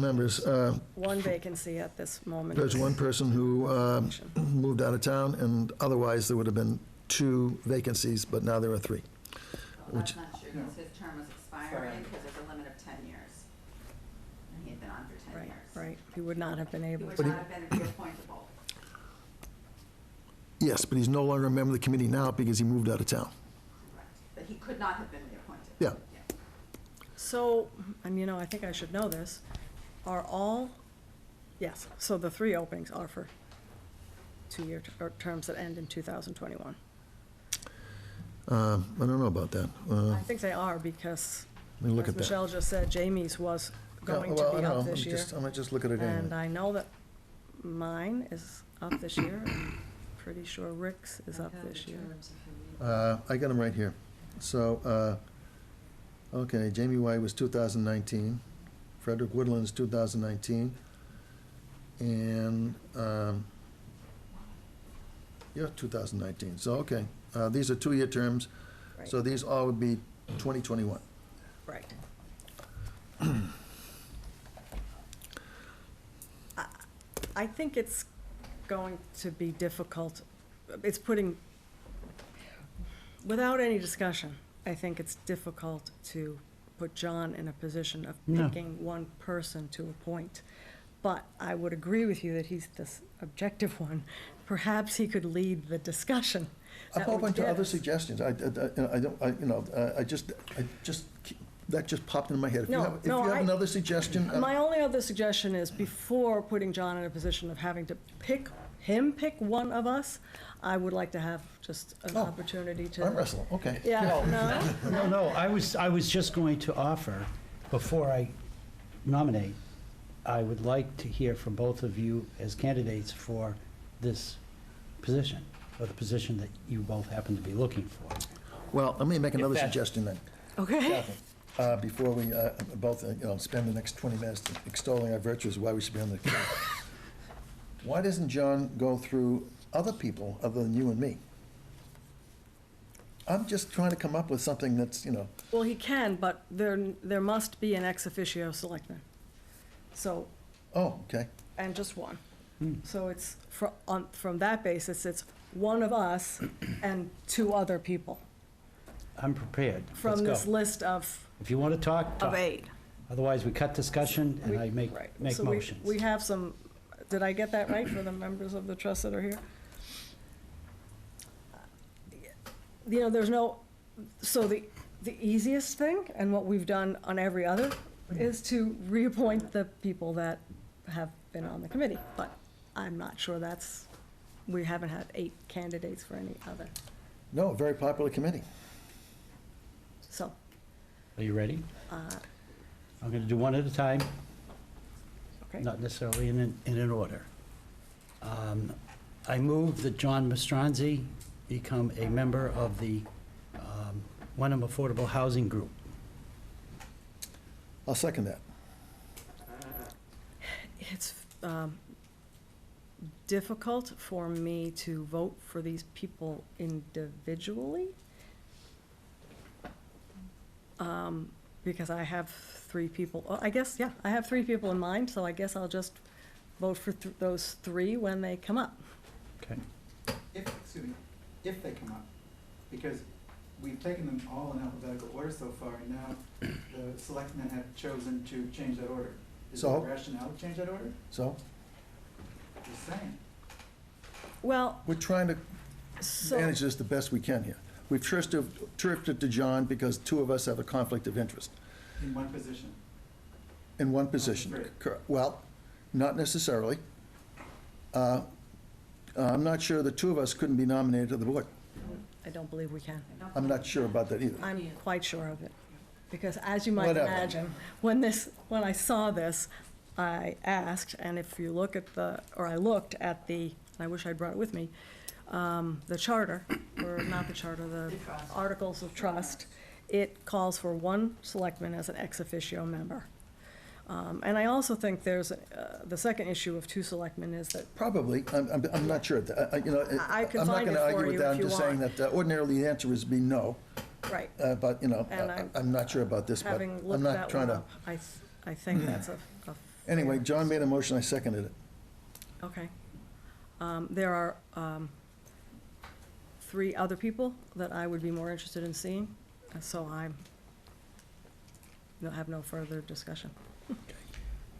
members. 1 vacancy at this moment. There's one person who moved out of town, and otherwise there would have been 2 vacancies, but now there are 3. Well, that's not true, because his term was expiring, because there's a limit of 10 years. And he had been on for 10 Right, years. right. He would not have been He able would to. not have been reappointable. Yes, but he's no longer a member of the committee now because he moved out of town. Correct. But he could not have been reappointed. Yeah. So, and I think I should know this, are all, yes, so the 3 openings are for 2-year terms that end in 2021. I don't know about that. I think they are because, Let me look as at that. Michelle just said, Jamie's was going Yeah, well, to I be know. up this year. I'm gonna just look at it And anyway. I know that mine is up this year. I'm pretty sure Rick's is up I've got this the year. terms if you need. I got them right here. So, okay, Jamie White was 2019, Frederick Woodland's 2019, and, yeah, 2019. So, okay, these are 2-year terms, so Right, these all would be 2021. right. I think it's going to be difficult. It's putting, without any discussion, I think it's difficult to put John in a position of No. picking one person to appoint. But I would agree with you that he's the objective one. Perhaps he could lead the discussion. I'm That would open to get other us- suggestions. That just popped into my head. If you No, have- If no, you have I- another suggestion, My only other suggestion is, before putting John in a position of having to pick one of us, I would like to have just an Oh, opportunity to. arm wrestle, okay. Yeah, no? No, I was just going to offer, before I nominate, I would like to hear from both of you as candidates for this position, or the position that you both happen to be looking for. Well, let me make another that- suggestion then. Okay. Kathy, before we both, spend the next 20 minutes extolling our virtues, why we should be on the committee. Why doesn't John go through other people other than you and me? I'm just trying to come up with something that's, Well, he can, but there must be an ex officio selectman. So, oh, okay. and just one. So it's, from that basis, it's one of us and 2 other people I'm prepared. Let's from this go. list of If you want to talk, of talk. 8. Otherwise, we cut discussion and We- I make right. So motions. we have some, did I get that right for the members of the trust that are here? There's no, so the easiest thing, and what we've done on every other, is to reappoint the people that have been on the committee. But I'm not sure we haven't had 8 candidates for any other, No, very popular committee. so. Are you ready? uh, I'm going to do one at a time, Okay. not necessarily in an order. I move that John Mastronzi become a member of the Wenham Affordable Housing Group. I'll second that. It's difficult for me to vote for these people individually, because I have 3 people, I guess, yeah, I have 3 people in mind, so I guess I'll just vote for those 3 when they come up. Okay. If they come up, because we've taken them all in alphabetical order so far, and now the selectmen have chosen to change that order. Is there So? a rationale to change that order? So, Just saying. Well, we're trying to so, manage this the best we can here. We've turfed it to John because 2 of us have a conflict of interest In one position. in one position. Three. Well, not necessarily. I'm not sure the 2 of us couldn't be nominated to the board. I don't believe we can. I'm not sure about that either. I'm quite sure of it, because as you might Whatever. imagine, when I saw this, I asked, and if you look at I looked at and I wish I'd brought it with me, the charter, or not the charter, the Articles of Trust, it calls for 1 selectman as an ex officio member. And I also think there's, the second issue of 2 selectmen is that, Probably, I'm not sure. I can I'm not find going it to for argue with you that. if I'm you just saying want. that ordinarily the answer is be no. right, But, And I'm not sure about this, but having I'm looked not that trying one to. up, I think that's a Anyway, fair John made a motion, I seconded it. Okay. There are 3 other people that I would be more interested in seeing, so I'll have no further discussion.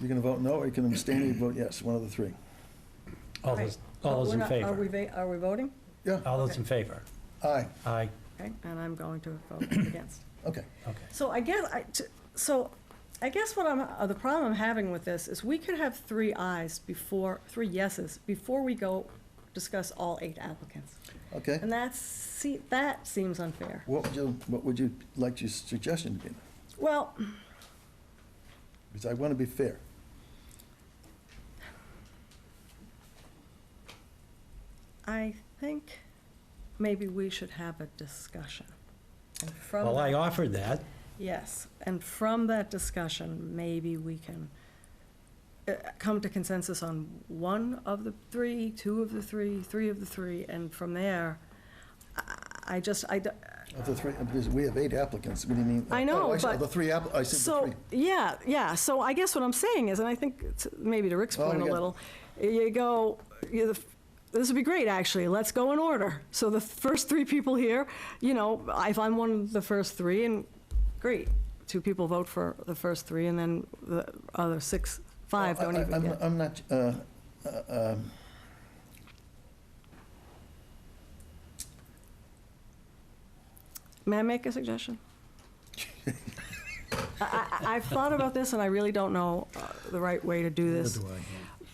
You're going to vote no, or you can abstain, or you vote yes, one of the 3. All Right. those, all those in Are favor? we voting? Yeah, All those in favor? aye, Aye. Okay, and I'm going to vote against. okay. Okay. So I guess, I guess the problem I'm having with this is we could have 3 ayes 3 yeses, before we go discuss all 8 applicants. Okay, And that seems unfair. what would you like your suggestion to be? Well, Because I want to be fair. I think maybe we should have a discussion. And from Well, I that- offered that. Yes, and from that discussion, maybe we can come to consensus on 1 of the 3, 2 of the 3, 3 of the 3, and from there, I just, Of the 3, because we have 8 applicants, what do you mean? I know, Oh, said but- the 3 I said the so, 3. yeah, so I guess what I'm saying is, and I think maybe to Rick's Well, point a we got- little, this would be great, actually, let's go in order. So the first 3 people here, if I'm one of the first 3, and great, 2 people vote for the first 3, and then the other 5 don't even get. I'm not, May I make a suggestion? I've thought about this, and I really don't know the right way to do this.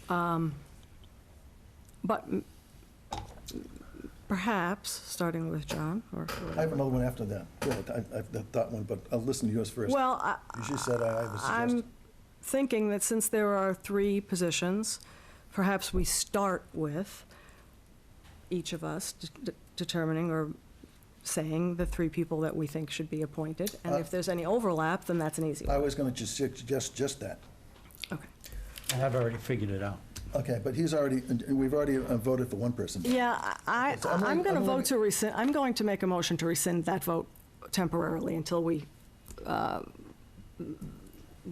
But perhaps, starting with John, or I have another one after that. Go ahead, I've thought one, but I'll listen to yours first. well, You just said I have a I'm suggestion. thinking that since there are 3 positions, perhaps we start with each of us determining or saying the 3 people that we think should be appointed. And if there's any overlap, then that's an easy I one. was going to just suggest just that. Okay. I've already figured it out. Okay, but we've already voted for one person. Yeah, I'm going to I'm vote to rescind, I'm going to make a motion to rescind that vote temporarily until we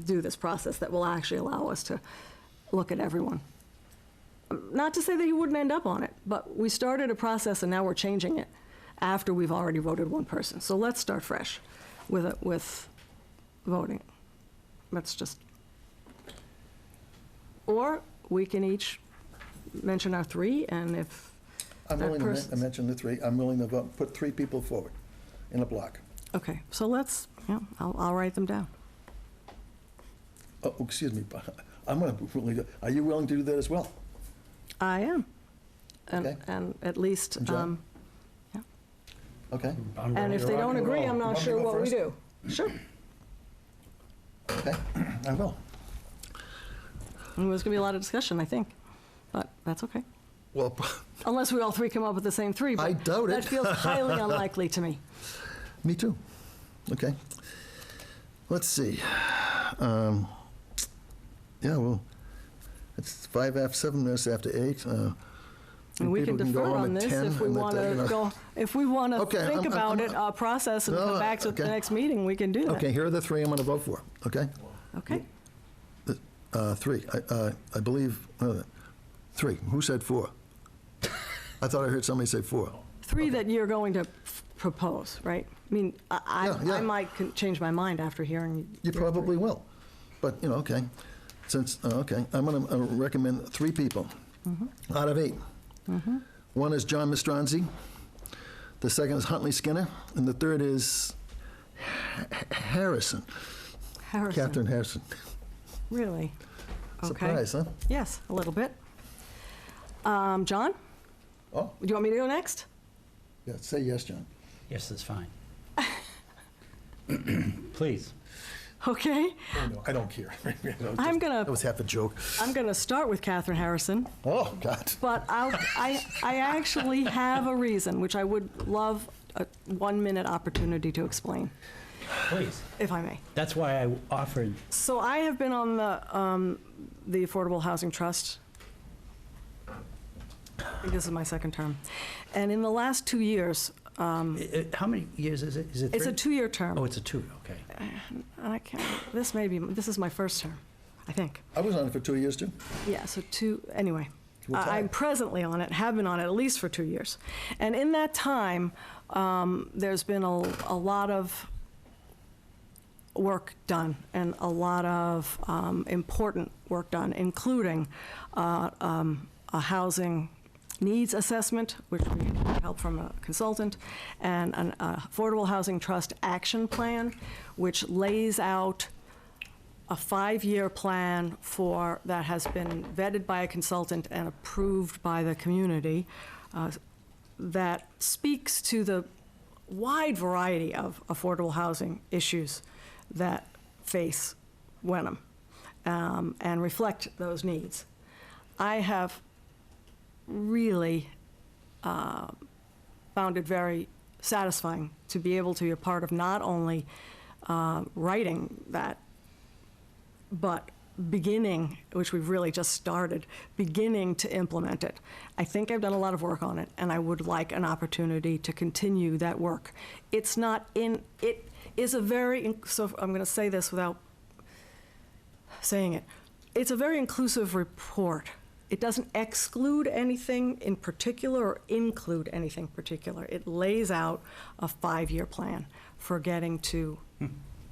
do this process that will actually allow us to look at everyone. Not to say that he wouldn't end up on it, but we started a process and now we're changing it after we've already voted one person. So let's start fresh with voting. Let's just, or we can each mention our 3, and if I'm that willing to person's- mention the 3. I'm willing to put 3 people forward in a block. Okay, so let's, I'll write them down. Oh, excuse me, I'm going to, are you willing to do that as well? I am. Okay. And at least, And John? Okay, and if they don't agree, I'm not sure what we do. Sure. okay, I will. And there's going to be a lot of discussion, I think, but that's okay. Well, Unless we all 3 come up with the same 3. I but doubt it. That feels highly unlikely to me. me too. Okay. Let's see. Yeah, well, it's 7 minutes after 8. And we can people defer go home on at this 10 if we and let want that, to you know. go, if we want to Okay, think I'm- about I'm- it, our process, and No, come back to the okay. next meeting, we can do that. Okay, here are the 3 I'm going to vote for, okay? Okay. 3, I believe, 3. Who said 4? I thought I heard somebody say 4. 3 that you're going to propose, right? I mean, Yeah. I might change my mind after hearing. You your probably 3. will, but, okay. Since, okay, I'm going to recommend 3 people out of 8. One is John Mastronzi, the second is Huntley Skinner, and the third is Harrison. Catherine Harrison. Really? Okay. Surprise, huh? Yes, a little bit. John? Oh, Do you want me to go next? yeah, say yes, John. Yes, that's fine. Please. Okay. Oh, no, I don't care. I'm That was half a joke. going to start with Catherine Harrison, Oh, God. but I actually have a reason, which I would love a 1-minute opportunity to explain, Please. if I may. That's why I offered, So I have been on the Affordable Housing Trust. I think this is my 2nd term. And in the last 2 years, how many years is it? Is it 3? it's a 2-year term. Oh, it's a 2, okay. I can't, this is my 1st term, I think. I was on it for 2 years, too. Yeah, so 2, anyway. We're tied. I'm presently on it, have been on it at least for 2 years. And in that time, there's been a lot of work done and a lot of important work done, including a housing needs assessment, which we had help from a consultant, and an Affordable Housing Trust action plan, which lays out a 5-year plan that has been vetted by a consultant and approved by the community, that speaks to the wide variety of affordable housing issues that face Wenham, and reflect those needs. I have really found it very satisfying to be able to be a part of not only writing that, but beginning, which we've really just started, beginning to implement it. I think I've done a lot of work on it, and I would like an opportunity to continue that work. It is a very, so I'm going to say this without saying it, it's a very inclusive report. It doesn't exclude anything in particular or include anything particular. It lays out a 5-year plan for getting to,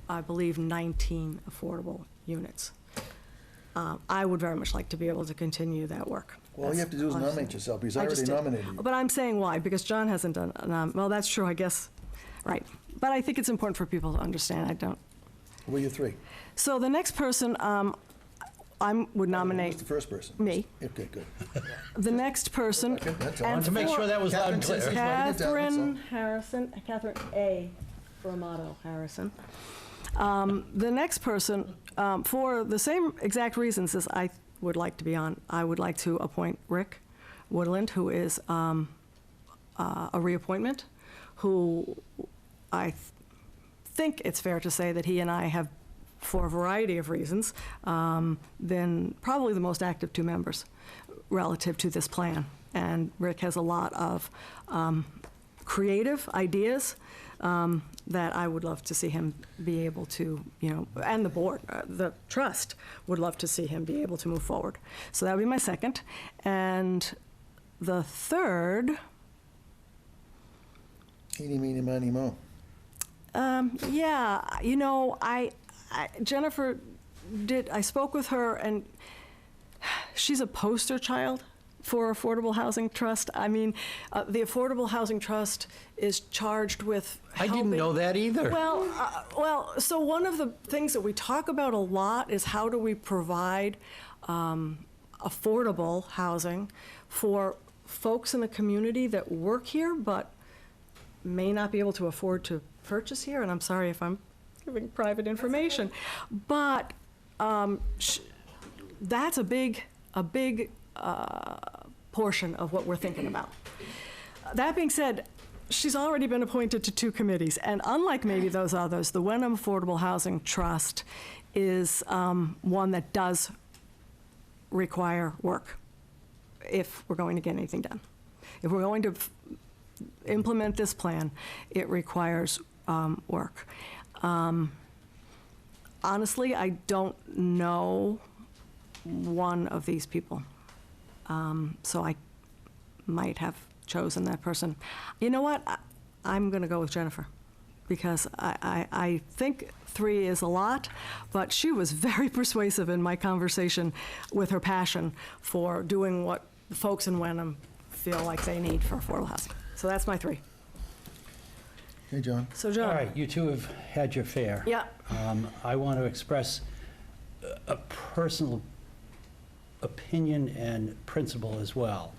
I believe, 19 affordable units. I would very much like to be able to continue that work. Well, all you have to do is nominate yourself, because I I just already did. nominated you. But I'm saying why, because John hasn't done, well, that's true, I guess, right. But I think it's important for people to understand, I don't. Who are you 3? So the next person, I would Who's nominate the first person? me. Okay, good. The next person. Okay, that's all. and Wanted to make for- sure that was loud and Catherine clear. says- Write it down, Catherine that's Harrison, Catherine A. Formato Harrison. The next person, for the same exact reasons as I would like to be on, I would like to appoint Rick Woodland, who is a reappointment, who I think it's fair to say that he and I have, for a variety of reasons, been probably the most active two members relative to this plan. And Rick has a lot of creative ideas that I would love to see him be able to, and the board, the trust would love to see him be able to move forward. So that would be my second. And the third, Eeny, meeny, miny, moe. yeah, Jennifer I spoke with her, and she's a poster child for Affordable Housing Trust. I mean, the Affordable Housing Trust is charged with I didn't helping- know that either. Well, so one of the things that we talk about a lot is how do we provide affordable housing for folks in the community that work here but may not be able to afford to purchase here. And I'm sorry if I'm giving private information, but that's a big portion of what we're thinking about. That being said, she's already been appointed to 2 committees, and unlike maybe those others, the Wenham Affordable Housing Trust is one that does require work if we're going to get anything done. If we're going to implement this plan, it requires work. Honestly, I don't know one of these people. So I might have chosen that person. You know what? I'm going to go with Jennifer, because I think 3 is a lot, but she was very persuasive in my conversation with her passion for doing what the folks in Wenham feel like they need for affordable housing. So that's my 3. Hey, John. So John. All right, you two have had your fare. Yeah. I want to express a personal opinion and principle as well.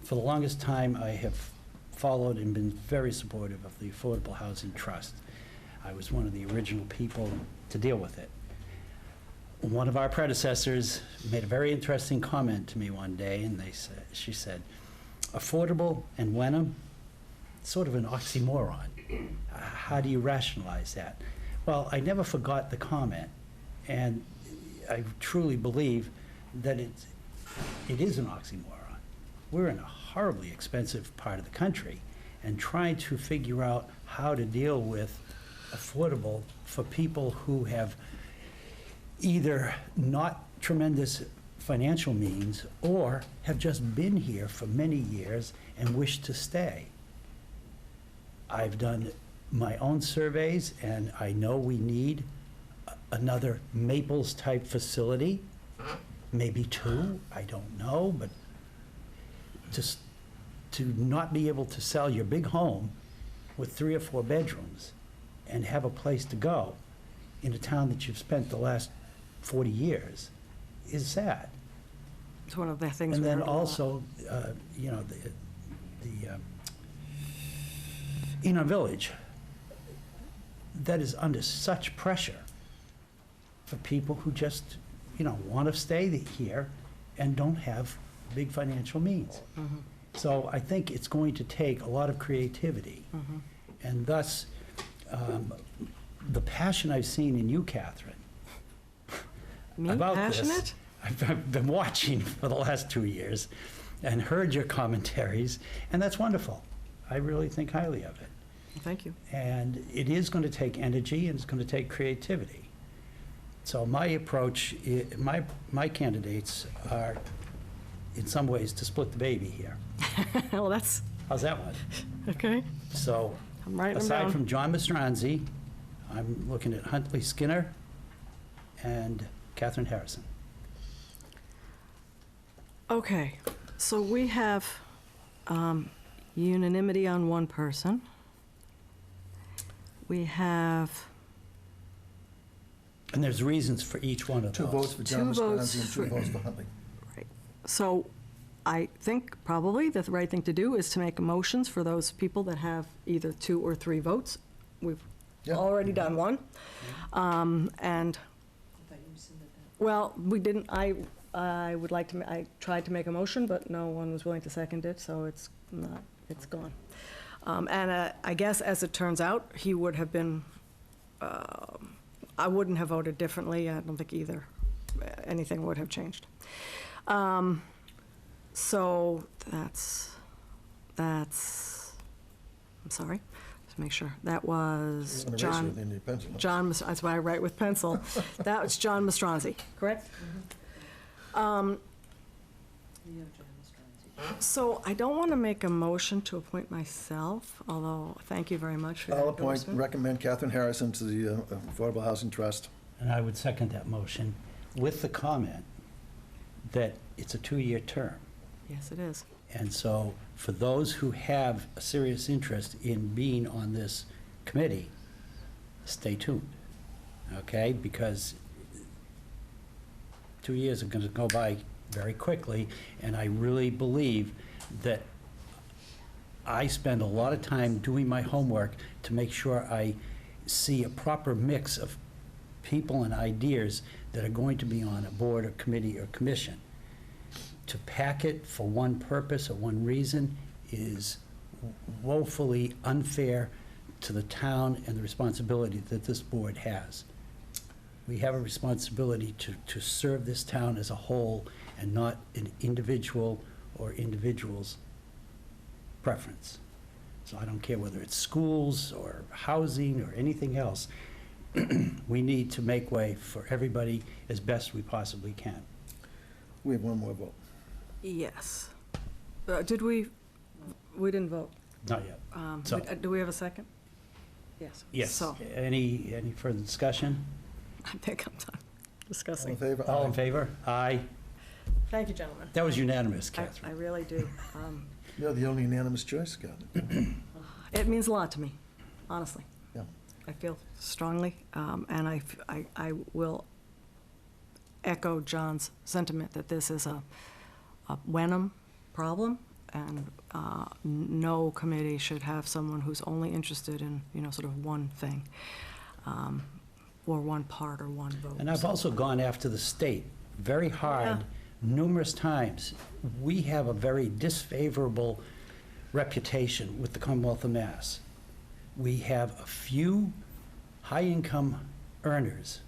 For the longest time, I have followed and been very supportive of the Affordable Housing Trust. I was one of the original people to deal with it. One of our predecessors made a very interesting comment to me one day, and she said, affordable and Wenham, sort of an oxymoron. How do you rationalize that? Well, I never forgot the comment, and I truly believe that it is an oxymoron. We're in a horribly expensive part of the country, and trying to figure out how to deal with affordable for people who have either not tremendous financial means or have just been here for many years and wish to stay. I've done my own surveys, and I know we need another Maples-type facility, maybe 2, I don't know, but just to not be able to sell your big home with 3 or 4 bedrooms and have a place to go in a town that you've spent the last 40 years is sad. It's one of the things. And we then heard a lot. also, in a village that is under such pressure for people who just, want to stay here and don't have big financial means. Mhm. So I think it's going to take a lot of creativity. Mhm. And thus, the passion I've seen in you, Catherine, Me, about this, passionate? I've been watching for the last 2 years and heard your commentaries, and that's wonderful. I really think highly of it. Thank you. And it is going to take energy, and it's going to take creativity. So my approach, my candidates are, in some ways, to split the baby here. Well, that's, How's that one? okay. So, I'm writing them aside down. from John Mastranzi, I'm looking at Huntley Skinner and Catherine Harrison. Okay, so we have unanimity on one person. We have And there's reasons for each one of those. 2 votes for John 2 votes Mastranzi and 2 for- votes for Huntley. So I think probably the right thing to do is to make motions for those people that have either 2 or 3 votes. We've Yeah. already done one. And, I thought you rescinded that. well, we didn't, I I would like to, I tried to make a motion, but no one was willing to second it, so it's not, it's gone. And I guess, as it turns out, he would have been, I wouldn't have voted differently. I don't think either, anything would have changed. So that's, I'm sorry, just make sure. That was John, that's why I write with pencil. That was John Mastronzi, correct? So I don't want to make a motion to appoint myself, although, thank you very much for that I'll appoint, endorsement. recommend Catherine Harrison to the Affordable Housing Trust. And I would second that motion with the comment that it's a 2-year term. Yes, it is. And so, for those who have a serious interest in being on this committee, stay tuned, okay? Because 2 years are going to go by very quickly, and I really believe that I spend a lot of time doing my homework to make sure I see a proper mix of people and ideas that are going to be on a board or committee or commission. To pack it for one purpose or one reason is woefully unfair to the town and the responsibility that this board has. We have a responsibility to serve this town as a whole and not an individual or individuals' preference. So I don't care whether it's schools or housing or anything else. We need to make way for everybody as best we possibly can. We have one more vote. Yes. Did we didn't vote. Not yet. So- Do we have a second? Yes. Yes. So, Any further discussion? I think I'm done All in discussing. favor? All in favor? Aye. Thank you, gentlemen. That was unanimous, I Catherine. really do. You're the only unanimous choice, Catherine. It means a lot to me, honestly. Yeah. I feel strongly, and I will echo John's sentiment that this is a Wenham problem, and no committee should have someone who's only interested in, sort of one thing, or one part or one vote. And I've also gone after the state very hard numerous times. We have a very disfavorable reputation with the Commonwealth of Mass. We have a few high-income earners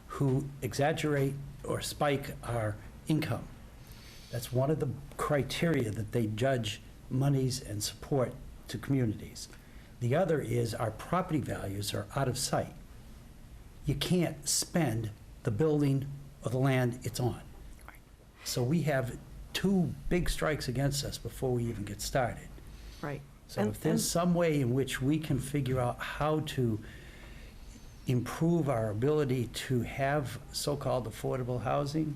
who exaggerate or spike our income. That's one of the criteria that they judge monies and support to communities. The other is our property values are out of sight. You can't spend the building or the land it's on. So we have 2 big strikes against us before we even get started. Right. So And- if there's some way in which we can figure out how to improve our ability to have so-called affordable housing,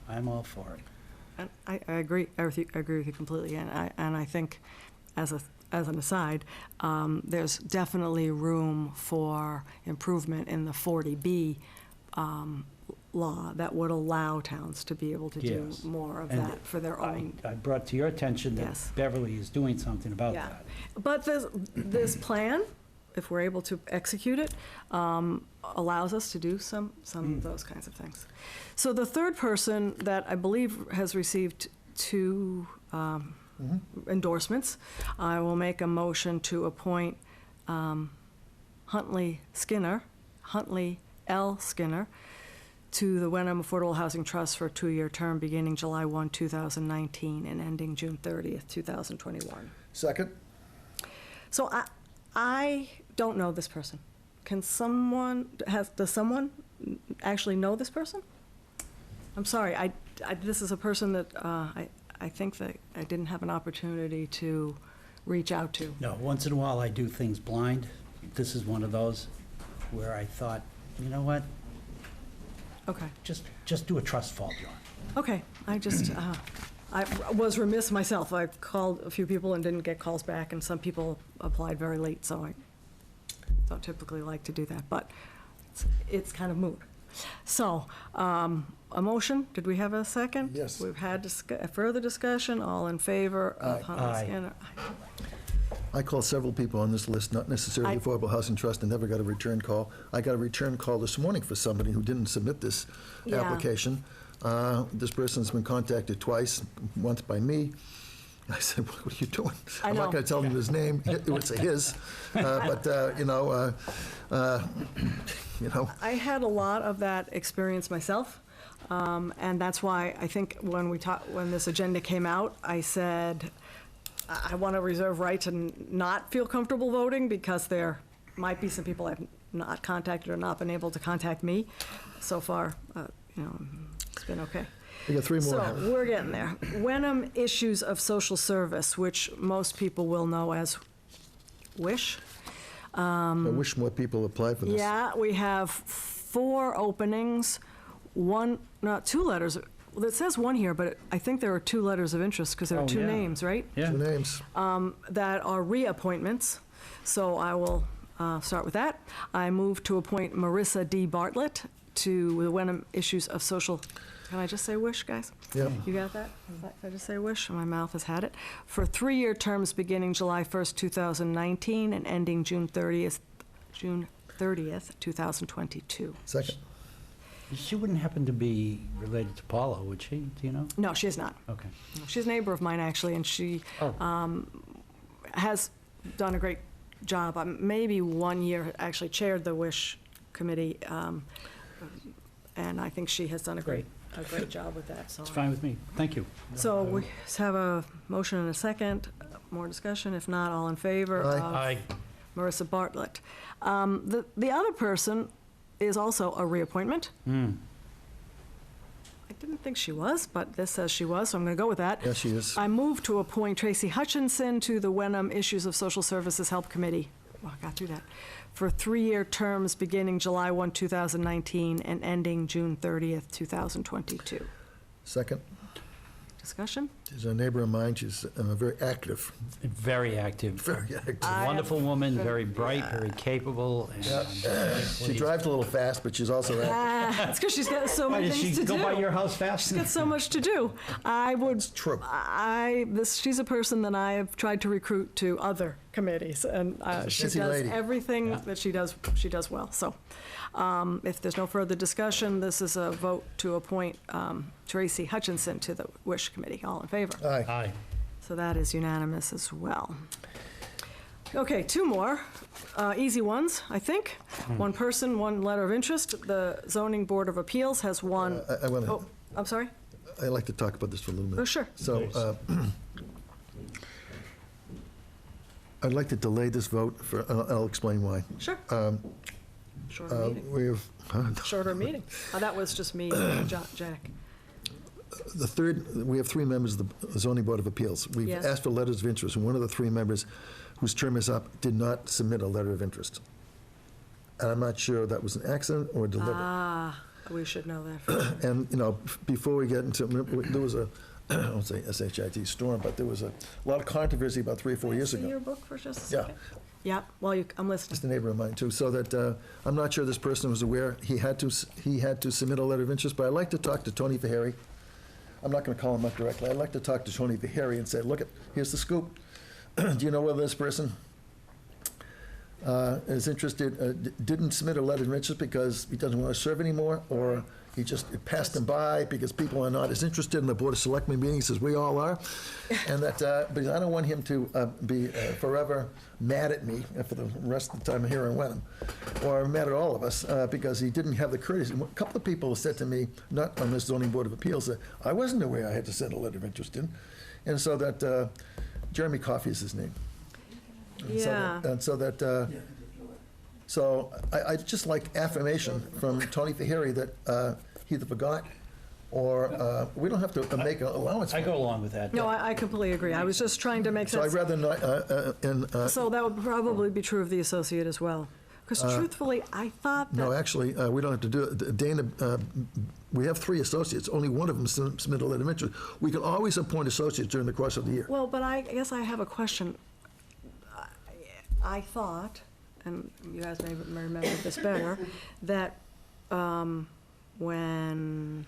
I'm all for it. And I agree, I agree with you completely, and I think, as an aside, there's definitely room for improvement in the 40B law that would allow towns to be able to do Yes. more of And that for their own. I brought to your attention that Yes. Beverly is doing something about Yeah. that. But this plan, if we're able to execute it, allows us to do some of those kinds of things. So the third person that I believe has received 2 endorsements, I will make a motion to appoint Huntley L. Skinner, to the Wenham Affordable Housing Trust for a 2-year term beginning July 1, 2019, and ending June 30th, 2021. Second? So I don't know this person. Does someone actually know this person? I'm sorry, this is a person that I think that I didn't have an opportunity to reach out to. No, once in a while I do things blind. This is one of those where I thought, you know what, Okay, just do a trust fall, John. okay, I was remiss myself. I called a few people and didn't get calls back, and some people applied very late, so I don't typically like to do that, but it's kind of moot. So, a motion, did we have a second? Yes. We've had further discussion, all in favor of Aye. Huntley Aye. Skinner? I called several people on this list, not necessarily I- Affordable Housing Trust, and never got a return call. I got a return call this morning for somebody who didn't submit this Yeah. application. This person's been contacted twice, once by me. I said, what are you doing? I I'm not know. going to tell him his name. It would say his. But, I had a lot of that experience myself, and that's why I think when this agenda came out, I said, I want to reserve right to not feel comfortable voting because there might be some people I've not contacted or not been able to contact me. So far, it's been okay. we got 3 more. So, we're getting there. Wenham Issues of Social Service, which most people will know as WISH. I wish more people applied for this. Yeah, we have 4 openings, 2 letters. Well, it says 1 here, but I think there are 2 letters of interest because there are 2 yeah. names, right? Yeah. 2 names. That are reappointments. So I will start with that. I move to appoint Marissa D. Bartlett to the Wenham Issues of Social. Can I just say WISH, guys? Yeah. You got that? Can I just say WISH? My mouth has had it. For 3-year terms beginning July 1st, 2019 and ending June 30th, 2022. Second. She wouldn't happen to be related to Paula, would she? Do you know? No, she is not. Okay. She's a neighbor of mine, actually, and she has done a great job. Maybe 1 year actually chaired the WISH committee, and I think she has done a great job with that. So It's fine with me. Thank you. So we have a motion and a second. More discussion? If not, all in favor Aye. of Aye. Marissa Bartlett. The other person is also a reappointment. Hmm. I didn't think she was, but this says she was, so I'm going to go with that. Yes, she is. I move to appoint Tracy Hutchinson to the Wenham Issues of Social Services Help Committee. Well, I got through that. For 3-year terms beginning July 1, 2019 and ending June 30th, 2022. Second. Discussion? She's a neighbor of mine. She's very active. Very active. Very active. I Wonderful have woman, been- very bright, very capable, and I'm very She pleased. drives a little fast, but she's also active. It's because she's got so Why, many does things she to go do. by your house fast? She's got so much to do. I would. True. She's a person that I have tried to recruit to other committees, and she busy does lady. everything Yeah. that she does well. So, if there's no further discussion, this is a vote to appoint Tracy Hutchinson to the WISH committee. All in favor? Aye. Aye. So that is unanimous as well. Okay, 2 more, easy ones, I think. 1 person, 1 letter of interest. The Zoning Board of Appeals has one. I want to. Oh, I'm sorry? I'd like to talk about this for a little minute. Oh, sure. So, I'd like to delay this vote for, I'll explain why. Sure. Shorter meeting. We've, Shorter meeting. That was just me, Jack. we have 3 members of the Zoning Board of Appeals. We've Yes. asked for letters of interest, and one of the 3 members whose term is up did not submit a letter of interest. And I'm not sure that was an accident or deliberate. We should know that. For sure. And, before we get into, there was a, I won't say SHIT storm, but there was a lot of controversy about 3 or 4 years See ago. your book for just a Yeah. second? Yeah, well, I'm listening. Just a neighbor of mine, too, so that, I'm not sure this person was aware he had to submit a letter of interest, but I'd like to talk to Tony Verheri. I'm not going to call him up directly. I'd like to talk to Tony Verheri and say, look, here's the scoop. Do you know whether this person is interested, didn't submit a letter of interest because he doesn't want to serve anymore, or he just it passed him by because people are not as interested in the Board of Selectmen meetings as we all are, and that because I don't want him to be forever mad at me for the rest of the time here in Wenham, or mad at all of us because he didn't have the courtesy. A couple of people said to me, not on this Zoning Board of Appeals, that I wasn't aware I had to send a letter of interest in, and so that Jeremy Coffey is his name. Yeah. So I'd just like affirmation from Tony Verheri that he either forgot or we don't have to make an allowance for I it. go along with that. No, I completely agree. I was just trying to make So I'd sense. rather not, So that would probably be true of the associate as well. Because truthfully, I thought no, that, actually, we don't have to do it. Dana, we have 3 associates. Only one of them submitted a letter of interest. We can always appoint associates during the course of the year. well, but I guess I have a question. I thought, and you guys may remember this better, that when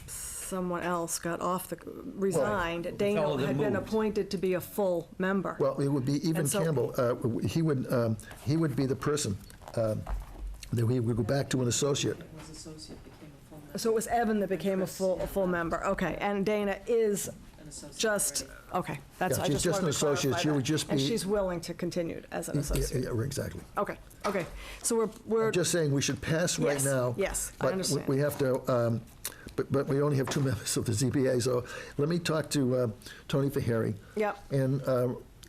someone else got off resigned, fellow Dana that had been moved. appointed to be a full member. Well, it would be even And so- Campbell. He would be the person that we would go back to an associate. It was associate became a So it was Evan that became a full member, okay, and Dana is An associate just, already. okay, that's, Yeah, I she's just just wanted an to clarify associate. She would that. just And be- she's willing to continue as an associate. Yeah, exactly. Okay, okay, so we're, I'm just saying, we should pass right Yes, now. yes, I but understand. we have to, but we only have 2 members of the ZBA, so let me talk to Tony Fahey yep, and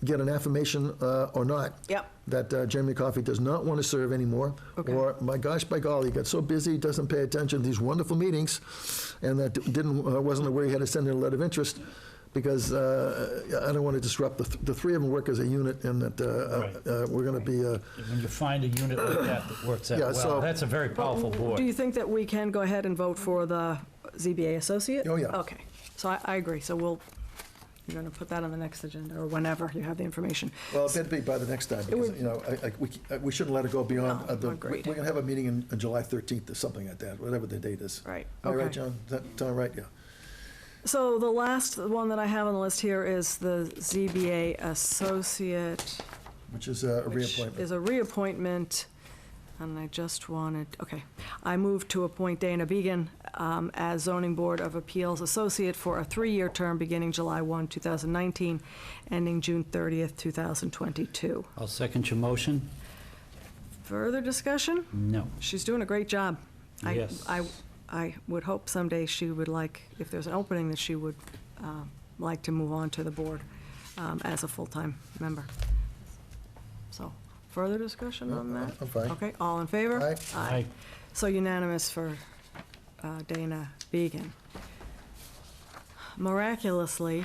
get an affirmation or not yep, that Jeremy Coffey does not want to serve anymore. Okay. Or, my gosh, by golly, he got so busy, he doesn't pay attention to these wonderful meetings, and that wasn't aware he had to send in a letter of interest, because I don't want to disrupt, the 3 of them work as a unit, and that we're going to be, When you find a unit like that that works that Yeah, so- well, that's a very powerful board. do you think that we can go ahead and vote for the ZBA associate? Oh, yeah. Okay, so I agree, so you're gonna put that on the next agenda, or whenever you have the information. well, it better be by the next time, because, would- we shouldn't let it go beyond, No, we're agreed. going to have a meeting on July 13th or something like that, whatever the date is. Right, Am I right, okay. John? Is that sound right? Yeah. So the last one that I have on the list here is the ZBA associate, Which is a which reappointment. is a reappointment, and I just wanted, okay. I move to appoint Dana Began as Zoning Board of Appeals Associate for a 3-year term beginning July 1, 2019, ending June 30th, 2022. I'll second your motion. Further discussion? No. She's doing a great job. Yes. I would hope someday she would like, if there's an opening, that she would like to move on to the board as a full-time member. So, further discussion on that? I'm fine. Okay, all in favor? Aye. Aye. So unanimous for Dana Began. Miraculously,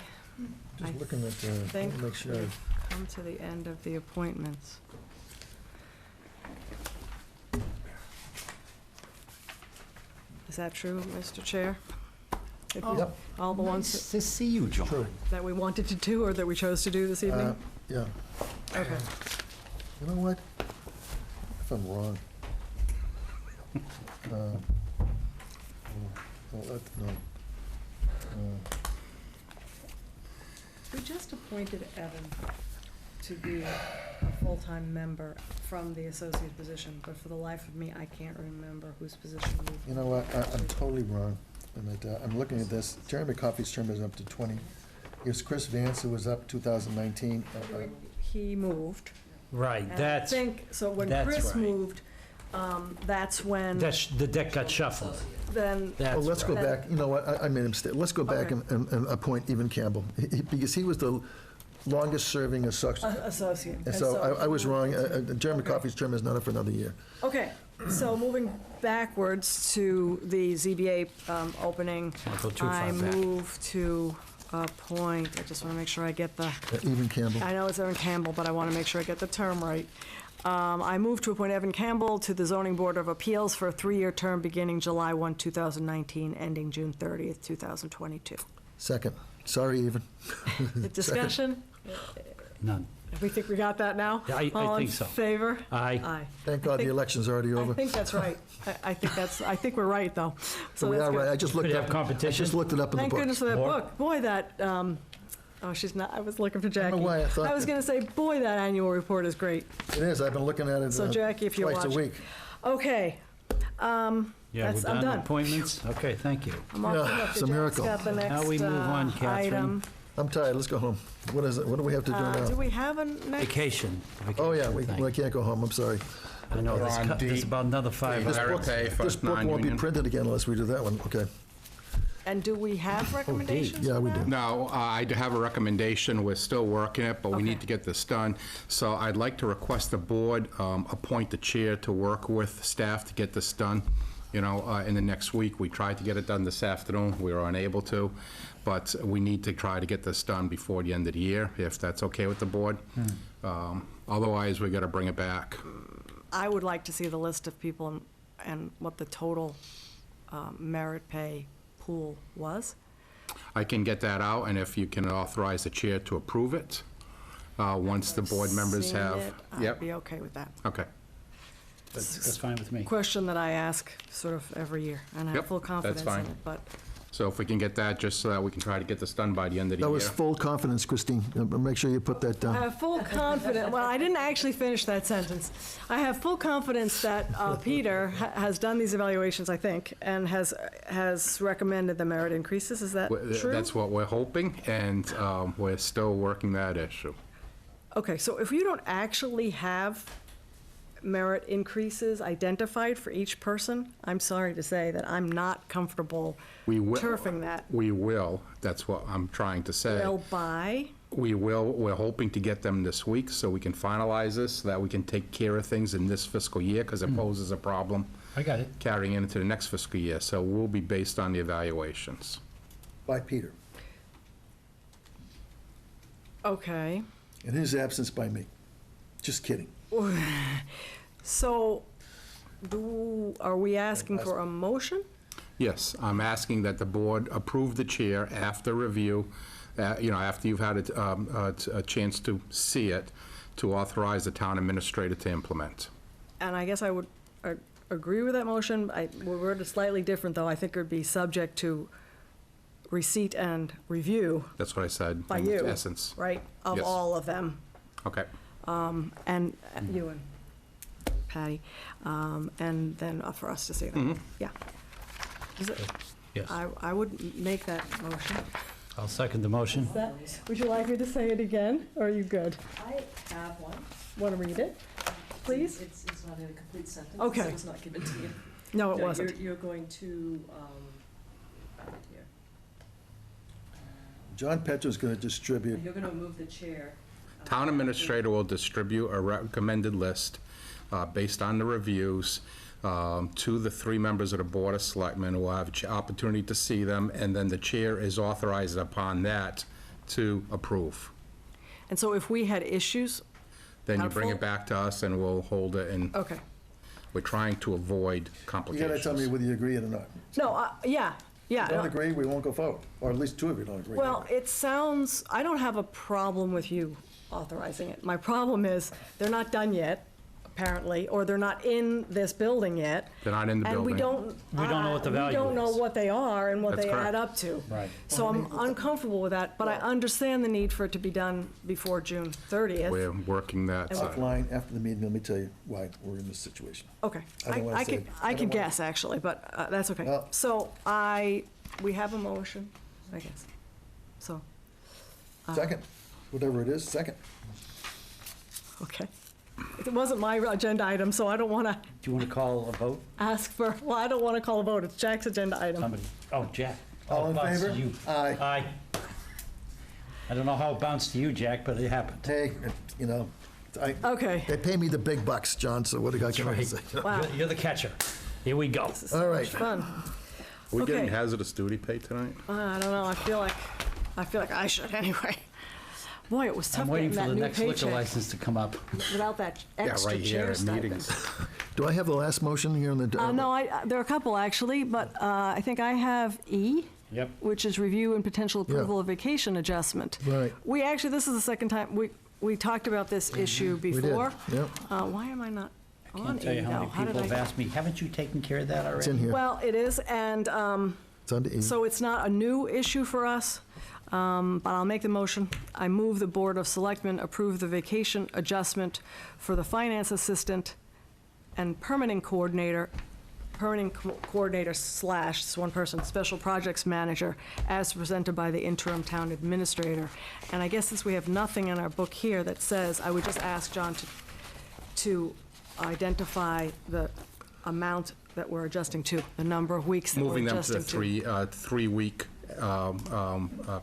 Just looking at, think let me make sure. we've come to the end of the appointments. Is that true, Mr. Chair? If we- Yep. All the ones Nice to see you, John. True. that we wanted to do or that we chose to do this evening? Yeah. Okay. You know what? If I'm wrong. Well, no. We just appointed Evan to be a full-time member from the associate position, but for the life of me, I can't remember whose position we. You know what? I'm totally wrong. And I'm looking at this. Jeremy Coffey's term is up to 20. It was Chris Vance who was up 2019. He moved. Right, And that's, I think, so when that's Chris right. moved, that's when, the deck got shuffled. then, That's Oh, let's go right. back. You know what? I made a mistake. Let's go back Okay. and appoint Evan Campbell, because he was the longest-serving associate. associate. And so I was wrong. Jeremy Okay. Coffey's term is not up for another year. Okay, so moving backwards to the ZBA opening, Don't go too far I back. move to appoint, I just want to make sure I get the, Evan Campbell. I know it's Evan Campbell, but I want to make sure I get the term right. I move to appoint Evan Campbell to the Zoning Board of Appeals for a 3-year term beginning July 1, 2019, ending June 30th, 2022. Second. Sorry, Evan. The discussion? None. We think we got that now? Yeah, I think so. All in favor? Aye. Aye. Thank God the election's already I over. think that's right. I think we're right, though. So we that's are good. right. I just looked Could up. have competition. I just looked it up in the Thank book. goodness for that More? book. Boy, that, oh, she's not, I was looking for don't Jackie. know why I thought I was that. going to say, boy, that annual report is great. It is. I've been looking at it So Jackie, if you're twice a watching. week. Okay. Yeah, we're That's- I'm done done. appointments? Okay, thank you. I'm off the Yeah, hook. it's a Jack's miracle. got the Now we next, move on, Catherine. item. I'm tired. Let's go home. What is it? What do we have to do Do now? we have a next? Vacation. Oh, yeah, Vacation thing. we can't go home. I'm sorry. I know, We're on there's D. about another 5 This hours. book- Pay for This book won't be non-union. printed again unless we do that one. Okay. And do we have recommendations Yeah, for we that? do. No, I do have a recommendation. We're still working it, but we Okay. need to get this done. So I'd like to request the board appoint the chair to work with staff to get this done. In the next week. We tried to get it done this afternoon. We were unable to, but we need to try to get this done before the end of the year, if that's okay with the board. Otherwise, we got to bring it back. I would like to see the list of people and what the total merit pay pool was. I can get that out, and if you can authorize the chair to approve it, once the board members Seen have. it, I'd be okay with that. Okay. That's fine with me. Question that I ask sort of every year, and I have Yep, full that's confidence in fine. it, but So if we can get that, just so that we can try to get this done by the end of the That year. was full confidence, Christine. Make sure you put that I down. have full confidence, well, I didn't actually finish that sentence. I have full confidence that Peter has done these evaluations, I think, and has recommended the merit increases. Is that true? That's what we're hoping, and we're still working that issue. Okay, so if you don't actually have merit increases identified for each person, I'm sorry to say that I'm not comfortable We will. turfing that. We will, that's what I'm trying to say. Well, by, We will, we're hoping to get them this week so we can finalize this, so that we can take care of things in this fiscal year, because it poses a problem I got it. carrying into the next fiscal year. So we'll be based on the evaluations. By Peter. okay. In his absence, by me. Just kidding. So, are we asking for a motion? Yes, I'm asking that the board approve the chair after review, after you've had a chance to see it, to authorize the town administrator to implement. And I guess I would agree with that motion. We're worded slightly different, though. I think it would be subject to receipt and review That's what I said. by in you. essence. Right? Of Yes. all of them. Okay. And you and Patty. And then for us to see them. Yeah. Is it- Yes. I would make that motion. I'll second the motion. Would you like me to say it again, or are you good? I have one. Want to read it, please? It's not in a complete sentence. Okay. It was not given to you. No, it No, wasn't. You're going to, here. John Petro's going to distribute. You're going to move the chair. Town administrator will distribute a recommended list based on the reviews to the 3 members of the Board of Selectmen, who will have an opportunity to see them, and then the chair is authorized upon that to approve. And so if we had issues, Then you bring Helpful? it back to us and we'll hold it, and okay. we're trying to avoid You complications. got to tell me whether you agree it or not. No, yeah. If you don't agree, we won't go forward. Or at least 2 of you don't agree. Well, it sounds, I don't have a problem with you authorizing it. My problem is, they're not done yet, apparently, or they're not in this building yet. They're not in the And we building. don't. We don't know what the value We don't know is. what they are and what That's they correct. add up to. Right. So I'm uncomfortable with that, but I understand the need for it to be done before June 30th. We're working that. Offline, after the meeting, let me tell you why we're in this situation. Okay. I don't wanna I say- could, I I don't could wanna- guess, actually, but that's okay. Well- So we have a motion, I guess. So, Second, whatever it is, second. okay. It wasn't my agenda item, so I don't want to Do you want to call a vote? ask for, well, I don't want to call a vote. It's Jack's agenda item. Somebody, oh, Jack. All Oh, in it bounced to favor? you. Aye. Aye. I don't know how it bounced to you, Jack, but it happened. Hey, Okay. they pay me the big bucks, John, so what do I can I right. say? Wow. You're the catcher. Here we go. This is All so right. much fun. Are we getting Okay. hazardous duty pay tonight? I don't know. I feel like I should anyway. Boy, it was I'm tough waiting getting for that the new next liquor paycheck license to come up. without that Yeah, extra right here chair at stipend. meetings. Do I have the last motion here on the? No, there are a couple actually, but I think I have E, Yep. which is review and potential Yeah. approval of vacation adjustment. Right. We actually, this is the second time, we talked about this issue We did, before. yep. Why am I not I on can't tell E you how now? many How did people have I? asked me, haven't you taken care of that already? It's in here. Well, it is, and It's under E. so it's not a new issue for us, but I'll make the motion. I move the Board of Selectmen approve the vacation adjustment for the finance assistant and permanent coordinator slash, it's one person, special projects manager, as presented by the interim town administrator. And I guess since we have nothing in our book here that says, I would just ask John to identify the amount that we're adjusting to, the number of weeks that we're Moving them to adjusting the 3-week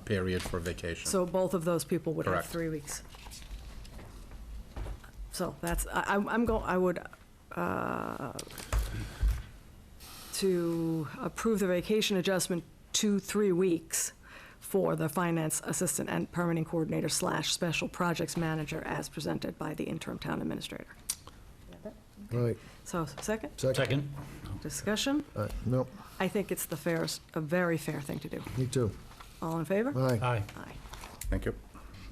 period for vacation. So both of those people would have Correct. 3 weeks. So that's, I would, to approve the vacation adjustment to 3 weeks for the finance assistant and permanent coordinator slash special projects manager as presented by the interim town administrator. All right, So, second, Second. discussion? no, I think it's the fairest, a very fair thing to do. me too. All in favor? Aye. Aye. Aye. Thank you.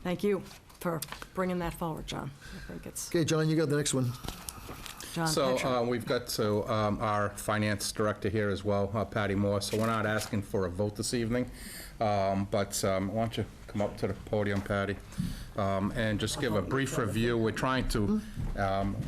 Thank you for bringing that forward, John. I think it's, Okay, John, you got the next one. John, So Petra. we've got our finance director here as well, Patty Moore, so we're not asking for a vote this evening, but why don't you come up to the podium, Patty, and just give a brief review. We're trying to,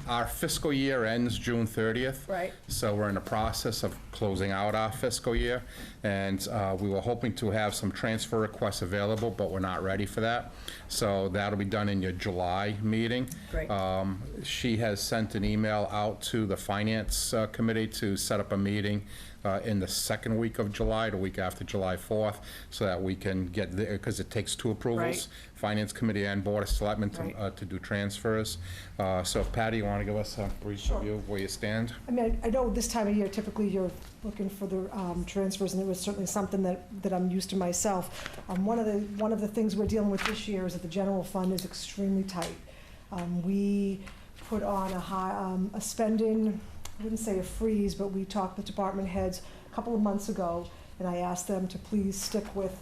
our fiscal year ends June 30th. Right. So we're in the process of closing out our fiscal year, and we were hoping to have some transfer requests available, but we're not ready for that. So that'll be done in your July meeting. Great. She has sent an email out to the Finance Committee to set up a meeting in the second week of July, the week after July 4th, so that we can get there, because it takes two approvals, Right. Finance Committee and Board of Selectmen Right. to do transfers. So Patty, you want to give us a brief review of where you stand? I mean, I know this time of year, typically you're looking for the transfers, and it was certainly something that I'm used to myself. One of the things we're dealing with this year is that the general fund is extremely tight. We put on a spending, I wouldn't say a freeze, but we talked with department heads a couple of months ago, and I asked them to please stick with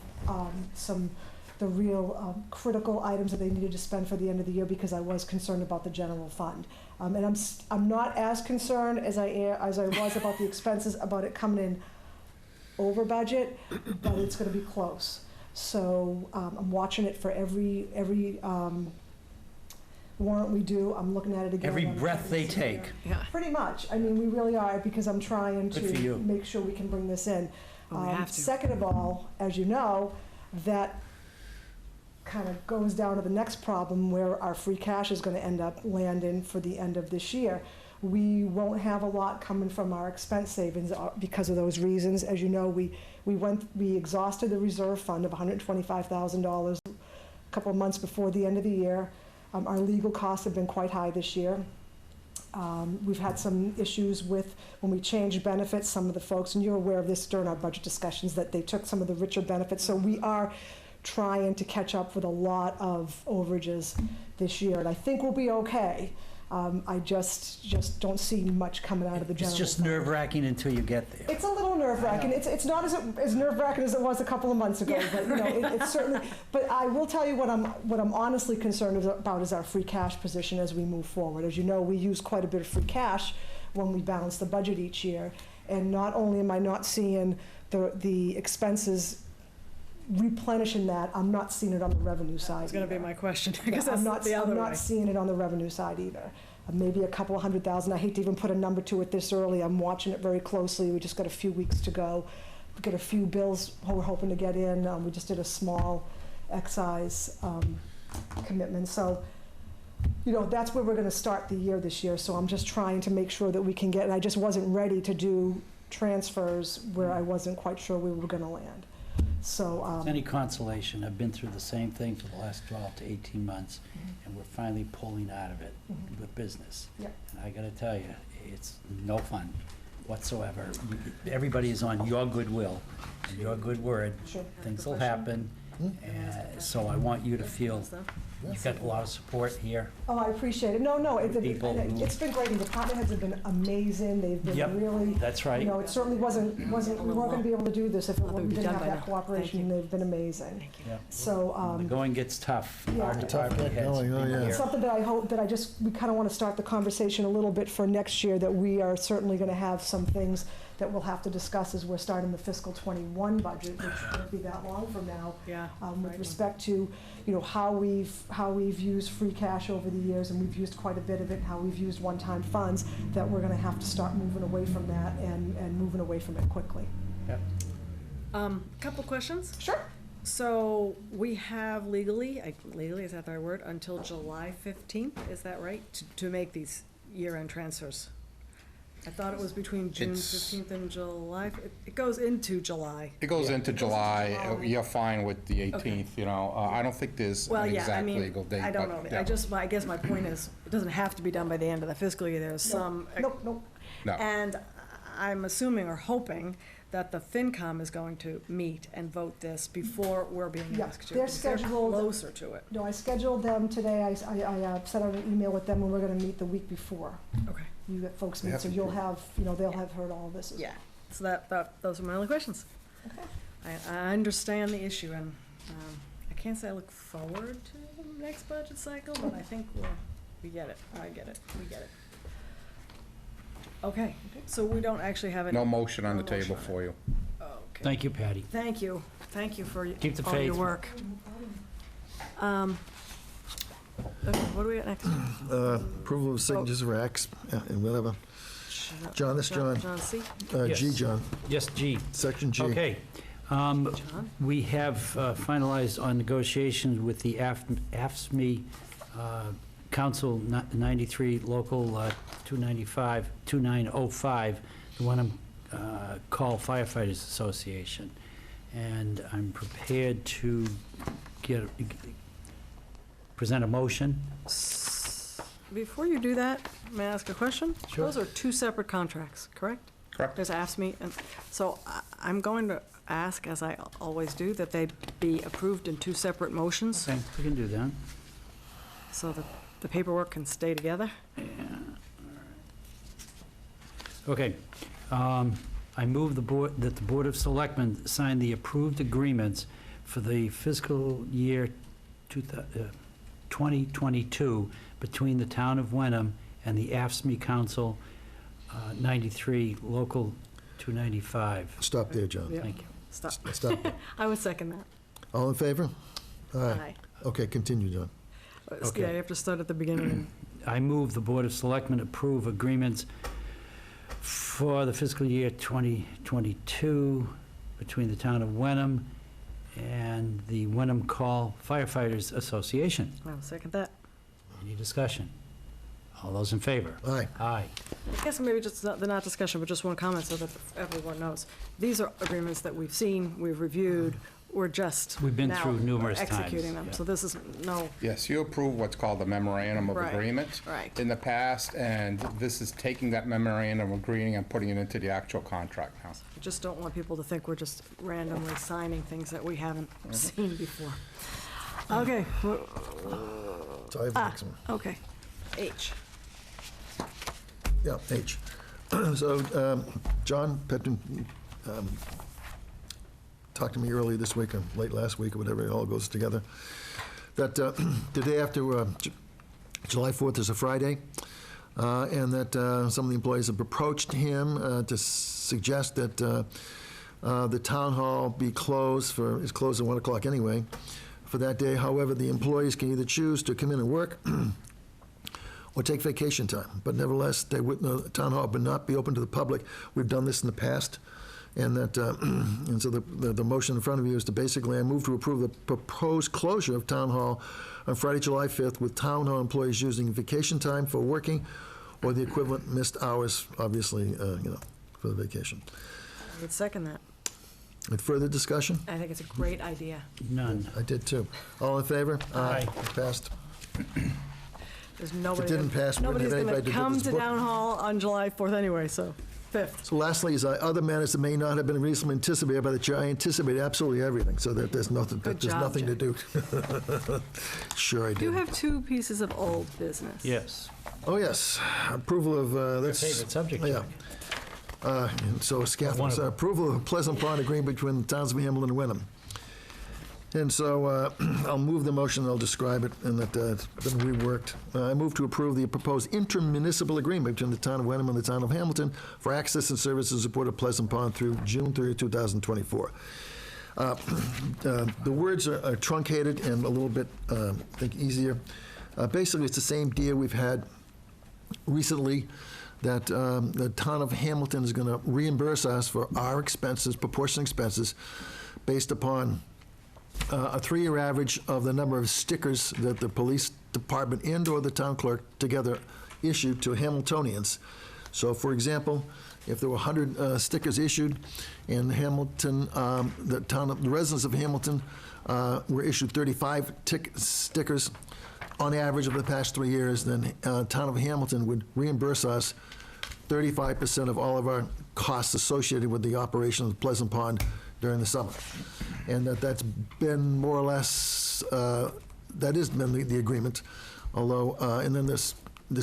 the real critical items that they needed to spend for the end of the year, because I was concerned about the general fund. And I'm not as concerned as I was about the expenses, about it coming in over budget, but it's gonna be close. So I'm watching it for every warrant we do. I'm looking at it again. Every I'm breath they trying to take. see- Pretty much. I mean, we really are, because I'm trying Good for you. to make sure we can bring this in. Well, we have to. Second of all, as you know, that kind of goes down to the next problem, where our free cash is gonna end up landing for the end of this year. We won't have a lot coming from our expense savings because of those reasons. As you know, we exhausted the reserve fund of $125,000 a couple of months before the end of the year. Our legal costs have been quite high this year. We've had some issues with, when we changed benefits, some of the folks, and you're aware of this during our budget discussions, that they took some of the richer benefits. So we are trying to catch up with a lot of overages this year, and I think we'll be okay. I just don't see much coming out of the general It's just fund. nerve-wracking until you get there. It's a little nerve-wracking. It's not as nerve-wracking as it was a couple of months ago, but, you know, it's certainly, but I will tell you what I'm honestly concerned about is our free cash position as we move forward. As you know, we use quite a bit of free cash when we balance the budget each year, and not only am I not seeing the expenses replenishing that, I'm not seeing it on the revenue side. That's gonna be either. my question, Yeah, because that's the other I'm way. not seeing it on the revenue side either. Maybe a couple of $100,000. I hate to even put a number to it this early. I'm watching it very closely. We just got a few weeks to go. We've got a few bills we're hoping to get in. We just did a small excise commitment. So, you know, that's where we're gonna start the year this year. So I'm just trying to make sure that we can get, and I just wasn't ready to do transfers where I wasn't quite sure we were gonna land. So, It's any consolation, I've been through the same thing for the last 12 to 18 months, and we're finally pulling out of it with business. Yeah. And I gotta tell you, it's no fun whatsoever. Everybody is on your goodwill and your good word. Sure. Things will happen, and so I want you to feel you've got a lot of support here. oh, I appreciate it. No, People who- it's been great. The department heads have been amazing. They've been Yep, really, that's right. you know, it certainly wasn't, we weren't gonna be able to do this if Thought we they'd be didn't done have by that now. cooperation. Thank you. They've been amazing. Yeah. So, When the going gets tough, yeah. our Tough department get heads going, oh, be yeah. here. it's something that I hope that we kind of want to start the conversation a little bit for next year, that we are certainly gonna have some things that we'll have to discuss as we're starting the fiscal '21 budget, which won't be that long from now. Yeah. With right. respect to, you know, how we've used free cash over the years, and we've used quite a bit of it, how we've used one-time funds, that we're gonna have to start moving away from that and moving away from it quickly. Couple questions? Sure. So we have legally, is that the right word, until July 15th, is that right? To make these year-end transfers? I thought it was between June It's- 15th and July. It goes into July. It goes into July. July. You're fine with the 18th, you know. I don't think there's Well, an yeah, I exact mean, legal date. I don't but, know. yeah. I guess my point is, it doesn't have to be done by the end of the fiscal year. There's some. Nope. No. And I'm assuming or hoping that the FinCom is going to meet and vote this before we're being Yeah, asked to. they're because they're scheduled- I closer to it. No, I scheduled them today. I sent out an email with them, and we're gonna meet the week before. Okay. You get folks meet, Yeah. so you'll have, you know, they'll have heard all this as well. Yeah, so those are my only questions. Okay. I understand the issue, and I can't say I look forward to the next budget cycle, but I think we get it. I get it. We get it. Okay, so we don't actually have it. No motion on the No motion table on it. for you. Okay. Thank you, Patty. Thank you. Thank you for Keep the all your faith. work. Okay, what do we got next? Approval of signatures for acts, and whatever. John, this John. John C. G, Yes. John, Yes, G. section G. Okay. John? We have finalized on negotiations with the AFSME Council 93, Local 2905, the Wenham Call Firefighters Association. And I'm prepared to present a motion. Before you do that, may I ask a question? Sure. Those are two separate contracts, correct? Correct. There's AFSCME, and so I'm going to ask, as I always do, that they be approved in two separate motions, Okay, we can do that. so that the paperwork can stay together. Okay. I move that the Board of Selectmen sign the approved agreements for the fiscal year 2022 between the Town of Wenham and the AFSCME Council 93, Local 295. Stop there, John. Yeah. Thank you. Stop. Stop. I would second that. All in favor? Aye. Okay, continue, John. Okay. Yeah, you have to start at the beginning. I move the Board of Selectmen approve agreements for the fiscal year 2022 between the Town of Wenham and the Wenham Call Firefighters Association. I will second that. Any discussion? All those in favor? Aye. Aye. I guess maybe just, they're not discussion, but just one comment so that everyone knows. These are agreements that we've seen, we've reviewed, we're just We've been now through numerous times, executing them. yeah. So this is no, Yes, you approved what's called the memorandum of Right, agreement right. in the past, and this is taking that memorandum of agreeing and putting it into the actual contract now. we just don't want people to think we're just randomly signing things that we haven't seen before. Okay, So I have the next one. okay. H. Yeah, H. So, John Petton talked to me earlier this week, or late last week, or whatever, it all goes together, that the day after July 4th is a Friday, and that some of the employees have approached him to suggest that the town hall be closed for, it's closed at 1 o'clock anyway, for that day. However, the employees can either choose to come in and work or take vacation time. But nevertheless, the town hall would not be open to the public. We've done this in the past. And that, and so the motion in front of you is to basically, I move to approve the proposed closure of town hall on Friday, July 5th, with town hall employees using vacation time for working or the equivalent missed hours, obviously, for the vacation. I would second that. With further discussion? I think it's a great idea. None. I did too. All in favor? Aye. It passed. There's nobody. didn't pass, we wouldn't Nobody's have going anybody to to do come this to book. town hall on July 4th anyway, so 5th. So lastly, is other matters that may not have been reasonably anticipated by the chair. I anticipate absolutely everything, so that there's nothing, Good there's job, nothing to do. Sure I You did. have two pieces of old business. Yes. Oh, yes, approval of, that's. Favorite subject, Yeah. Jack. And so One Catherine, of so them. approval of Pleasant Pond agreement between the towns of Hamilton and Wenham. And so I'll move the motion, I'll describe it, and that it's been reworked. I move to approve the proposed intermunicipal agreement between the town of Wenham and the town of Hamilton for access and services support of Pleasant Pond through June 30, 2024. The words are truncated and a little bit, I think, easier. Basically, it's the same deal we've had recently, that the town of Hamilton is going to reimburse us for our expenses, proportionate expenses, based upon a 3-year average of the number of stickers that the police department and/or the town clerk together issued to Hamiltonians. So, for example, if there were 100 stickers issued in Hamilton, the residents of Hamilton were issued 35 stickers on average over the past 3 years, then town of Hamilton would reimburse us 35% of all of our costs associated with the operation of Pleasant Pond during the summer. And that's been more or less, that has been the agreement, although, and then there's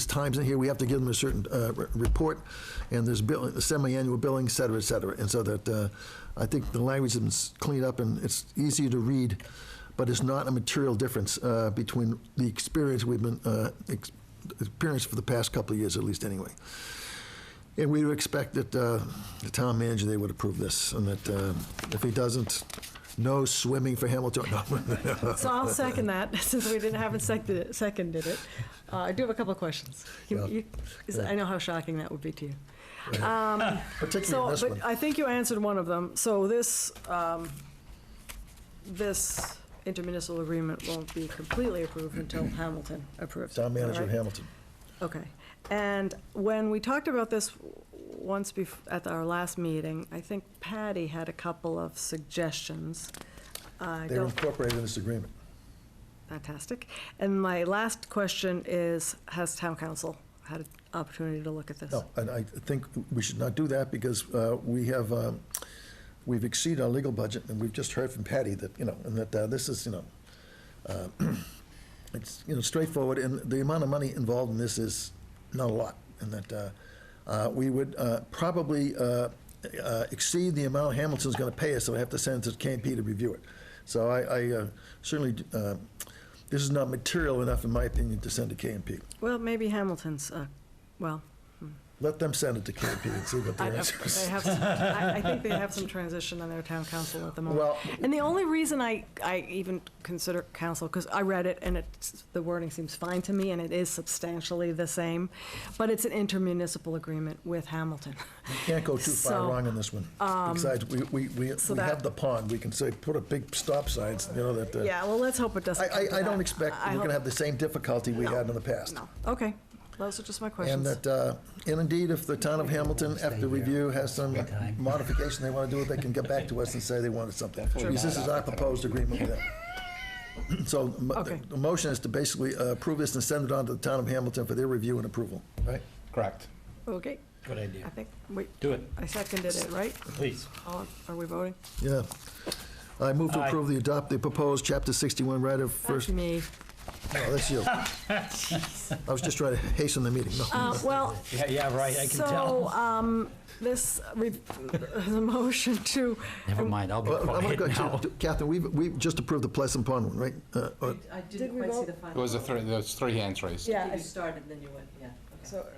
times in here we have to give them a certain report, and there's semi-annual billing, et cetera, et cetera. And so that I think the language has been cleaned up and it's easier to read, but it's not a material difference between the experience we've been experienced for the past couple of years, at least anyway. And we would expect that the town manager, they would approve this, and that if he doesn't, no swimming for Hamilton. No. So I'll second that, since we haven't seconded it. I do have a couple of questions. I know how shocking that would be to you. Particularly in this one. But I think you answered one of them. So this intermunicipal agreement won't be completely approved until Hamilton approves it. Town manager all of right? Hamilton. Okay. And when we talked about this once at our last meeting, I think Patty had a couple of suggestions. They're incorporated in this agreement. Fantastic. And my last question is, has town council had an opportunity to look at this? No, and I think we should not do that because we've exceeded our legal budget, and we've just heard from Patty that, and that this is, it's, straightforward, and the amount of money involved in this is not a lot, and that we would probably exceed the amount Hamilton's going to pay us, so I have to send it to KMP to review it. So I certainly, this is not material enough, in my opinion, to send to KMP. Well, maybe Hamilton's, Let them send it to KMP and see what their answer is. I think they have some transition on their town council at the moment. Well, And the only reason I even consider council, because I read it and the wording seems fine to me, and it is substantially the same, but it's an intermunicipal agreement with Hamilton. you can't go too far So, wrong on this one. Besides, we so have the pond. We can say, put a big stop signs, that. Yeah, well, let's hope it doesn't come to I don't that. expect I we're hope- going to have the same difficulty we No. had in the past. No, okay, those are just my And questions. that, and indeed, if the town of Hamilton, after review, has some modification they want to do, they can get back to us and say they wanted something. Because this is our proposed agreement with them. So Okay. the motion is to basically approve this and send it on to the town of Hamilton for their review and approval, right? Correct. Okay, Good idea. I think, wait, Do it, I seconded it, right? please. Are we voting? Yeah. I move to Aye. approve the proposed Chapter 61 right of first. That's me. No, that's you. I was just trying to hasten the meeting. No. Well, Yeah, right, I can tell. so, the motion to, Never mind, I'll be I'm gonna quiet go now. to- Catherine, we've just approved the Pleasant Pond one, right? I Did didn't we quite see vote? the It final. was there was 3 hands raised. yeah, You started, then you went, yeah, okay, So- thank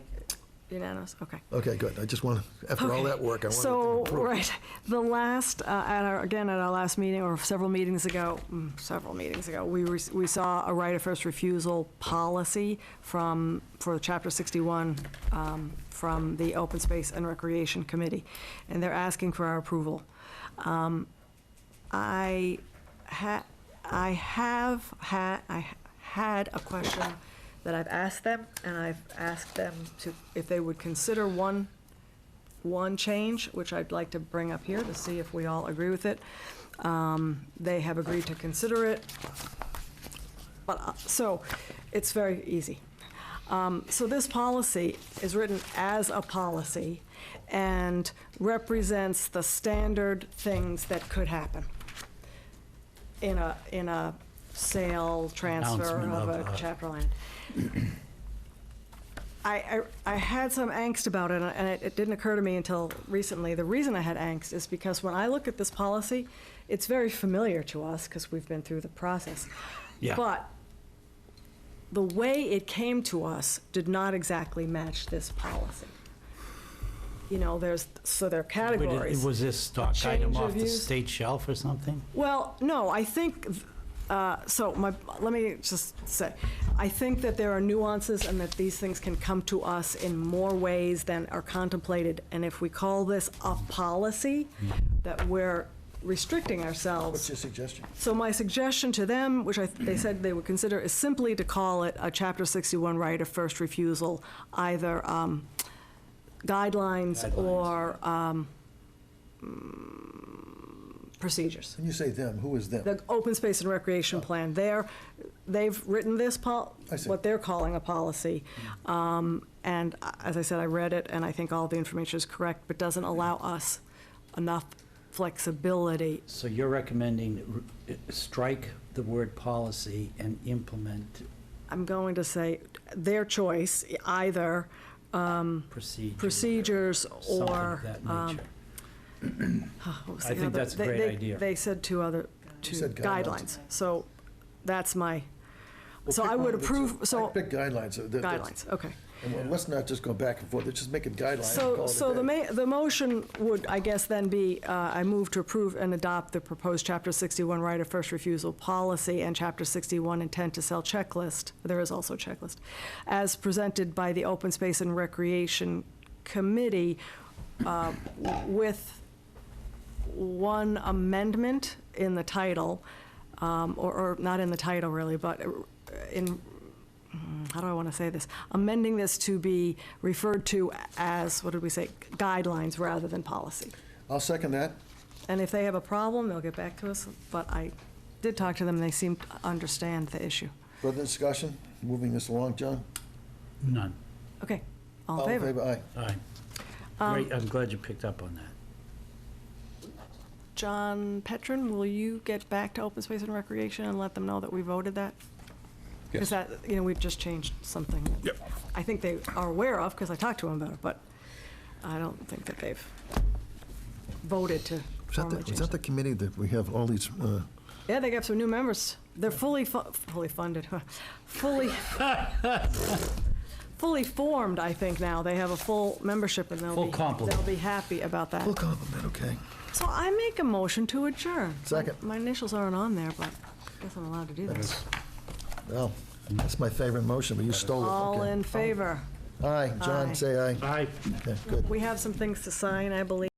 you. unanimous, okay. Okay, good. I just want to, after all that work, I want to So, approve. right, the last, at our last meeting, or several meetings ago, we saw a right of first refusal policy for Chapter 61 from the Open Space and Recreation Committee, and they're asking for our approval. I had a question that I've asked them, and I've asked them if they would consider one change, which I'd like to bring up here to see if we all agree with it. They have agreed to consider it, but, so, it's very easy. So this policy is written as a policy and represents the standard things that could happen in a sale, transfer Announcement of of, a chapter land. I had some angst about it, and it didn't occur to me until recently. The reason I had angst is because when I look at this policy, it's very familiar to us, because we've been through the process. Yeah. But the way it came to us did not exactly match this policy. There are categories. Was this stock item Change of off the use. state shelf or something? Well, no, I think, let me just say, I think that there are nuances and that these things can come to us in more ways than are contemplated. And if we call this a policy, that we're restricting ourselves. What's your suggestion? So my suggestion to them, which they said they would consider, is simply to call it a Chapter 61 right of first refusal, either guidelines or procedures. When you say them, who is them? The Open Space and Recreation Plan, they've written this, I see. what they're calling a policy. And as I said, I read it, and I think all the information is correct, but doesn't allow us enough flexibility. So you're recommending strike the word policy and implement I'm going to say their choice, either procedures something or, of that nature. what was I the think other- that's a great idea. They said two said guidelines. guidelines, so that's my, So I would approve, so, Pick guidelines. guidelines, okay. And let's not just go back and forth, let's just make it guidelines. and call So it a day. the motion would, I guess, then be, I move to approve and adopt the proposed Chapter 61 right of first refusal policy and Chapter 61 intent to sell checklist, there is also a checklist, as presented by the Open Space and Recreation Committee with one amendment in the title, or not in the title really, but in, how do I want to say this? Amending this to be referred to as, what did we say, guidelines rather than policy. I'll second that. And if they have a problem, they'll get back to us, but I did talk to them, and they seem to understand the issue. Further discussion, moving this along, John? None. Okay, all in favor? Aye. Aye. Great, I'm glad you picked up on that. John Petron, will you get back to Open Space and Recreation and let them know that we voted that? Because that, we've just changed something. Yep. I think they are aware of, because I talked to them about it, but I don't think that they've voted to formally change Is that the committee that we have all these, Yeah, they got some new members. They're fully funded, fully formed, I think, now. They have a full membership, and Full complement. they'll be happy about that. full complement, okay. So I make a motion to adjourn. Second. My initials aren't on there, but I guess I'm allowed to do this. Well, that's my favorite motion, but you stole it. All Okay. in favor? Aye, John, Aye. say aye. Aye. Okay, good. We have some things to sign, I believe.